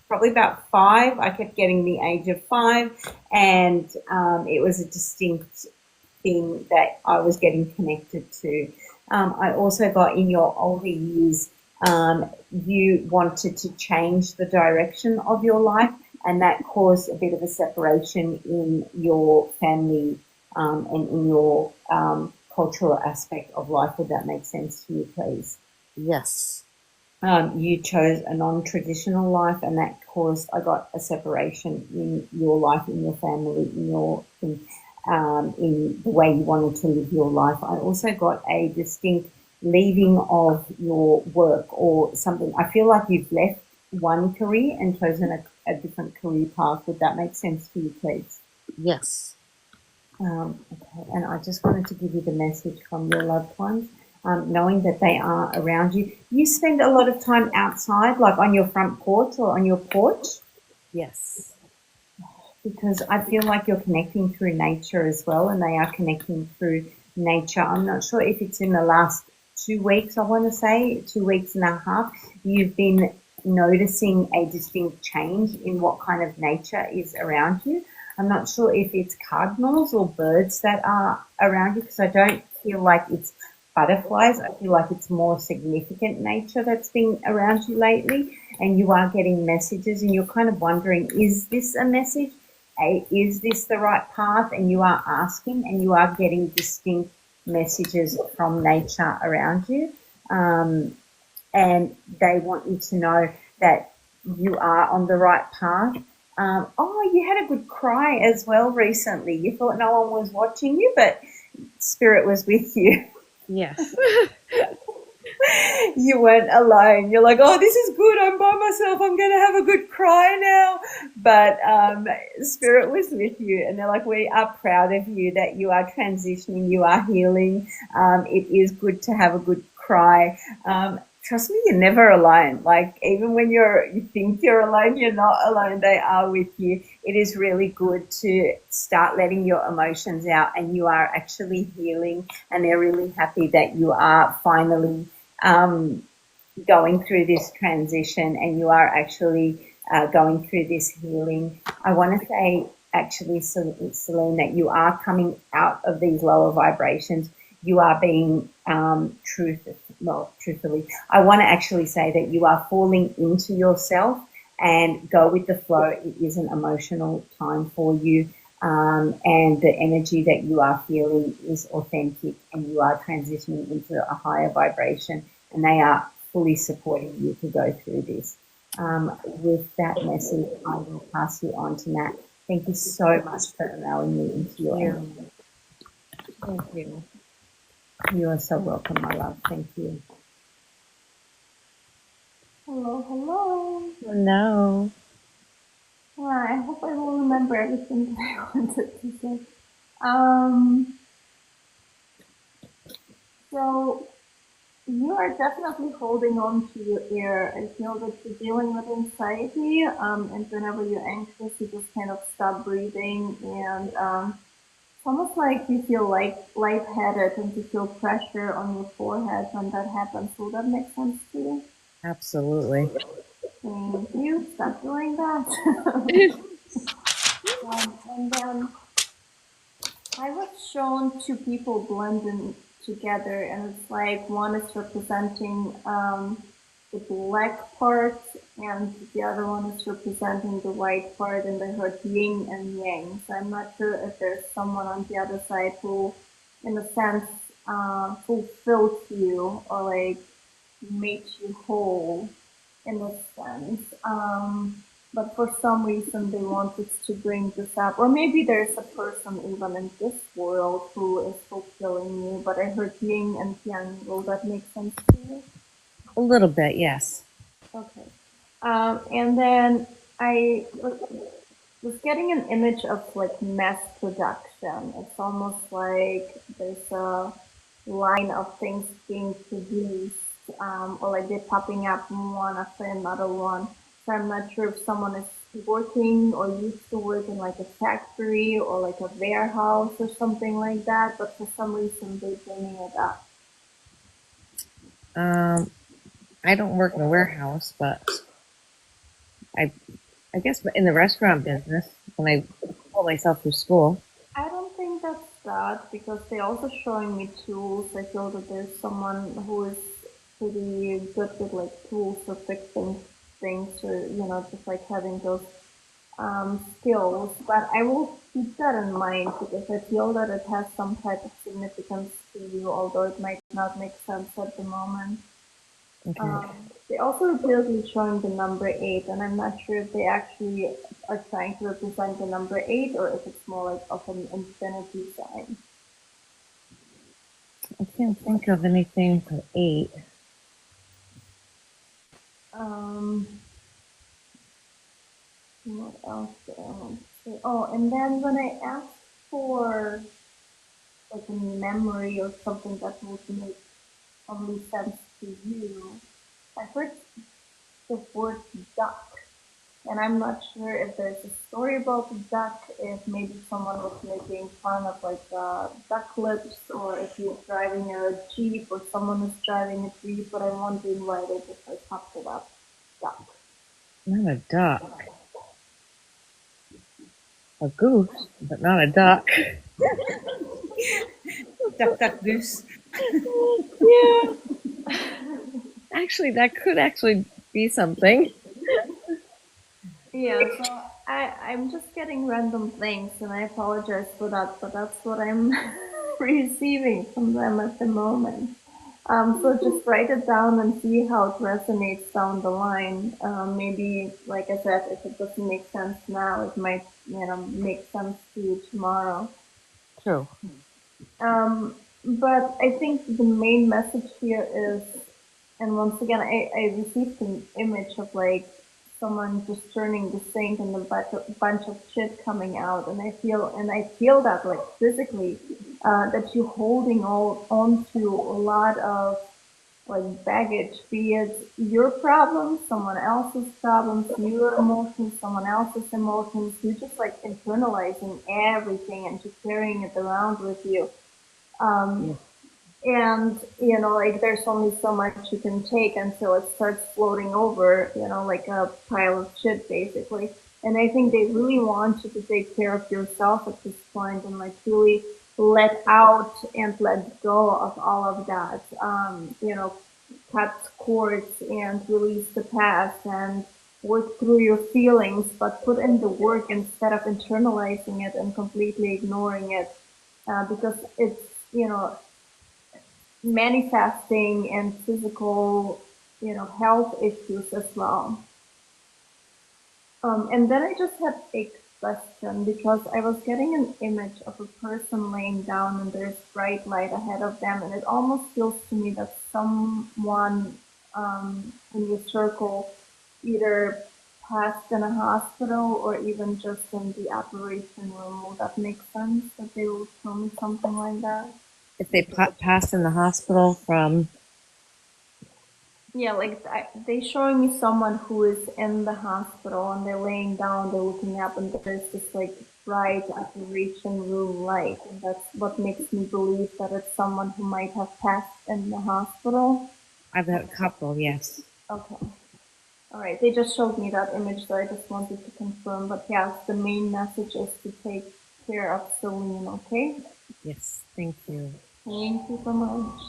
[SPEAKER 7] probably about 5, I kept getting the age of 5, and it was a distinct thing that I was getting connected to. I also got in your older years, you wanted to change the direction of your life, and that caused a bit of a separation in your family and in your cultural aspect of life. Would that make sense to you, please?
[SPEAKER 10] Yes.
[SPEAKER 7] You chose a non-traditional life, and that caused I got a separation in your life, in your family, in the way you wanted to live your life. I also got a distinct leaving of your work or something. I feel like you've left one career and chosen a different career path. Would that make sense to you, please?
[SPEAKER 10] Yes.
[SPEAKER 7] Okay, and I just wanted to give you the message from your loved ones, knowing that they are around you. You spend a lot of time outside, like on your front porch or on your porch,
[SPEAKER 10] Yes.
[SPEAKER 7] because I feel like you're connecting through nature as well, and they are connecting through nature. I'm not sure if it's in the last 2 weeks, I want to say 2 weeks and a half, you've been noticing a distinct change in what kind of nature is around you. I'm not sure if it's cardinals or birds that are around you, because I don't feel like it's butterflies. I feel like it's more significant nature that's been around you lately, and you are getting messages, and you're kind of wondering, is this a message? Is this the right path? And you are asking, and you are getting distinct messages from nature around you. And they want you to know that you are on the right path. Oh, you had a good cry as well recently. You thought no one was watching you, but Spirit was with you.
[SPEAKER 10] Yes.
[SPEAKER 7] You weren't alone. You're like, oh, this is good. I'm by myself. I'm going to have a good cry now. But Spirit was with you, and they're like, we are proud of you that you are transitioning, you are healing. It is good to have a good cry. Trust me, you're never alone. Like, even when you think you're alone, you're not alone. They are with you. It is really good to start letting your emotions out, and you are actually healing, and they're really happy that you are finally going through this transition, and you are actually going through this healing. I want to say, actually, Celine, that you are coming out of these lower vibrations. You are being truthfully, I want to actually say that you are falling into yourself and go with the flow. It is an emotional time for you. And the energy that you are feeling is authentic, and you are transitioning into a higher vibration, and they are fully supporting you to go through this. With that message, I will pass you on to Nat. Thank you so much for allowing me into your energy.
[SPEAKER 10] Thank you.
[SPEAKER 7] You are so welcome, my love. Thank you.
[SPEAKER 11] Hello, hello.
[SPEAKER 10] No.
[SPEAKER 11] I hope I will remember everything that I wanted to say. So you are definitely holding on to your ear. I feel that you're dealing with anxiety, and whenever you're anxious, you just kind of stop breathing, and it's almost like you feel like lightheaded and you feel pressure on your forehead when that happens. Will that make sense to you?
[SPEAKER 10] Absolutely.
[SPEAKER 11] Thank you. Stop doing that. And then I was shown two people blending together, and it's like one is representing the black part, and the other one is representing the white part, and I heard yin and yang. So I'm not sure if there's someone on the other side who, in a sense, fulfilled you or like made you whole in a sense. But for some reason they wanted to bring this up. Or maybe there's a person even in this world who is fulfilling you, but I heard yin and yang. Will that make sense to you?
[SPEAKER 10] A little bit, yes.
[SPEAKER 11] Okay. And then I was getting an image of like mass production. It's almost like there's a line of things being produced, or like they're popping up one after another one. So I'm not sure if someone is working or used to work in like a factory or like a warehouse or something like that, but for some reason they're bringing it up.
[SPEAKER 10] I don't work in a warehouse, but I guess in the restaurant business when I pull myself through school.
[SPEAKER 11] I don't think that's
[SPEAKER 4] that because they're also showing me tools. I feel that there's someone who is pretty good with like tools for fixing things or, just like having those skills. But I will keep that in mind because I feel that it has some type of significance to you, although it might not make sense at the moment.
[SPEAKER 10] Okay.
[SPEAKER 4] They also repeatedly showing the number 8, and I'm not sure if they actually are trying to represent the number 8 or if it's more like of an infinity sign.
[SPEAKER 10] I can't think of anything for 8.
[SPEAKER 4] What else do I want to say? Oh, and then when I asked for like a memory or something that would make only sense to you, I heard the word duck. And I'm not sure if there's a story about the duck, if maybe someone was making fun of like duck lips, or if you're driving a Jeep or someone is driving a Jeep, but I'm wondering why they just like popped it up. Duck.
[SPEAKER 10] Not a duck. A goose, but not a duck.
[SPEAKER 7] Duck, duck, goose.
[SPEAKER 10] Yeah. Actually, that could actually be something.
[SPEAKER 4] Yeah, so I'm just getting random things, and I apologize for that, but that's what I'm receiving from them at the moment. So just write it down and see how it resonates down the line. Maybe, like I said, if it doesn't make sense now, it might, make sense to you tomorrow.
[SPEAKER 10] True.
[SPEAKER 4] But I think the main message here is, and once again, I received an image of like someone just turning the sink and a bunch of shit coming out, and I feel that like physically, that you're holding on to a lot of like baggage, be it your problems, someone else's problems, your emotions, someone else's emotions. You're just like internalizing everything and just carrying it around with you. And, like there's only so much you can take until it starts floating over, like a pile of shit basically. And I think they really want you to take care of yourself at this point and like really let out and let go of all of that. Cut cords and release the past and work through your feelings, but put in the work instead of internalizing it and completely ignoring it. Because it's, manifesting and physical, health issues as well. And then I just had a question because I was getting an image of a person laying down and there's bright light ahead of them, and it almost feels to me that someone in your circle either passed in a hospital or even just in the operation room. Will that make sense? That they will tell me something like that?
[SPEAKER 10] If they passed in the hospital from...
[SPEAKER 4] Yeah, like they showing me someone who is in the hospital and they're laying down, they're looking up, and there's this like bright operation room light, and that's what makes me believe that it's someone who might have passed in the hospital.
[SPEAKER 10] I've had a couple, yes.
[SPEAKER 4] Okay. All right. They just showed me that image, so I just wanted to confirm. But yes, the main message is to take care of Celine. Okay.
[SPEAKER 10] Yes. Thank you.
[SPEAKER 4] Thank you so much.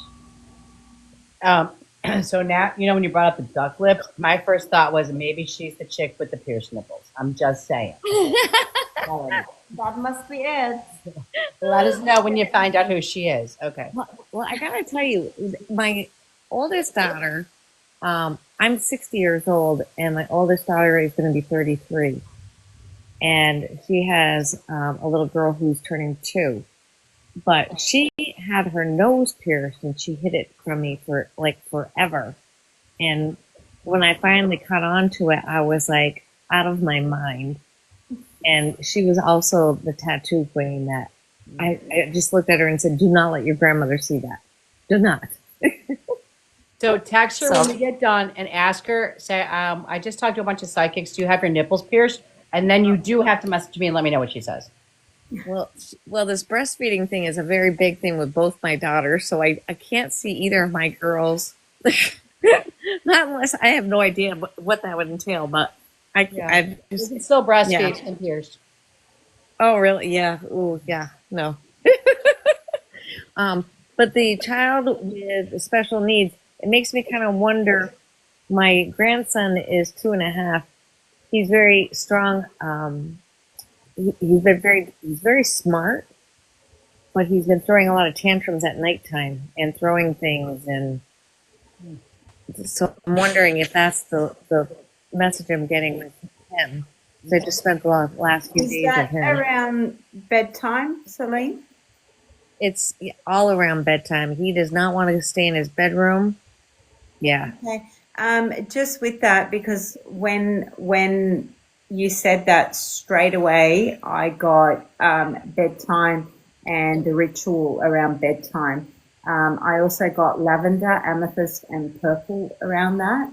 [SPEAKER 1] So now, when you brought up the duck lips, my first thought was maybe she's the chick with the pierced nipples. I'm just saying.
[SPEAKER 4] That must be it.
[SPEAKER 1] Let us know when you find out who she is. Okay.
[SPEAKER 10] Well, I gotta tell you, my oldest daughter, I'm 60 years old, and my oldest daughter is going to be 33. And she has a little girl who's turning 2. But she had her nose pierced, and she hid it from me for like forever. And when I finally caught on to it, I was like out of my mind. And she was also the tattoo queen that I just looked at her and said, "Do not let your grandmother see that. Do not."
[SPEAKER 1] So text her when we get done and ask her, say, I just talked to a bunch of psychics. Do you have your nipples pierced? And then you do have to message me and let me know what she says.
[SPEAKER 10] Well, this breastfeeding thing is a very big thing with both my daughters, so I can't see either of my girls. Not unless I have no idea what that would entail, but I just...
[SPEAKER 1] You can still breastfeed and pierced.
[SPEAKER 10] Oh, really? Yeah. Oh, yeah. No. But the child with special needs, it makes me kind of wonder. My grandson is 2.5. He's very strong. He's very smart, but he's been throwing a lot of tantrums at nighttime and throwing things, and so I'm wondering if that's the message I'm getting with him. So I just spent the last few
[SPEAKER 7] Is
[SPEAKER 10] days with
[SPEAKER 7] that
[SPEAKER 10] him.
[SPEAKER 7] around bedtime, Celine?
[SPEAKER 10] It's all around bedtime. He does not want to stay in his bedroom. Yeah.
[SPEAKER 7] Okay. Just with that, because when you said that straight away, I got bedtime and the ritual around bedtime. I also got lavender, amethyst, and purple around that,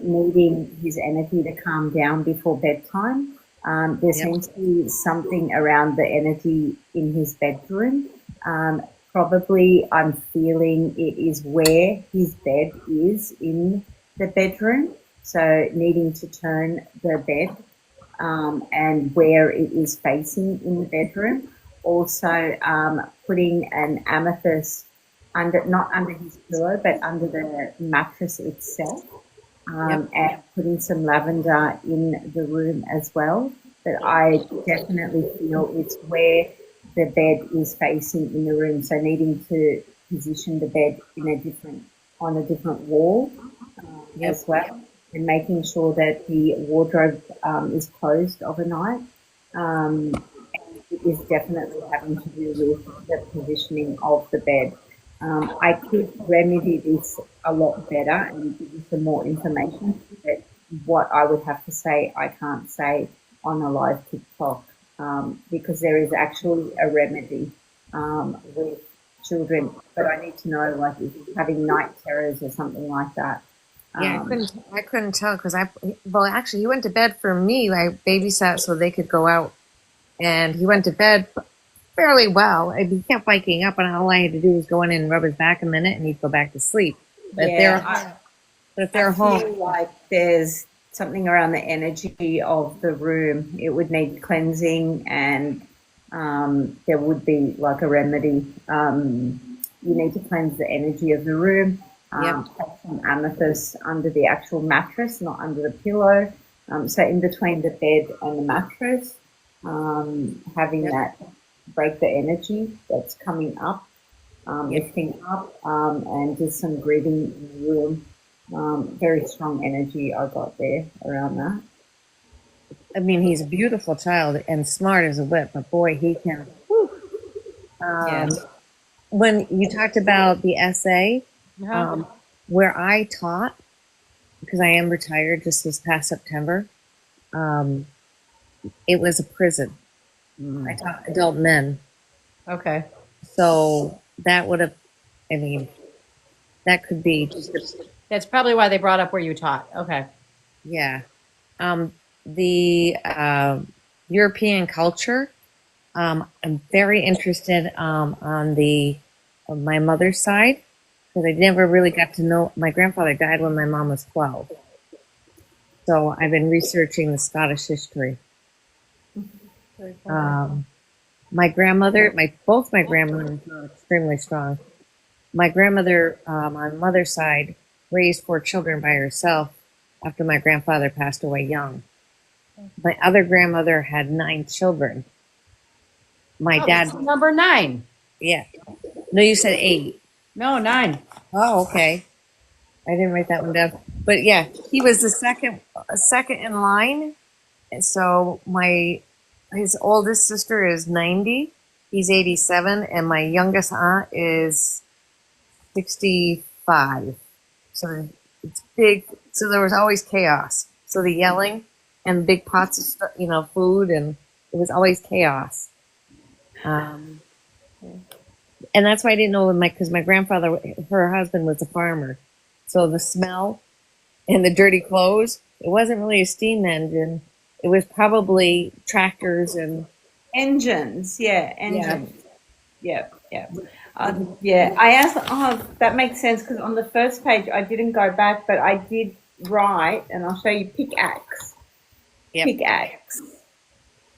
[SPEAKER 7] needing his energy to calm down before bedtime. There seems to be something around the energy in his bedroom. Probably I'm feeling it is where his bed is in the bedroom. So needing to turn the bed and where it is facing in the bedroom. Also putting an amethyst not under his pillow, but under the mattress itself. And putting some lavender in the room as well. But I definitely feel it's where the bed is facing in the room. So needing to position the bed on a different wall as well, and making sure that the wardrobe is closed overnight. And it is definitely having to do with the positioning of the bed. I could remedy this a lot better and give you some more information, but what I would have to say, I can't say on a live TikTok, because there is actually a remedy with children, but I need to know, like, if he's having night terrors or something like that.
[SPEAKER 10] Yeah, I couldn't tell because actually he went to bed for me. I babysat so they could go out, and he went to bed fairly well. He kept waking up, and all I had to do was go in and rub his back a minute, and he'd go back to sleep. But if they're home,
[SPEAKER 7] feel like there's something around the energy of the room. It would need cleansing, and there would be like a remedy. You need to cleanse the energy of the room. Put some amethyst under the actual mattress, not under the pillow. So in between the bed and the mattress, having that break the energy that's coming up, lifting up, and just some breathing in the room. Very strong energy I got there around that.
[SPEAKER 10] I mean, he's a beautiful child and smart as a whip, but boy, he can. When you talked about the essay, where I taught, because I am retired just this past September, it was a prison. I taught adult men.
[SPEAKER 1] Okay.
[SPEAKER 10] So that would have, I mean, that could be just
[SPEAKER 1] That's probably why they brought up where you taught. Okay.
[SPEAKER 10] yeah. The European culture, I'm very interested on my mother's side, because I never really got to know. My grandfather died when my mom was 12. So I've been researching the Scottish history. My grandmother, both my grandmothers were extremely strong. My grandmother, on mother's side, raised 4 children by herself after my grandfather passed away young. My other grandmother had 9 children. My dad,
[SPEAKER 1] number 9.
[SPEAKER 10] yeah. No, you said 8.
[SPEAKER 1] No, 9.
[SPEAKER 10] Oh, okay. I didn't write that one down. But yeah, he was the second in line. And so his oldest sister is 90. He's 87, and my youngest aunt is 65. So it's big. So there was always chaos. So the yelling and big pots of food, and it was always chaos. And that's why I didn't know because my grandfather, her husband, was a farmer. So the smell and the dirty clothes, it wasn't really a steam engine. It was probably tractors and
[SPEAKER 7] engines. Yeah. I asked. Oh, that makes sense, because on the first page I didn't go back, but I did write, and I'll show you pickaxe. Pickaxe.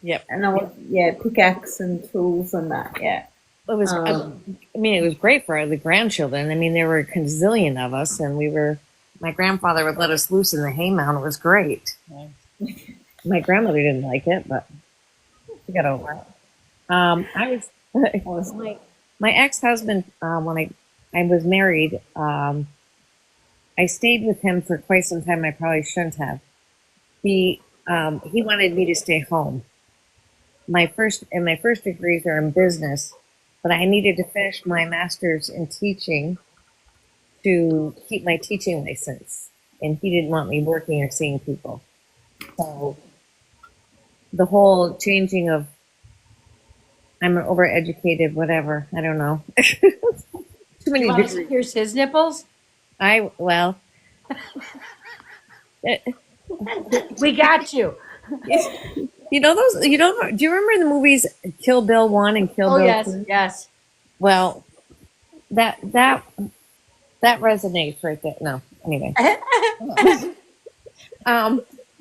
[SPEAKER 10] Yep.
[SPEAKER 7] And pickaxe and tools and that. Yeah.
[SPEAKER 10] It was, I mean, it was great for the grandchildren. I mean, there were a gazillion of us, and my grandfather would let us loose in the haymound. It was great. My grandmother didn't like it, but we got over it. I was, my ex-husband, when I was married, I stayed with him for quite some time. I probably shouldn't have. He wanted me to stay home. My first degrees are in business, but I needed to finish my master's in teaching to keep my teaching license, and he didn't want me working or seeing people. So the whole changing of I'm overeducated, whatever. I don't know. Too many
[SPEAKER 1] You want us to
[SPEAKER 10] degrees.
[SPEAKER 1] pierce his nipples?
[SPEAKER 10] Well,
[SPEAKER 1] We got you.
[SPEAKER 10] you know those. You don't. Do you remember the movies Kill Bill 1 and Kill
[SPEAKER 1] Oh,
[SPEAKER 10] Bill
[SPEAKER 1] yes,
[SPEAKER 10] 2?
[SPEAKER 1] yes.
[SPEAKER 10] Well, that resonates right there. No, anyway.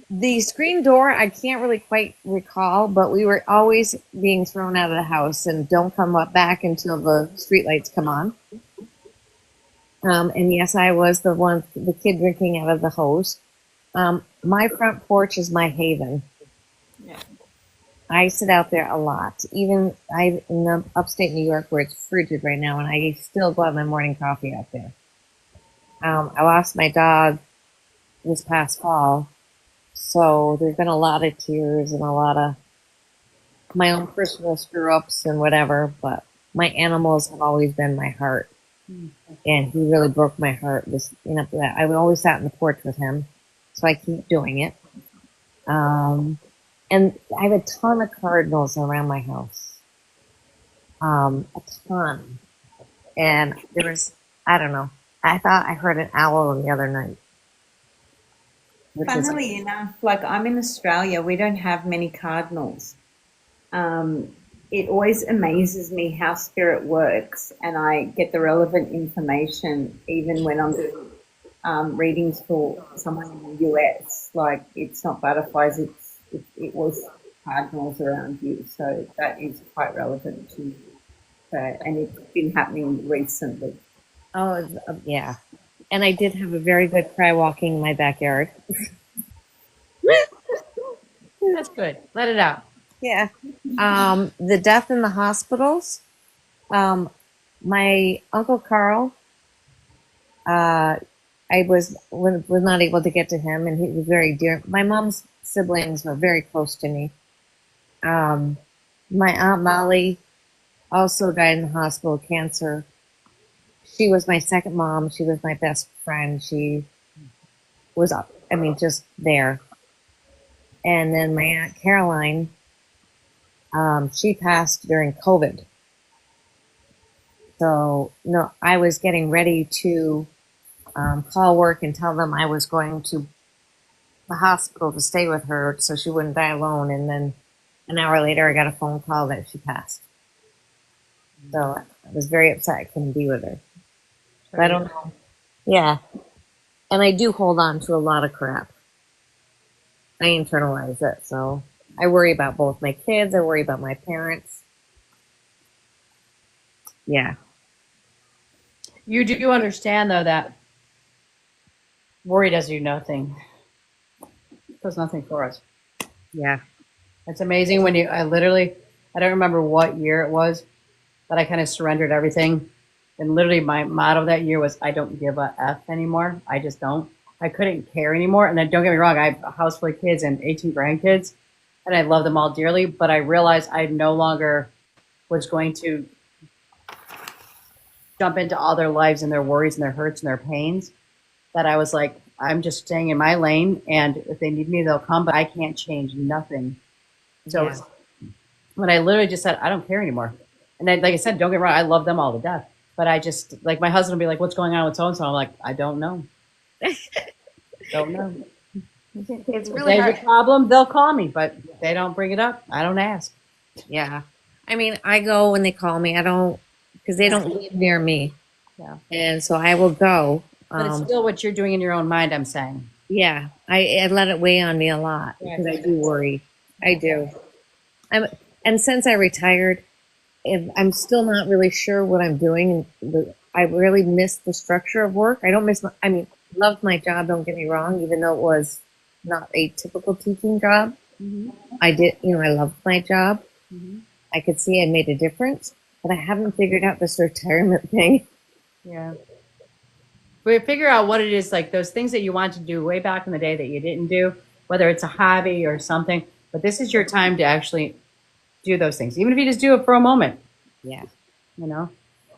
[SPEAKER 10] The screen door, I can't really quite recall, but we were always being thrown out of the house and don't come up back until the streetlights come on. And yes, I was the kid drinking out of the hose. My front porch is my haven.
[SPEAKER 7] Yeah.
[SPEAKER 10] I sit out there a lot. Even in the upstate New York where it's frigid right now, and I still go have my morning coffee out there. I lost my dog this past fall, so there's been a lot of tears and a lot of my own personal screw-ups and whatever, but my animals have always been my heart. And he really broke my heart. I always sat on the porch with him, so I keep doing it. And I have a ton of cardinals around my house. A ton. And there was, I don't know, I thought I heard an owl the other night.
[SPEAKER 7] Funnily enough, like I'm in Australia, we don't have many cardinals. It always amazes me how spirit works, and I get the relevant information even when I'm doing readings for someone in the US. Like it's not butterflies; it was cardinals around you, so that is quite relevant to me. So, and it's been happening recently.
[SPEAKER 10] Oh, yeah. And I did have a very good cry walking in my backyard.
[SPEAKER 1] That's good. Let it out.
[SPEAKER 10] Yeah. The death in the hospitals. My Uncle Carl, I was not able to get to him, and he was very dear. My mom's siblings were very close to me. My Aunt Molly also died in the hospital, cancer. She was my second mom. She was my best friend. She was, just there. And then my Aunt Caroline, she passed during COVID. So, no, I was getting ready to call work and tell them I was going to the hospital to stay with her so she wouldn't die alone. And then an hour later, I got a phone call that she passed. So I was very upset I couldn't be with her. But I don't know. Yeah. And I do hold on to a lot of crap. I internalize it. So I worry about both my kids. I worry about my parents. Yeah.
[SPEAKER 1] You do understand, though, that worry does you nothing. It does nothing for us.
[SPEAKER 10] Yeah.
[SPEAKER 1] It's amazing when I don't remember what year it was, but I kind of surrendered everything. And literally my motto that year was, I don't give a F anymore. I just don't. I couldn't care anymore. And then don't get me wrong, I have a house full of kids and 18 grandkids, and I love them all dearly. But I realized I no longer was going to jump into all their lives and their worries and their hurts and their pains. That I was like, I'm just staying in my lane, and if they need me, they'll come, but I can't change nothing. So
[SPEAKER 10] Yeah.
[SPEAKER 1] when I literally just said, I don't care anymore. And then, like I said, don't get me wrong, I love them all to death. But I just, like, my husband will be like, what's going on with so-and-so? I'm like, I don't know. Don't know.
[SPEAKER 10] It's
[SPEAKER 1] If
[SPEAKER 10] really
[SPEAKER 1] there's
[SPEAKER 10] hard.
[SPEAKER 1] a problem, they'll call me, but if they don't bring it up, I don't ask.
[SPEAKER 10] Yeah. I mean, I go when they call me. I don't, because they don't live near me.
[SPEAKER 1] Yeah.
[SPEAKER 10] And so I will go.
[SPEAKER 1] But it's still what you're doing in your own mind, I'm saying.
[SPEAKER 10] Yeah. I let it weigh on me a lot because I do worry. I do. And since I retired, I'm still not really sure what I'm doing. I really miss the structure of work. I don't miss I mean, loved my job, don't get me wrong, even though it was not a typical teaching job.
[SPEAKER 1] Mm-hmm.
[SPEAKER 10] I did, I loved my job.
[SPEAKER 1] Mm-hmm.
[SPEAKER 10] I could see I made a difference, but I haven't figured out this retirement thing.
[SPEAKER 1] Yeah. We figure out what it is, like those things that you want to do way back in the day that you didn't do, whether it's a hobby or something. But this is your time to actually do those things, even if you just do it for a moment.
[SPEAKER 10] Yeah.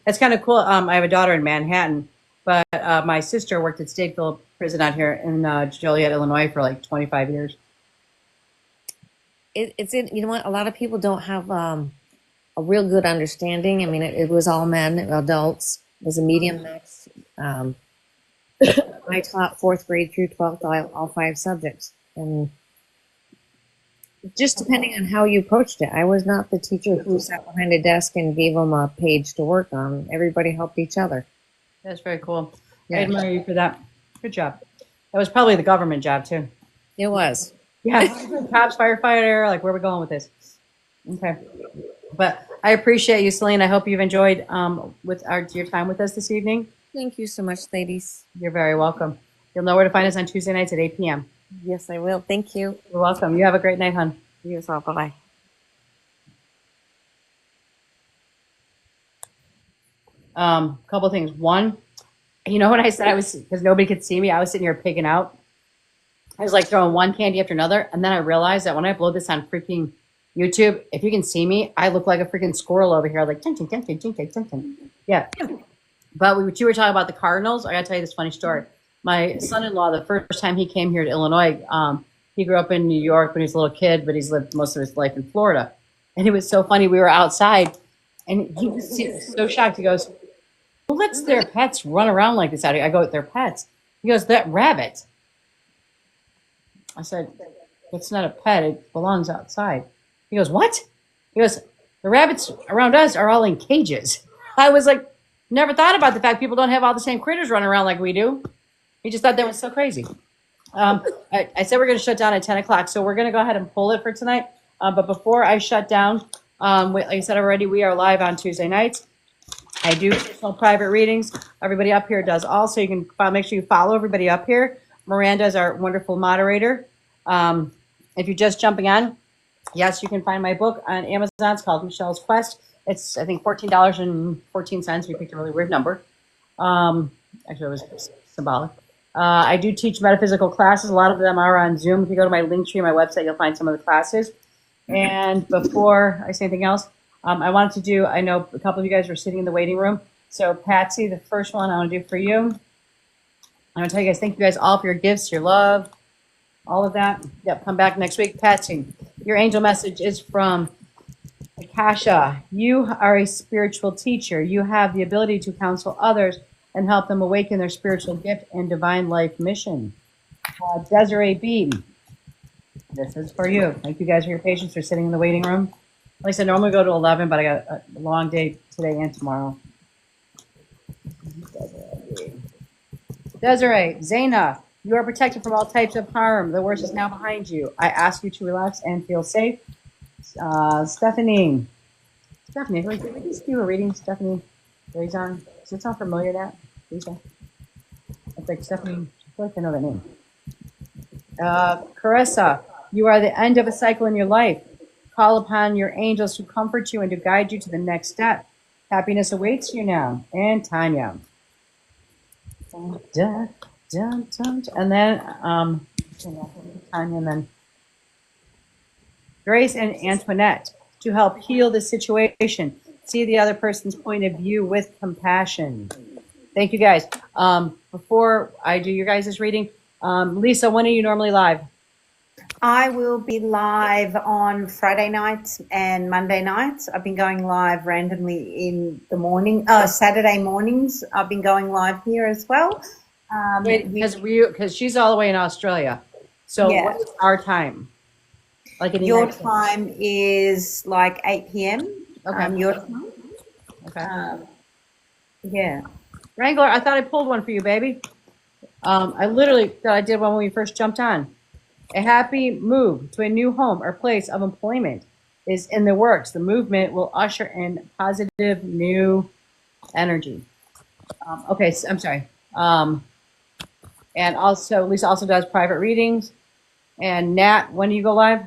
[SPEAKER 1] It's kind of cool. I have a daughter in Manhattan, but my sister worked at Stateville Prison out here in Joliet, Illinois for like 25 years.
[SPEAKER 10] It's in, you know what? A lot of people don't have a real good understanding. I mean, it was all men, adults. It was a medium mix. I taught 4th grade through 12th, all 5 subjects. And just depending on how you approached it. I was not the teacher who sat behind a desk and gave them a page to work on. Everybody helped each other.
[SPEAKER 1] That's very cool.
[SPEAKER 10] Yeah.
[SPEAKER 1] I admire you for that. Good job. That was probably the government job too.
[SPEAKER 10] It was.
[SPEAKER 1] Yeah, cops, firefighter. Like, where are we going with this? Okay, but I appreciate you, Celine. I hope you've enjoyed your time with us this evening.
[SPEAKER 10] Thank you so much, ladies.
[SPEAKER 1] You're very welcome. You'll know where to find us on Tuesday nights at 8 p.m.
[SPEAKER 10] Yes, I will. Thank you.
[SPEAKER 1] You're welcome. You have a great night, hon.
[SPEAKER 10] You as well. Bye-bye.
[SPEAKER 1] Couple of things. One, you know what I said? Because nobody could see me, I was sitting here pigging out. I was like throwing one candy after another. And then I realized that when I upload this on freaking YouTube, if you can see me, I look like a freaking squirrel over here. Like, yeah. But what you were talking about the Cardinals, I got to tell you this funny story. My son-in-law, the first time he came here to Illinois, he grew up in New York when he was a little kid, but he's lived most of his life in Florida. And it was so funny. We were outside, and he was so shocked. He goes, who lets their pets run around like this out here? I go, they're pets. He goes, that rabbit. I said, it's not a pet. It belongs outside. He goes, what? He goes, the rabbits around us are all in cages. I was like, never thought about the fact people don't have all the same critters running around like we do. He just thought that was so crazy. I said we're going to shut down at 10 o'clock, so we're going to go ahead and pull it for tonight. But before I shut down, like I said already, we are live on Tuesday nights. I do personal private readings. Everybody up here does also. You can make sure you follow everybody up here. Miranda is our wonderful moderator. If you're just jumping on, yes, you can find my book on Amazon. It's called Michelle's Quest. It's, I think, $14.14. We picked a really weird number. Actually, it was symbolic. I do teach metaphysical classes. A lot of them are on Zoom. If you go to my link tree, my website, you'll find some of the classes. And before I say anything else, I wanted to do, I know a couple of you guys were sitting in the waiting room. So Patsy, the first one I want to do for you. I'm going to tell you guys, thank you guys all for your gifts, your love, all of that. Yep, come back next week. Patsy, your angel message is from Akasha. You are a spiritual teacher. You have the ability to counsel others and help them awaken their spiritual gift and divine life mission. Desiree B, this is for you. Thank you guys for your patience for sitting in the waiting room. Like I said, normally go to 11, but I got a long day today and tomorrow. Desiree, Zaina, you are protected from all types of harm. The worst is now behind you. I ask you to relax and feel safe. Stephanie, did we just do a reading? Stephanie, Raison. Does it sound familiar, that? Lisa? It's like Stephanie, I feel like I know that name. Carissa, you are the end of a cycle in your life. Call upon your angels to comfort you and to guide you to the next step. Happiness awaits you now. And Tanya. Dun, dun, dun, dun. And then Tanya, and then Grace and Antoinette, to help heal the situation. See the other person's point of view with compassion. Thank you, guys. Before I do your guys' reading, Lisa, when are you normally live?
[SPEAKER 7] I will be live on Friday nights and Monday nights. I've been going live randomly in the morning. Saturday mornings, I've been going live here as well.
[SPEAKER 1] Because she's all the way in Australia. So
[SPEAKER 7] Yeah.
[SPEAKER 1] what is our time? Like in the
[SPEAKER 7] Your
[SPEAKER 1] United States?
[SPEAKER 7] time is like 8 p.m.
[SPEAKER 1] Okay.
[SPEAKER 7] Your time.
[SPEAKER 1] Okay.
[SPEAKER 7] Yeah.
[SPEAKER 1] Wrangler, I thought I pulled one for you, baby. I literally thought I did one when we first jumped on. A happy move to a new home or place of employment. is in the works. The movement will usher in positive new energy. Okay, so, I'm sorry. And also, Lisa also does private readings. And Nat, when do you go live?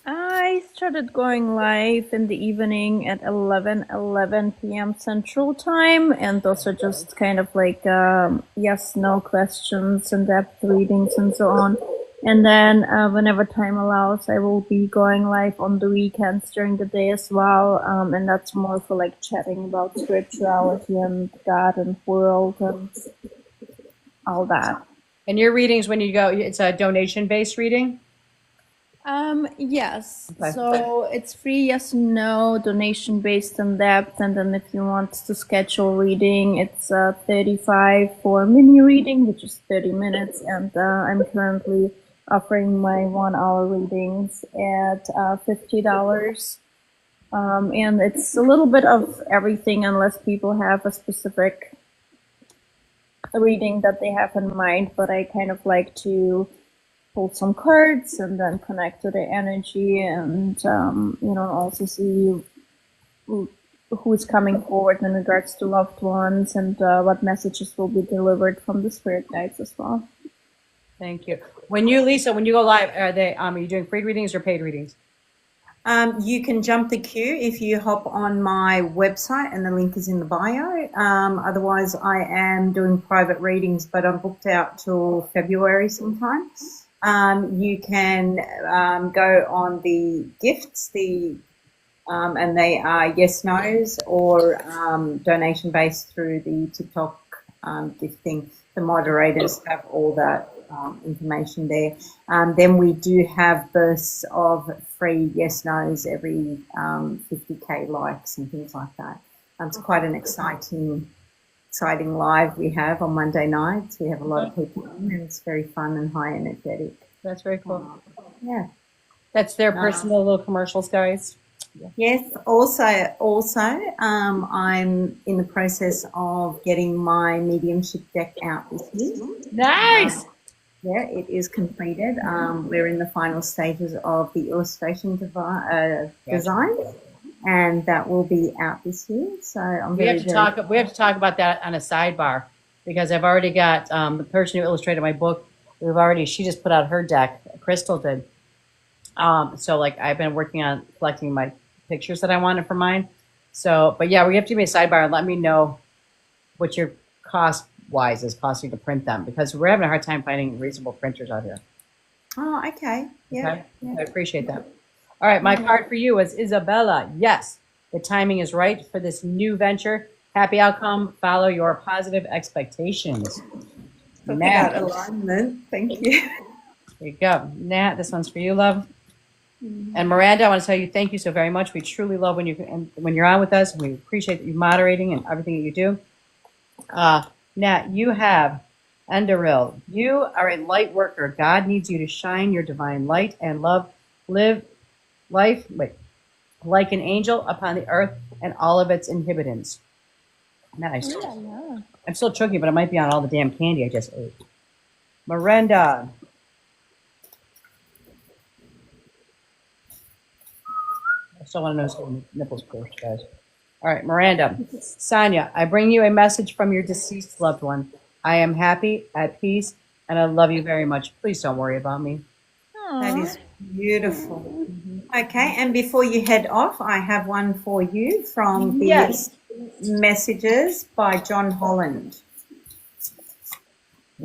[SPEAKER 11] I started going live in the evening at 11 p.m. Central Time, and those are just kind of like yes/no questions, in-depth readings, and so on. And then whenever time allows, I will be going live on the weekends during the day as well, and that's more for like chatting about spirituality and God and world and all that.
[SPEAKER 1] And your readings, when you go, it's a donation-based reading?
[SPEAKER 11] Yes.
[SPEAKER 1] Okay.
[SPEAKER 11] So it's free, yes, no, donation based on depth, and then if you want to schedule reading, it's 35 for mini reading, which is 30 minutes, and I'm currently offering my 1 hour readings at $50. And it's a little bit of everything, unless people have a specific reading that they have in mind, but I kind of like to pull some cards and then connect to the energy and also see who's coming forward in regards to loved ones and what messages will be delivered from the spirit guides as well.
[SPEAKER 1] Thank you. Lisa, when you go live, are you doing free readings or paid readings?
[SPEAKER 7] You can jump the queue if you hop on my website, and the link is in the bio. Otherwise, I am doing private readings, but I'm booked out till February sometime. You can go on the gifts, and they are yes nos or donation based through the TikTok gifting. The moderators have all that information there. Then we do have bursts of free yes nos every 50k likes and things like that. It's quite an exciting live we have on Monday nights. We have a lot of people in, and it's very fun and high energetic.
[SPEAKER 1] That's very cool.
[SPEAKER 7] Yeah.
[SPEAKER 1] That's their personal little commercials, guys.
[SPEAKER 7] Yes. Also, I'm in the process of getting my mediumship deck out this year.
[SPEAKER 1] Nice.
[SPEAKER 7] Yeah, it is completed. We're in the final stages of the illustration design, and that will be out this year. So we have to
[SPEAKER 1] talk about that on a sidebar, because I've already got the person who illustrated my book. She just put out her deck. Crystal did. So like I've been working on collecting my pictures that I wanted for mine. So, but yeah, we have to do a sidebar and let me know what your cost-wise is costing to print them, because we're having a hard time finding reasonable printers out here.
[SPEAKER 7] Oh, okay. Yeah.
[SPEAKER 1] Okay? Yeah. I appreciate that. All right, my card for you is Isabella. Yes, the timing is right for this new venture. Happy outcome. Follow your positive expectations.
[SPEAKER 7] Nat. Alignment. Thank you.
[SPEAKER 1] There you go. Nat, this one's for you, love. And Miranda, I want to tell you thank you so very much. We truly love when you're on with us, and we appreciate you moderating and everything that you do. Nat, you have Enderil. You are a light worker. God needs you to shine your divine light and live life like an angel upon the earth and all of its inhabitants. Nice. Yeah. I'm still choking, but it might be on all the damn candy I just ate. Miranda. I still want to know some nipples first, guys. All right, Miranda. Sonia, I bring you a message from your deceased loved one. I am happy, at peace, and I love you very much. Please don't worry about me.
[SPEAKER 7] Aww. That is beautiful. Okay, and before you head off, I have one for you from the messages by John Holland.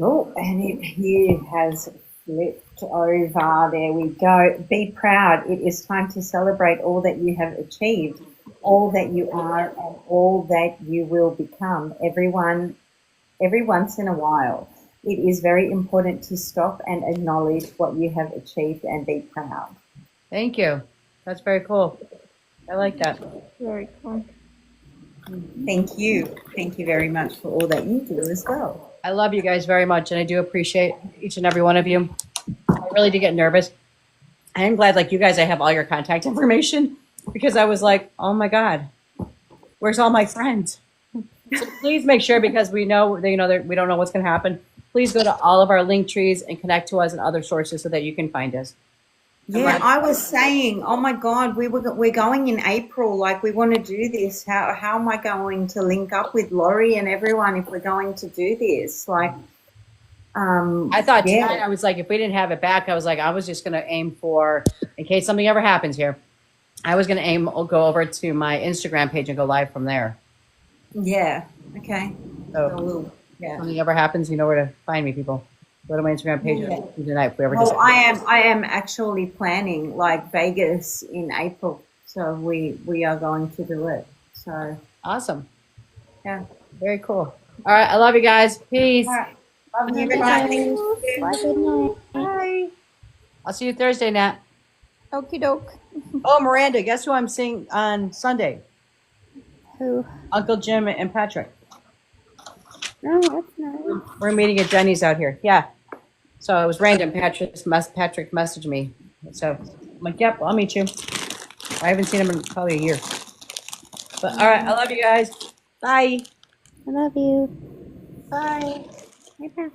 [SPEAKER 7] Oh, and he has flipped over. There we go. Be proud. It is time to celebrate all that you have achieved, all that you are, and all that you will become. Every once in a while, it is very important to stop and acknowledge what you have achieved and be proud.
[SPEAKER 1] Thank you. That's very cool. I like that.
[SPEAKER 11] Very cool.
[SPEAKER 1] Thank you. Thank you very much for all that you do as well. I love you guys very much, and I do appreciate each and every one of you. I really do get nervous. I am glad, like you guys, I have all your contact information, because I was like, oh my God, where's all my friends? So please make sure, because we know that we don't know what's going to happen. Please go to all of our link trees and connect to us and other sources so that you can find us.
[SPEAKER 7] Yeah, I was saying, oh my God, we're going in April. Like, we want to do this. How am I going to link up with Laurie and everyone if we're going to do this? Like,
[SPEAKER 1] I thought tonight, I was like, if we didn't have it back, I was like, I was just going to aim for, in case something ever happens here, I was going to go over to my Instagram page and go live from there.
[SPEAKER 7] Yeah. Okay.
[SPEAKER 1] So, if something ever happens, you know where to find me, people. Go to my Instagram page tonight if we ever
[SPEAKER 7] Well, I am actually planning like Vegas in April. So we are going to do it. So
[SPEAKER 1] awesome.
[SPEAKER 7] Yeah.
[SPEAKER 1] Very cool. All right. I love you guys. Peace.
[SPEAKER 7] All right. Love you.
[SPEAKER 6] Bye. Good night.
[SPEAKER 1] Bye. I'll see you Thursday, Nat.
[SPEAKER 6] Okie doke.
[SPEAKER 1] Oh, Miranda, guess who I'm seeing on Sunday?
[SPEAKER 6] Who?
[SPEAKER 1] Uncle Jim and Patrick.
[SPEAKER 6] No, that's not.
[SPEAKER 1] We're meeting at Jenny's out here. Yeah. So it was random. Patrick messaged me. So I'm like, yep, I'll meet you. I haven't seen him in probably a year. But all right, I love you guys. Bye.
[SPEAKER 6] I love you.
[SPEAKER 1] Bye.
[SPEAKER 6] Bye.